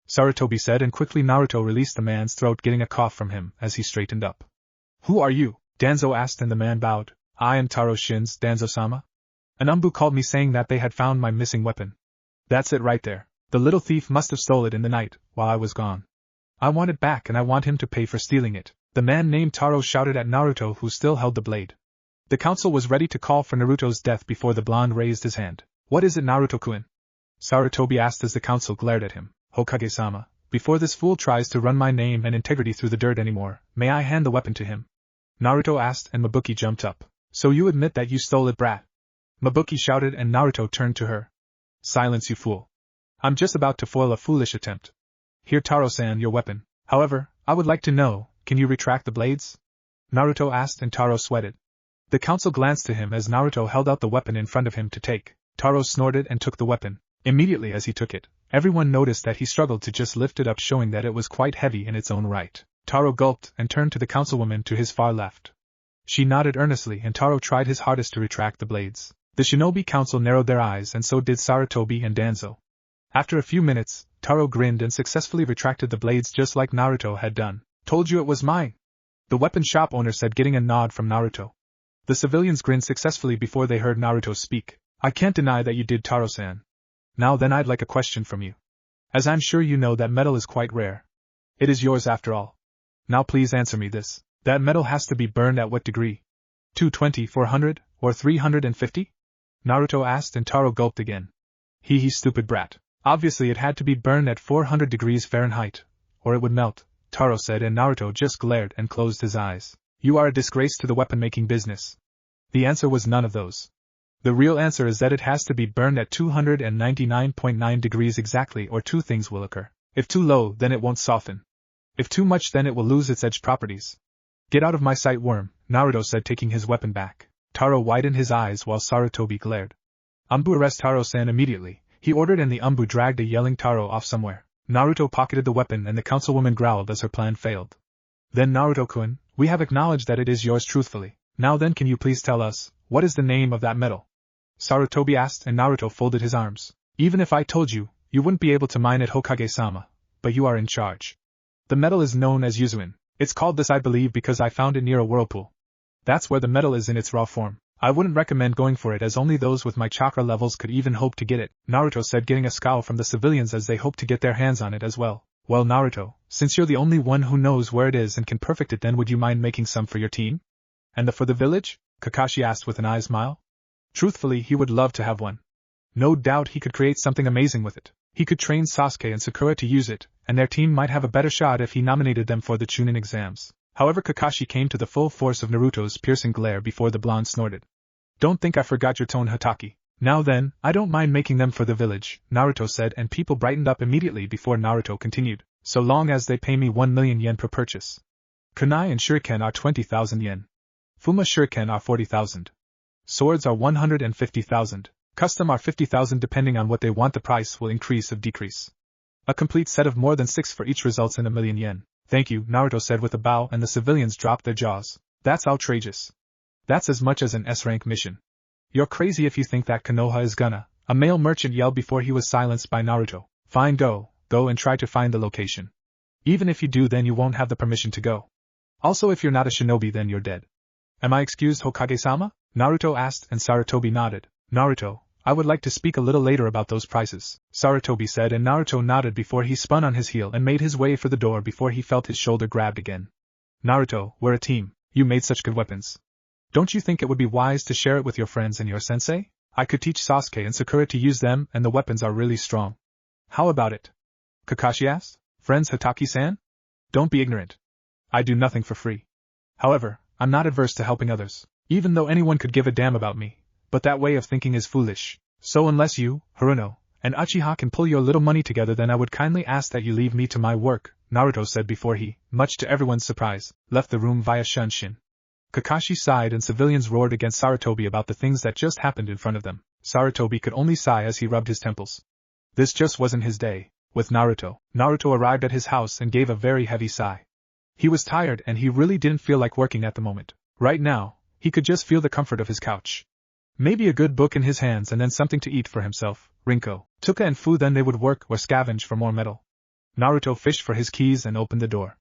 Sarutobi said, and quickly Naruto released the man's throat, getting a cough from him as he straightened up. Who are you? Danzo asked, and the man bowed. I am Taro Shin's Danzo-sama. An umbu called me saying that they had found my missing weapon. That's it right there. The little thief must have stole it in the night, while I was gone. I want it back, and I want him to pay for stealing it. The man named Taro shouted at Naruto, who still held the blade. The council was ready to call for Naruto's death before the blonde raised his hand. What is it, Naruto-kun? Sarutobi asked as the council glared at him. Hokage-sama, before this fool tries to run my name and integrity through the dirt anymore, may I hand the weapon to him? Naruto asked, and Mabuki jumped up. So you admit that you stole it, brat? Mabuki shouted, and Naruto turned to her. Silence, you fool. I'm just about to foil a foolish attempt. Here, Taro-san, your weapon. However, I would like to know, can you retract the blades? Naruto asked, and Taro sweated. The council glanced to him as Naruto held out the weapon in front of him to take. Taro snorted and took the weapon. Immediately as he took it, everyone noticed that he struggled to just lift it up, showing that it was quite heavy in its own right. Taro gulped and turned to the councilwoman to his far left. She nodded earnestly, and Taro tried his hardest to retract the blades. The Shinobi Council narrowed their eyes, and so did Sarutobi and Danzo. After a few minutes, Taro grinned and successfully retracted the blades just like Naruto had done. Told you it was mine, the weapon shop owner said, getting a nod from Naruto. The civilians grinned successfully before they heard Naruto speak. I can't deny that you did, Taro-san. Now then, I'd like a question from you. As I'm sure you know, that metal is quite rare. It is yours after all. Now please answer me this. That metal has to be burned at what degree? 220, 400, or 350? Naruto asked, and Taro gulped again. He stupid brat. Obviously it had to be burned at 400 degrees Fahrenheit, or it would melt, Taro said, and Naruto just glared and closed his eyes. You are a disgrace to the weapon-making business. The answer was none of those. The real answer is that it has to be burned at 299.9 degrees exactly, or two things will occur. If too low, then it won't soften. If too much, then it will lose its edge properties. Get out of my sight, worm, Naruto said, taking his weapon back. Taro widened his eyes while Sarutobi glared. Umbu, arrest Taro-san immediately, he ordered, and the umbu dragged a yelling Taro off somewhere. Naruto pocketed the weapon, and the councilwoman growled as her plan failed. Then, Naruto-kun, we have acknowledged that it is yours truthfully. Now then, can you please tell us, what is the name of that metal? Sarutobi asked, and Naruto folded his arms. Even if I told you, you wouldn't be able to mine it, Hokage-sama. But you are in charge. The metal is known as Yuzuin. It's called this, I believe, because I found it near a whirlpool. That's where the metal is in its raw form. I wouldn't recommend going for it, as only those with my chakra levels could even hope to get it, Naruto said, getting a scowl from the civilians as they hoped to get their hands on it as well. Well, Naruto, since you're the only one who knows where it is and can perfect it, then would you mind making some for your team? And for the village? Kakashi asked with an eye smile. Truthfully, he would love to have one. No doubt he could create something amazing with it. He could train Sasuke and Sakura to use it, and their team might have a better shot if he nominated them for the Chunin exams. However, Kakashi came to the full force of Naruto's piercing glare before the blonde snorted. Don't think I forgot your tone, Hatake. Now then, I don't mind making them for the village, Naruto said, and people brightened up immediately before Naruto continued, so long as they pay me 1 million yen per purchase. Kunai and shuriken are 20,000 yen. Fuma shuriken are 40,000. Swords are 150,000. Custom are 50,000. Depending on what they want, the price will increase or decrease. A complete set of more than 6 for each results in 1 million yen. Thank you, Naruto said with a bow, and the civilians dropped their jaws. That's outrageous. That's as much as an S-rank mission. You're crazy if you think that Konoha is gonna, a male merchant yelled before he was silenced by Naruto. Fine, go and try to find the location. Even if you do, then you won't have the permission to go. Also, if you're not a shinobi, then you're dead. Am I excused, Hokage-sama? Naruto asked, and Sarutobi nodded. Naruto, I would like to speak a little later about those prices, Sarutobi said, and Naruto nodded before he spun on his heel and made his way for the door before he felt his shoulder grabbed again. Naruto, we're a team. You made such good weapons. Don't you think it would be wise to share it with your friends and your sensei? I could teach Sasuke and Sakura to use them, and the weapons are really strong. How about it? Kakashi asked. Friends, Hatake-san? Don't be ignorant. I do nothing for free. However, I'm not adverse to helping others, even though anyone could give a damn about me, but that way of thinking is foolish. So unless you, Haruno, and Uchiha can pull your little money together, then I would kindly ask that you leave me to my work, Naruto said before he, much to everyone's surprise, left the room via Shunshin. Kakashi sighed and civilians roared against Sarutobi about the things that just happened in front of them. Sarutobi could only sigh as he rubbed his temples. This just wasn't his day. With Naruto. Naruto arrived at his house and gave a very heavy sigh. He was tired and he really didn't feel like working at the moment. Right now, he could just feel the comfort of his couch. Maybe a good book in his hands and then something to eat for himself, Rinko, Tuka and Fu, then they would work or scavenge for more metal. Naruto fished for his keys and opened the door.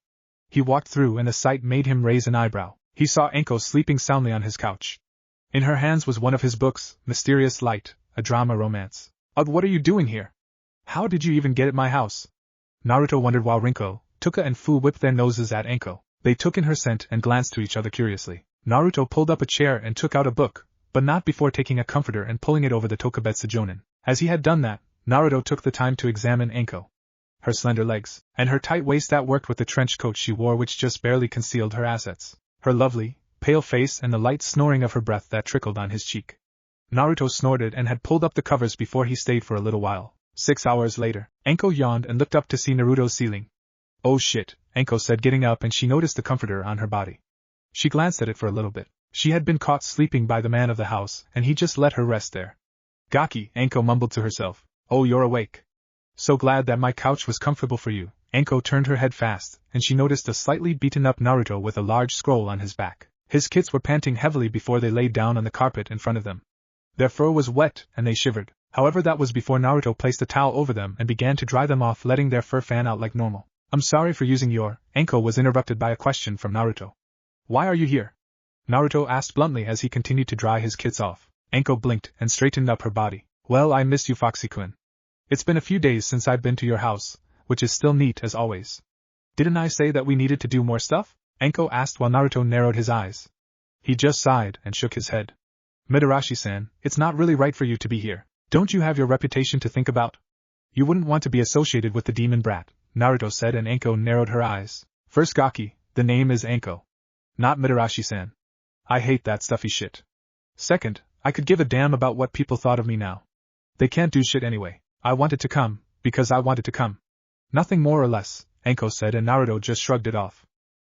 He walked through and the sight made him raise an eyebrow. He saw Anko sleeping soundly on his couch. In her hands was one of his books, Mysterious Light, a drama romance. Ugh, what are you doing here? How did you even get at my house? Naruto wondered while Rinko, Tuka and Fu whipped their noses at Anko. They took in her scent and glanced to each other curiously. Naruto pulled up a chair and took out a book, but not before taking a comforter and pulling it over the Tokubetsu Jonin. As he had done that, Naruto took the time to examine Anko. Her slender legs, and her tight waist that worked with the trench coat she wore, which just barely concealed her assets. Her lovely, pale face and the light snoring of her breath that trickled on his cheek. Naruto snorted and had pulled up the covers before he stayed for a little while. 6 hours later, Anko yawned and looked up to see Naruto's ceiling. Oh shit, Anko said, getting up, and she noticed the comforter on her body. She glanced at it for a little bit. She had been caught sleeping by the man of the house, and he just let her rest there. Gaki, Anko mumbled to herself. Oh, you're awake. So glad that my couch was comfortable for you. Anko turned her head fast, and she noticed a slightly beaten-up Naruto with a large scroll on his back. His kits were panting heavily before they laid down on the carpet in front of them. Their fur was wet, and they shivered. However, that was before Naruto placed a towel over them and began to dry them off, letting their fur fan out like normal. I'm sorry for using your... Anko was interrupted by a question from Naruto. Why are you here? Naruto asked bluntly as he continued to dry his kits off. Anko blinked and straightened up her body. Well, I missed you, Foxy-kun. It's been a few days since I've been to your house, which is still neat as always. Didn't I say that we needed to do more stuff? Anko asked while Naruto narrowed his eyes. He just sighed and shook his head. Mitarashi-san, it's not really right for you to be here. Don't you have your reputation to think about? You wouldn't want to be associated with the demon brat, Naruto said, and Anko narrowed her eyes. First, Gaki, the name is Anko. Not Mitarashi-san. I hate that stuffy shit. Second, I could give a damn about what people thought of me now. They can't do shit anyway. I wanted to come, because I wanted to come. Nothing more or less, Anko said, and Naruto just shrugged it off.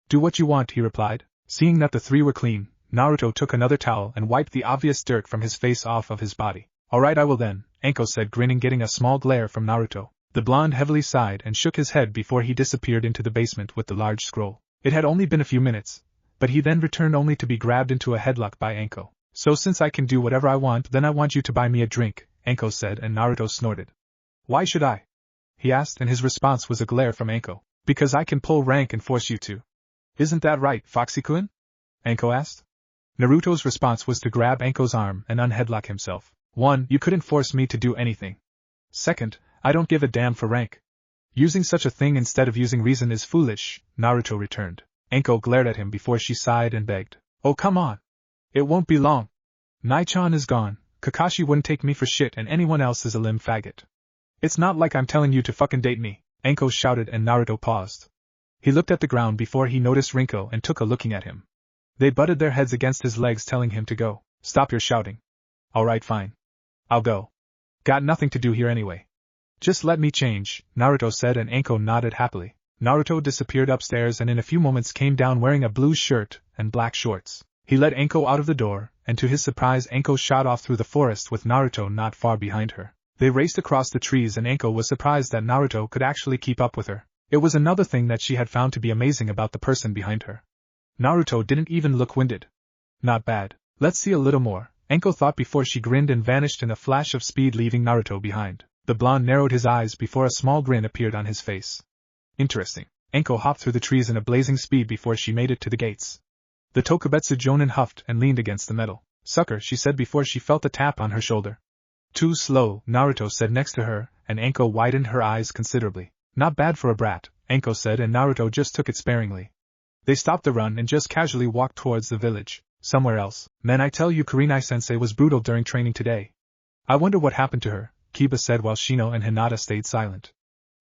Do what you want, he replied. Seeing that the three were clean, Naruto took another towel and wiped the obvious dirt from his face off of his body. Alright, I will then, Anko said, grinning, getting a small glare from Naruto. The blonde heavily sighed and shook his head before he disappeared into the basement with the large scroll. It had only been a few minutes, but he then returned only to be grabbed into a headlock by Anko. So since I can do whatever I want, then I want you to buy me a drink, Anko said, and Naruto snorted. Why should I? He asked, and his response was a glare from Anko. Because I can pull rank and force you to. Isn't that right, Foxy-kun? Anko asked. Naruto's response was to grab Anko's arm and unheadlock himself. 1. You couldn't force me to do anything. 2nd, I don't give a damn for rank. Using such a thing instead of using reason is foolish, Naruto returned. Anko glared at him before she sighed and begged. Oh come on. It won't be long. Nai-chan is gone, Kakashi wouldn't take me for shit and anyone else is a limb faggot. It's not like I'm telling you to fucking date me, Anko shouted and Naruto paused. He looked at the ground before he noticed Rinko and took a looking at him. They butted their heads against his legs telling him to go. Stop your shouting. Alright fine. I'll go. Got nothing to do here anyway. Just let me change, Naruto said and Anko nodded happily. Naruto disappeared upstairs and in a few moments came down wearing a blue shirt and black shorts. He led Anko out of the door, and to his surprise Anko shot off through the forest with Naruto not far behind her. They raced across the trees and Anko was surprised that Naruto could actually keep up with her. It was another thing that she had found to be amazing about the person behind her. Naruto didn't even look winded. Not bad. Let's see a little more, Anko thought before she grinned and vanished in a flash of speed leaving Naruto behind. The blonde narrowed his eyes before a small grin appeared on his face. Interesting. Anko hopped through the trees in a blazing speed before she made it to the gates. The Tokubetsu Jonin huffed and leaned against the metal. Sucker, she said before she felt a tap on her shoulder. Too slow, Naruto said next to her, and Anko widened her eyes considerably. Not bad for a brat, Anko said and Naruto just took it sparingly. They stopped the run and just casually walked towards the village. Somewhere else. Man, I tell you Kurenai-sensei was brutal during training today. I wonder what happened to her, Kiba said while Shino and Hinata stayed silent.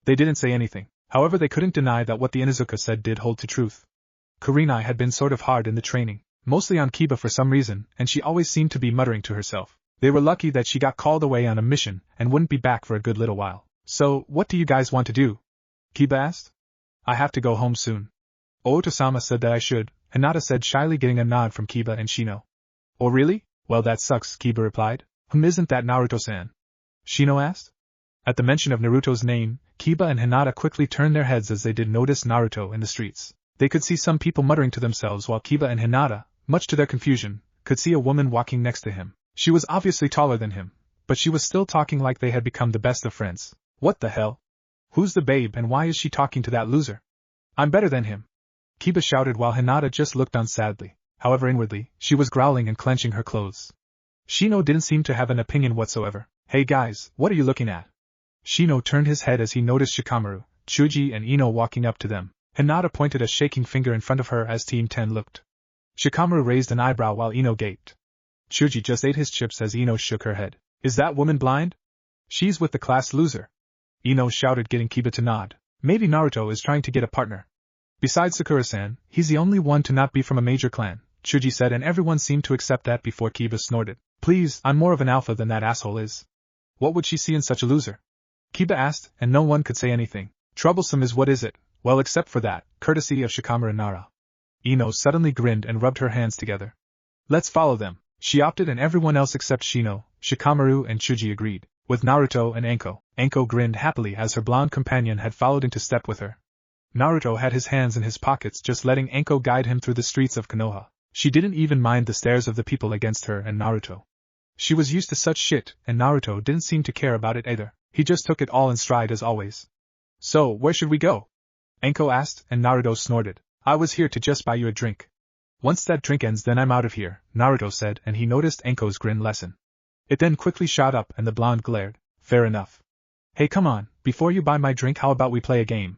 They didn't say anything, however they couldn't deny that what the Inuzuka said did hold to truth. Kurenai had been sort of hard in the training, mostly on Kiba for some reason, and she always seemed to be muttering to herself. They were lucky that she got called away on a mission and wouldn't be back for a good little while. So, what do you guys want to do? Kiba asked. I have to go home soon. Ooto-sama said that I should, Hinata said shyly getting a nod from Kiba and Shino. Oh really? Well that sucks, Kiba replied. Isn't that Naruto-san? Shino asked. At the mention of Naruto's name, Kiba and Hinata quickly turned their heads as they did notice Naruto in the streets. They could see some people muttering to themselves while Kiba and Hinata, much to their confusion, could see a woman walking next to him. She was obviously taller than him, but she was still talking like they had become the best of friends. What the hell? Who's the babe and why is she talking to that loser? I'm better than him. Kiba shouted while Hinata just looked on sadly. However inwardly, she was growling and clenching her clothes. Shino didn't seem to have an opinion whatsoever. Hey guys, what are you looking at? Shino turned his head as he noticed Shikamaru, Chuji and Ino walking up to them. Hinata pointed a shaking finger in front of her as Team 10 looked. Shikamaru raised an eyebrow while Ino gaped. Chuji just ate his chips as Ino shook her head. Is that woman blind? She's with the class loser. Ino shouted getting Kiba to nod. Maybe Naruto is trying to get a partner. Besides Sakura-san, he's the only one to not be from a major clan, Chuji said and everyone seemed to accept that before Kiba snorted. Please, I'm more of an alpha than that asshole is. What would she see in such a loser? Kiba asked, and no one could say anything. Troublesome is what is it? Well except for that, courtesy of Shikamaru and Nara. Ino suddenly grinned and rubbed her hands together. Let's follow them. She opted and everyone else except Shino, Shikamaru and Chuji agreed. With Naruto and Anko. Anko grinned happily as her blonde companion had followed into step with her. Naruto had his hands in his pockets just letting Anko guide him through the streets of Konoha. She didn't even mind the stares of the people against her and Naruto. She was used to such shit, and Naruto didn't seem to care about it either. He just took it all in stride as always. So, where should we go? Anko asked, and Naruto snorted. I was here to just buy you a drink. Once that drink ends then I'm out of here, Naruto said and he noticed Anko's grin lessen. It then quickly shot up and the blonde glared. Fair enough. Hey come on, before you buy my drink how about we play a game?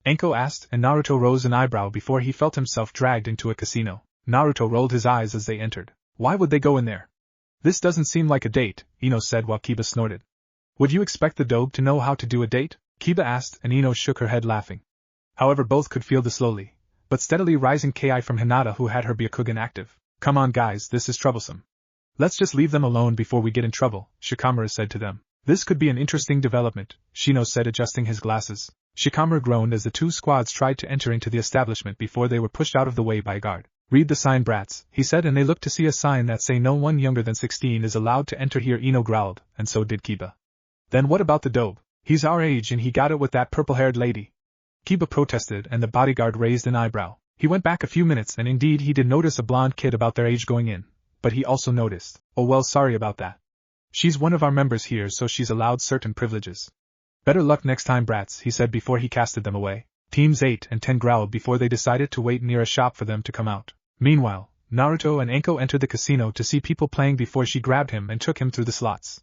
Anko asked and Naruto rose an eyebrow before he felt himself dragged into a casino. Naruto rolled his eyes as they entered. Why would they go in there? This doesn't seem like a date, Ino said while Kiba snorted. Would you expect the dobe to know how to do a date? Kiba asked and Ino shook her head laughing. However both could feel the slowly, but steadily rising ki from Hinata who had her Byakugan active. Come on guys, this is troublesome. Let's just leave them alone before we get in trouble, Shikamaru said to them. This could be an interesting development, Shino said adjusting his glasses. Shikamaru groaned as the two squads tried to enter into the establishment before they were pushed out of the way by a guard. Read the sign brats, he said and they looked to see a sign that say no one younger than 16 is allowed to enter here. Ino growled, and so did Kiba. Then what about the dobe? He's our age and he got it with that purple-haired lady. Kiba protested and the bodyguard raised an eyebrow. He went back a few minutes and indeed he did notice a blonde kid about their age going in, but he also noticed, oh well, sorry about that. She's one of our members here, so she's allowed certain privileges. Better luck next time, brats, he said before he casted them away. Teams 8 and 10 growled before they decided to wait near a shop for them to come out. Meanwhile, Naruto and Anko entered the casino to see people playing before she grabbed him and took him through the slots.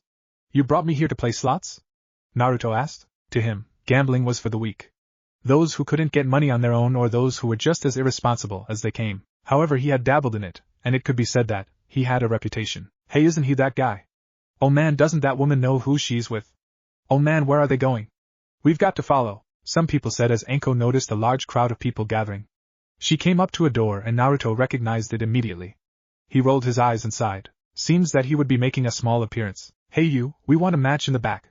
You brought me here to play slots? Naruto asked. To him, gambling was for the weak. Those who couldn't get money on their own or those who were just as irresponsible as they came. However, he had dabbled in it, and it could be said that he had a reputation. Hey, isn't he that guy? Oh man, doesn't that woman know who she's with? Oh man, where are they going? We've got to follow, some people said as Anko noticed a large crowd of people gathering. She came up to a door and Naruto recognized it immediately. He rolled his eyes and sighed. Seems that he would be making a small appearance. Hey you, we want a match in the back.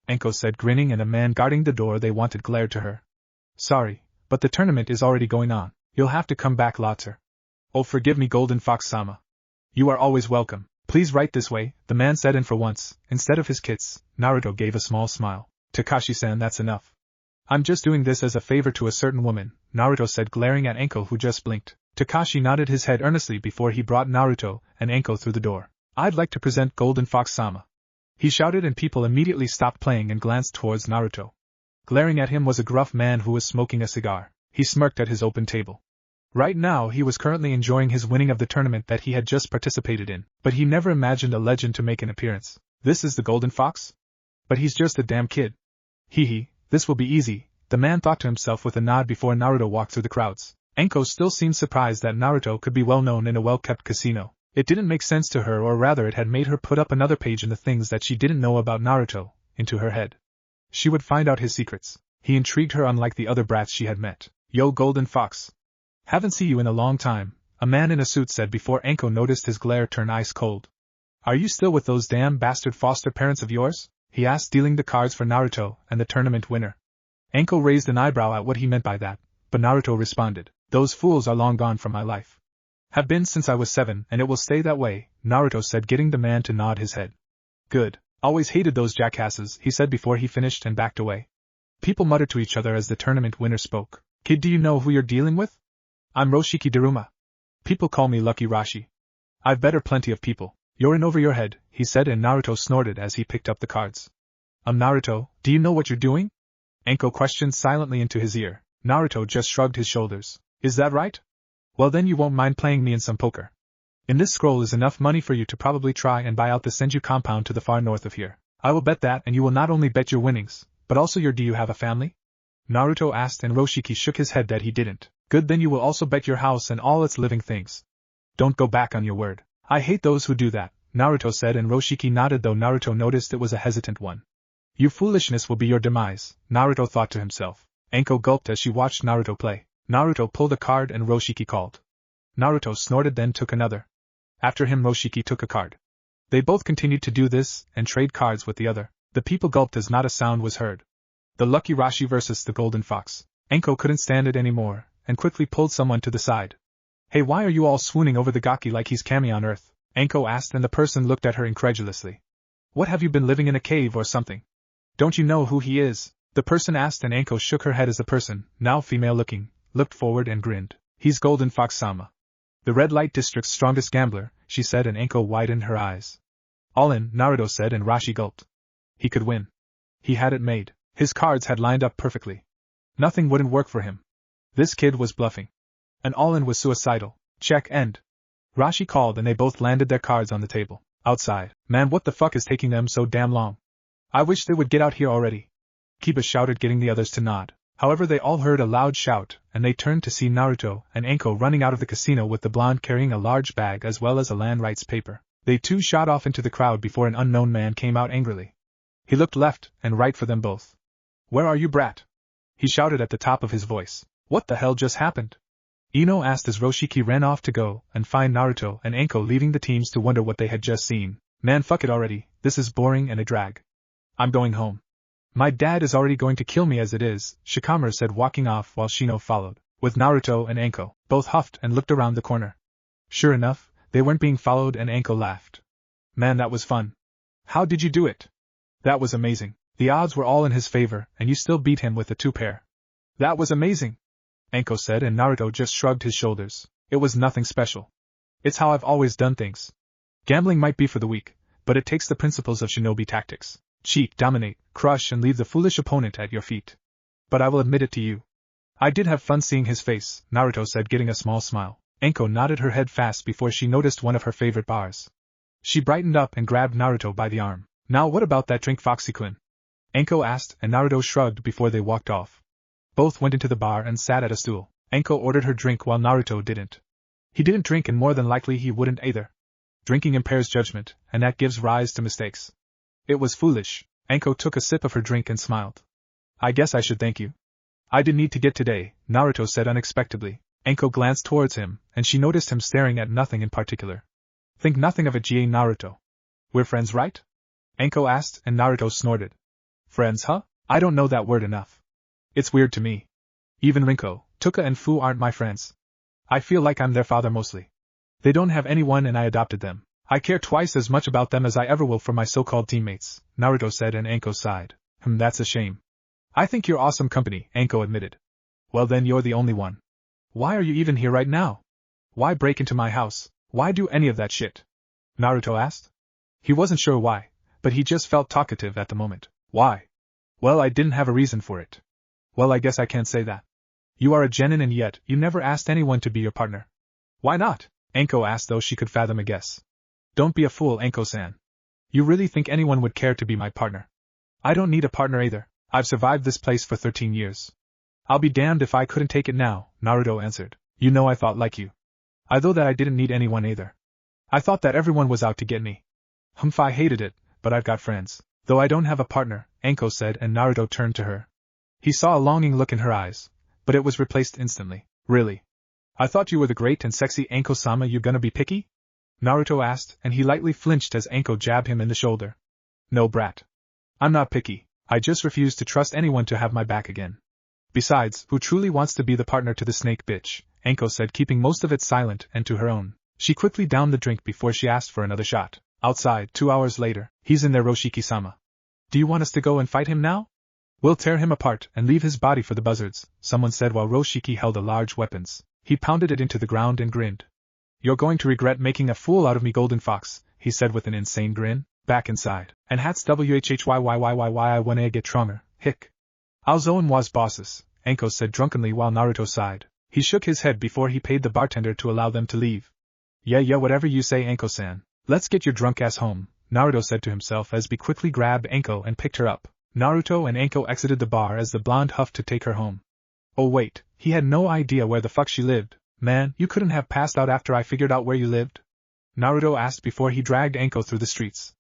Anko said, grinning, and a man guarding the door they wanted glared to her. Sorry, but the tournament is already going on. You'll have to come back later. Oh, forgive me, Golden Fox-sama. You are always welcome. Please right this way, the man said, and for once, instead of his kits, Naruto gave a small smile. Takashi-san, that's enough. I'm just doing this as a favor to a certain woman, Naruto said, glaring at Anko, who just blinked. Takashi nodded his head earnestly before he brought Naruto and Anko through the door. I'd like to present Golden Fox-sama. He shouted, and people immediately stopped playing and glanced towards Naruto. Glaring at him was a gruff man who was smoking a cigar. He smirked at his open table. Right now he was currently enjoying his winning of the tournament that he had just participated in, but he never imagined a legend to make an appearance. This is the Golden Fox? But he's just a damn kid. Hee, this will be easy, the man thought to himself with a nod before Naruto walked through the crowds. Anko still seemed surprised that Naruto could be well known in a well-kept casino. It didn't make sense to her, or rather it had made her put up another page in the things that she didn't know about Naruto into her head. She would find out his secrets. He intrigued her unlike the other brats she had met. Yo, Golden Fox. Haven't seen you in a long time, a man in a suit said before Anko noticed his glare turn ice cold. Are you still with those damn bastard foster parents of yours? He asked, dealing the cards for Naruto and the tournament winner. Anko raised an eyebrow at what he meant by that, but Naruto responded, those fools are long gone from my life. Have been since I was 7, and it will stay that way, Naruto said, getting the man to nod his head. Good. Always hated those jackasses, he said before he finished and backed away. People muttered to each other as the tournament winner spoke. Kid, do you know who you're dealing with? I'm Roshiki Daruma. People call me Lucky Rashi. I've better plenty of people. You're in over your head, he said, and Naruto snorted as he picked up the cards. Naruto, do you know what you're doing? Anko questioned silently into his ear. Naruto just shrugged his shoulders. Is that right? Well then you won't mind playing me in some poker. In this scroll is enough money for you to probably try and buy out the Senju compound to the far north of here. I will bet that, and you will not only bet your winnings, but also your do you have a family? Naruto asked, and Roshiki shook his head that he didn't. Good, then you will also bet your house and all its living things. Don't go back on your word. I hate those who do that, Naruto said, and Roshiki nodded, though Naruto noticed it was a hesitant one. Your foolishness will be your demise, Naruto thought to himself. Anko gulped as she watched Naruto play. Naruto pulled a card and Roshiki called. Naruto snorted, then took another. After him Roshiki took a card. They both continued to do this and trade cards with the other. The people gulped as not a sound was heard. The Lucky Rashi versus the Golden Fox. Anko couldn't stand it anymore, and quickly pulled someone to the side. Hey, why are you all swooning over the Gaki like he's Kami on Earth? Anko asked, and the person looked at her incredulously. What, have you been living in a cave or something? Don't you know who he is? The person asked, and Anko shook her head as the person, now female looking, looked forward and grinned. He's Golden Fox-sama. The red light district's strongest gambler, she said, and Anko widened her eyes. All in, Naruto said, and Rashi gulped. He could win. He had it made. His cards had lined up perfectly. Nothing wouldn't work for him. This kid was bluffing. An all-in was suicidal. Check end. Rashi called, and they both landed their cards on the table. Outside. Man, what the fuck is taking them so damn long? I wish they would get out here already. Kiba shouted, getting the others to nod. However, they all heard a loud shout, and they turned to see Naruto and Anko running out of the casino with the blonde carrying a large bag as well as a land rights paper. They too shot off into the crowd before an unknown man came out angrily. He looked left and right for them both. Where are you, brat? He shouted at the top of his voice. What the hell just happened? Ino asked as Roshiki ran off to go and find Naruto and Anko, leaving the teams to wonder what they had just seen. Man, fuck it already, this is boring and a drag. I'm going home. My dad is already going to kill me as it is, Shikamaru said, walking off while Shino followed, with Naruto and Anko. Both huffed and looked around the corner. Sure enough, they weren't being followed, and Anko laughed. Man, that was fun. How did you do it? That was amazing. The odds were all in his favor, and you still beat him with a 2-pair. That was amazing. Anko said, and Naruto just shrugged his shoulders. It was nothing special. It's how I've always done things. Gambling might be for the weak, but it takes the principles of shinobi tactics. Cheat, dominate, crush, and leave the foolish opponent at your feet. But I will admit it to you. I did have fun seeing his face, Naruto said, getting a small smile. Anko nodded her head fast before she noticed one of her favorite bars. She brightened up and grabbed Naruto by the arm. Now what about that drink, Foxy-kun? Anko asked, and Naruto shrugged before they walked off. Both went into the bar and sat at a stool. Anko ordered her drink while Naruto didn't. He didn't drink, and more than likely he wouldn't either. Drinking impairs judgment, and that gives rise to mistakes. It was foolish. Anko took a sip of her drink and smiled. I guess I should thank you. I did need to get today, Naruto said unexpectedly. Anko glanced towards him, and she noticed him staring at nothing in particular. Think nothing of it, Ga Naruto. We're friends, right? Anko asked, and Naruto snorted. Friends, huh? I don't know that word enough. It's weird to me. Even Rinko, Tuka and Fu aren't my friends. I feel like I'm their father mostly. They don't have anyone and I adopted them. I care twice as much about them as I ever will for my so-called teammates, Naruto said, and Anko sighed. That's a shame. I think you're awesome company, Anko admitted. Well then you're the only one. Why are you even here right now? Why break into my house? Why do any of that shit? Naruto asked. He wasn't sure why, but he just felt talkative at the moment. Why? Well, I didn't have a reason for it. Well, I guess I can't say that. You are a genin and yet you never asked anyone to be your partner. Why not? Anko asked, though she could fathom a guess. Don't be a fool, Anko-san. You really think anyone would care to be my partner? I don't need a partner either. I've survived this place for 13 years. I'll be damned if I couldn't take it now, Naruto answered. You know I thought like you. I thought that I didn't need anyone either. I thought that everyone was out to get me. I hated it, but I've got friends. Though I don't have a partner, Anko said, and Naruto turned to her. He saw a longing look in her eyes, but it was replaced instantly. Really? I thought you were the great and sexy Anko-sama. You gonna be picky? Naruto asked, and he lightly flinched as Anko jabbed him in the shoulder. No, brat. I'm not picky. I just refuse to trust anyone to have my back again. Besides, who truly wants to be the partner to the snake bitch? Anko said, keeping most of it silent and to her own. She quickly downed the drink before she asked for another shot. Outside, 2 hours later, he's in there, Roshiki-sama. Do you want us to go and fight him now? We'll tear him apart and leave his body for the buzzards, someone said while Roshiki held a large weapons. He pounded it into the ground and grinned. You're going to regret making a fool out of me, Golden Fox, he said with an insane grin. Back inside. And hats whhyyyyyy I wanna get stronger, hick. Alzo and was bosses, Anko said drunkenly while Naruto sighed. He shook his head before he paid the bartender to allow them to leave. Yeah, whatever you say, Anko-san. Let's get your drunk ass home, Naruto said to himself as he quickly grabbed Anko and picked her up. Naruto and Anko exited the bar as the blonde huffed to take her home. Oh wait, he had no idea where the fuck she lived. Man, you couldn't have passed out after I figured out where you lived? Naruto asked before he dragged Anko through the streets.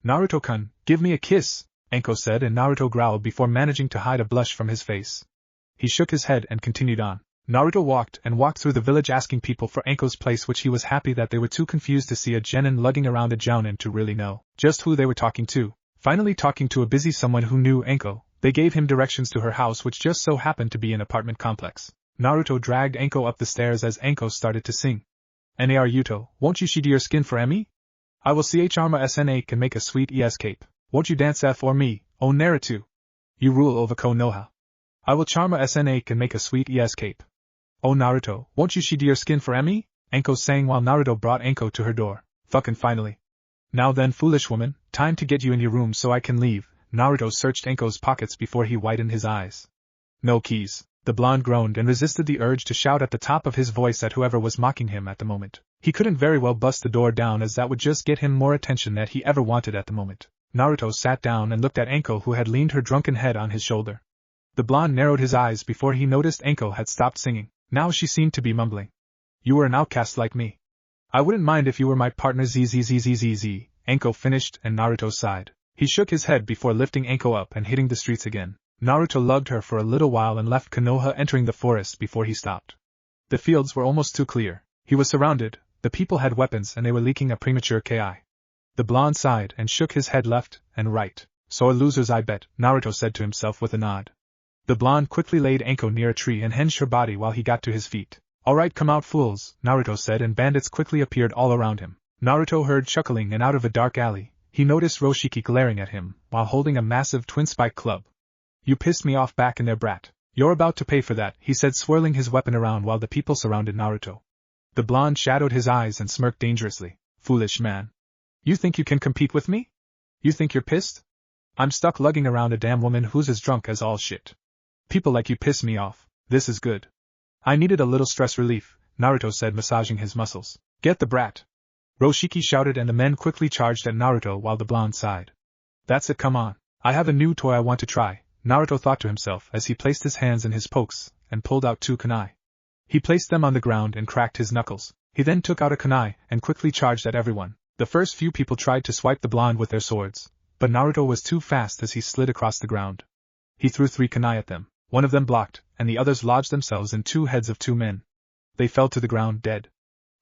Naruto-kun, give me a kiss, Anko said, and Naruto growled before managing to hide a blush from his face. He shook his head and continued on. Naruto walked through the village asking people for Anko's place, which he was happy that they were too confused to see a genin lugging around a jounin to really know just who they were talking to. Finally talking to a busy someone who knew Anko, they gave him directions to her house, which just so happened to be an apartment complex. Naruto dragged Anko up the stairs as Anko started to sing. Nar Yuto, won't you shed your skin for Emi? I will charma sna can make a sweet escape. Won't you dance for me, oh Naruto? You rule over Konoha. I will charma sna can make a sweet escape. Oh Naruto, won't you shed your skin for Emi? Anko sang while Naruto brought Anko to her door. Fucking finally. Now then, foolish woman, time to get you in your room so I can leave. Naruto searched Anko's pockets before he widened his eyes. No keys. The blonde groaned and resisted the urge to shout at the top of his voice at whoever was mocking him at the moment. He couldn't very well bust the door down, as that would just get him more attention than he ever wanted at the moment. Naruto sat down and looked at Anko, who had leaned her drunken head on his shoulder. The blonde narrowed his eyes before he noticed Anko had stopped singing. Now she seemed to be mumbling. You were an outcast like me. I wouldn't mind if you were my partner zzzzzzz, Anko finished, and Naruto sighed. He shook his head before lifting Anko up and hitting the streets again. Naruto lugged her for a little while and left Konoha, entering the forest before he stopped. The fields were almost too clear. He was surrounded, the people had weapons and they were leaking a premature ki. The blonde sighed and shook his head left and right. So are losers, I bet, Naruto said to himself with a nod. The blonde quickly laid Anko near a tree and hinged her body while he got to his feet. Alright, come out, fools, Naruto said, and bandits quickly appeared all around him. Naruto heard chuckling, and out of a dark alley, he noticed Roshiki glaring at him while holding a massive twin-spike club. You pissed me off back in there, brat. You're about to pay for that, he said, swirling his weapon around while the people surrounded Naruto. The blonde shadowed his eyes and smirked dangerously. Foolish man. You think you can compete with me? You think you're pissed? I'm stuck lugging around a damn woman who's as drunk as all shit. People like you piss me off. This is good. I needed a little stress relief, Naruto said, massaging his muscles. Get the brat. Roshiki shouted, and the men quickly charged at Naruto while the blonde sighed. That's it, come on. I have a new toy I want to try, Naruto thought to himself as he placed his hands in his pokes and pulled out 2 kunai. He placed them on the ground and cracked his knuckles. He then took out a kunai and quickly charged at everyone. The first few people tried to swipe the blonde with their swords, but Naruto was too fast as he slid across the ground. He threw 3 kunai at them. One of them blocked, and the others lodged themselves in 2 heads of 2 men. They fell to the ground dead.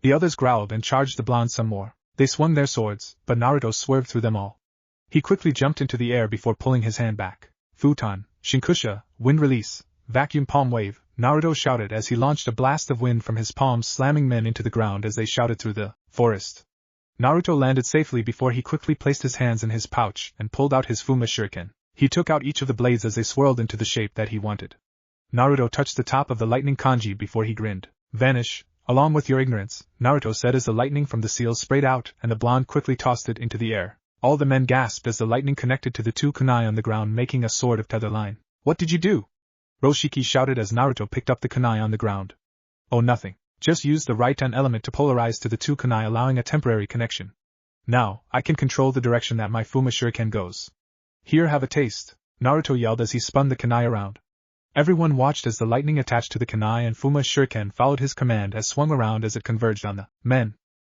The others growled and charged the blonde some more. They swung their swords, but Naruto swerved through them all. He quickly jumped into the air before pulling his hand back. Futon, Shinkusha, wind release, vacuum palm wave, Naruto shouted as he launched a blast of wind from his palms, slamming men into the ground as they shouted through the forest. Naruto landed safely before he quickly placed his hands in his pouch and pulled out his Fuma shuriken. He took out each of the blades as they swirled into the shape that he wanted. Naruto touched the top of the lightning kanji before he grinned. Vanish, along with your ignorance, Naruto said as the lightning from the seals sprayed out and the blonde quickly tossed it into the air. All the men gasped as the lightning connected to the 2 kunai on the ground, making a sword of tether line. What did you do? Roshiki shouted as Naruto picked up the kunai on the ground. Oh, nothing. Just use the right-hand element to polarize to the 2 kunai, allowing a temporary connection. Now, I can control the direction that my Fuma shuriken goes. Here, have a taste, Naruto yelled as he spun the kunai around. Everyone watched as the lightning attached to the kunai and Fuma shuriken followed his command as swung around as it converged on the men.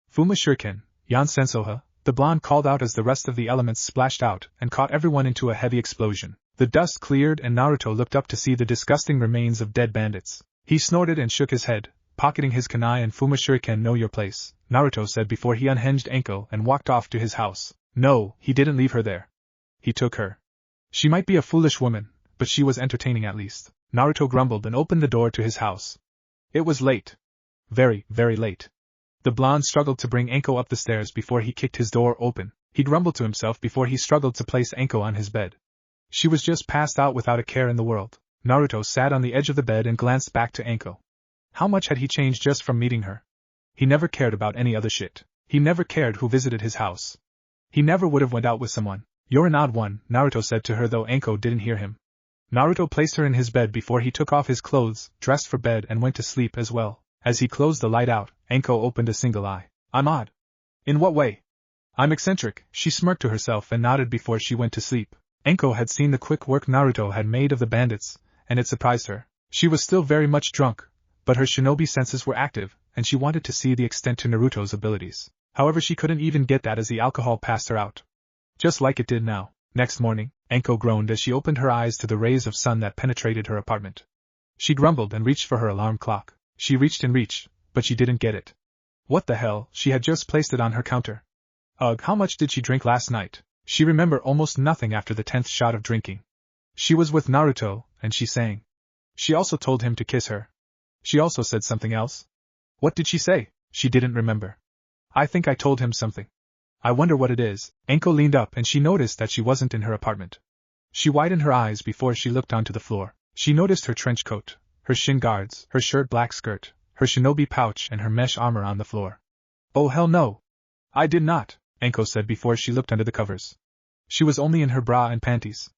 Fuma shuriken, Yan Sensoha, the blonde called out as the rest of the elements splashed out and caught everyone into a heavy explosion. The dust cleared and Naruto looked up to see the disgusting remains of dead bandits. He snorted and shook his head, pocketing his kunai and Fuma shuriken. Know your place, Naruto said before he unhinged Anko and walked off to his house. No, he didn't leave her there. He took her. She might be a foolish woman, but she was entertaining at least. Naruto grumbled and opened the door to his house. It was late. Very, very late. The blonde struggled to bring Anko up the stairs before he kicked his door open. He grumbled to himself before he struggled to place Anko on his bed. She was just passed out without a care in the world. Naruto sat on the edge of the bed and glanced back to Anko. How much had he changed just from meeting her? He never cared about any other shit. He never cared who visited his house. He never would have went out with someone. You're an odd one, Naruto said to her, though Anko didn't hear him. Naruto placed her in his bed before he took off his clothes, dressed for bed and went to sleep as well. As he closed the light out, Anko opened a single eye. I'm odd. In what way? I'm eccentric, she smirked to herself and nodded before she went to sleep. Anko had seen the quick work Naruto had made of the bandits, and it surprised her. She was still very much drunk, but her shinobi senses were active, and she wanted to see the extent to Naruto's abilities. However, she couldn't even get that as the alcohol passed her out. Just like it did now. Next morning, Anko groaned as she opened her eyes to the rays of sun that penetrated her apartment. She grumbled and reached for her alarm clock. She reached and reached, but she didn't get it. What the hell, she had just placed it on her counter. Ugh, how much did she drink last night? She remembered almost nothing after the 10th shot of drinking. She was with Naruto, and she sang. She also told him to kiss her. She also said something else. What did she say? She didn't remember. I think I told him something. I wonder what it is. Anko leaned up and she noticed that she wasn't in her apartment. She widened her eyes before she looked onto the floor. She noticed her trench coat, her shin guards, her shirt black skirt, her shinobi pouch and her mesh armor on the floor. Oh hell no! I did not, Anko said before she looked under the covers. She was only in her bra and panties.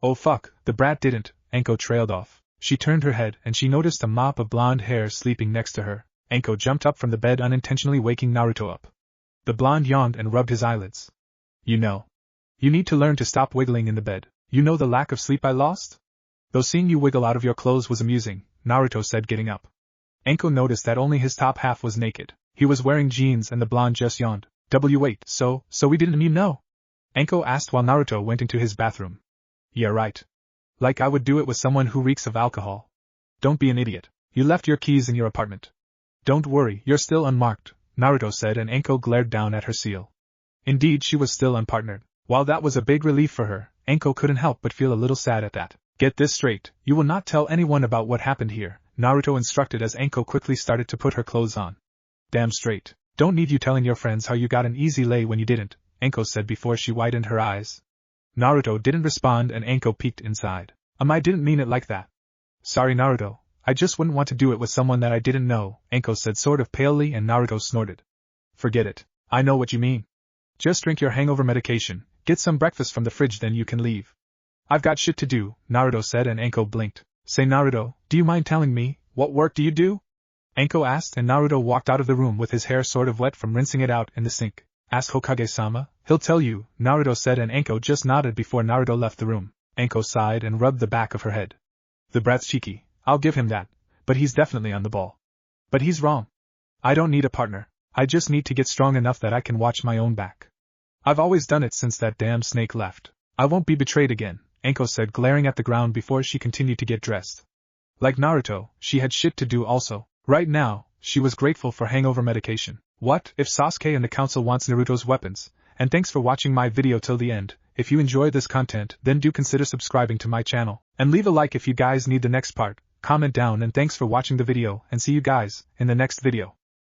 Oh fuck, the brat didn't, Anko trailed off. She turned her head and she noticed a mop of blonde hair sleeping next to her. Anko jumped up from the bed, unintentionally waking Naruto up. The blonde yawned and rubbed his eyelids. You know. You need to learn to stop wiggling in the bed. You know the lack of sleep I lost? Though seeing you wiggle out of your clothes was amusing, Naruto said, getting up. Anko noticed that only his top half was naked. He was wearing jeans and the blonde just yawned. Wait, so we didn't mean no? Anko asked while Naruto went into his bathroom. Yeah right. Like I would do it with someone who reeks of alcohol. Don't be an idiot. You left your keys in your apartment. Don't worry, you're still unmarked, Naruto said, and Anko glared down at her seal. Indeed, she was still unpartnered. While that was a big relief for her, Anko couldn't help but feel a little sad at that. Get this straight, you will not tell anyone about what happened here, Naruto instructed as Anko quickly started to put her clothes on. Damn straight. Don't need you telling your friends how you got an easy lay when you didn't, Anko said before she widened her eyes. Naruto didn't respond and Anko peeked inside. I didn't mean it like that. Sorry Naruto, I just wouldn't want to do it with someone that I didn't know, Anko said sort of palely, and Naruto snorted. Forget it, I know what you mean. Just drink your hangover medication, get some breakfast from the fridge, then you can leave. I've got shit to do, Naruto said, and Anko blinked. Say Naruto, do you mind telling me, what work do you do? Anko asked, and Naruto walked out of the room with his hair sort of wet from rinsing it out in the sink. Ask Hokage-sama, he'll tell you, Naruto said, and Anko just nodded before Naruto left the room. Anko sighed and rubbed the back of her head. The brat's cheeky, I'll give him that, but he's definitely on the ball. But he's wrong. I don't need a partner, I just need to get strong enough that I can watch my own back. I've always done it since that damn snake left. I won't be betrayed again, Anko said, glaring at the ground before she continued to get dressed. Like Naruto, she had shit to do also. Right now, she was grateful for hangover medication. What if Sasuke and the council wants Naruto's weapons? And thanks for watching my video till the end. If you enjoy this content, then do consider subscribing to my channel. And leave a like if you guys need the next part. Comment down, and thanks for watching the video, and see you guys in the next video.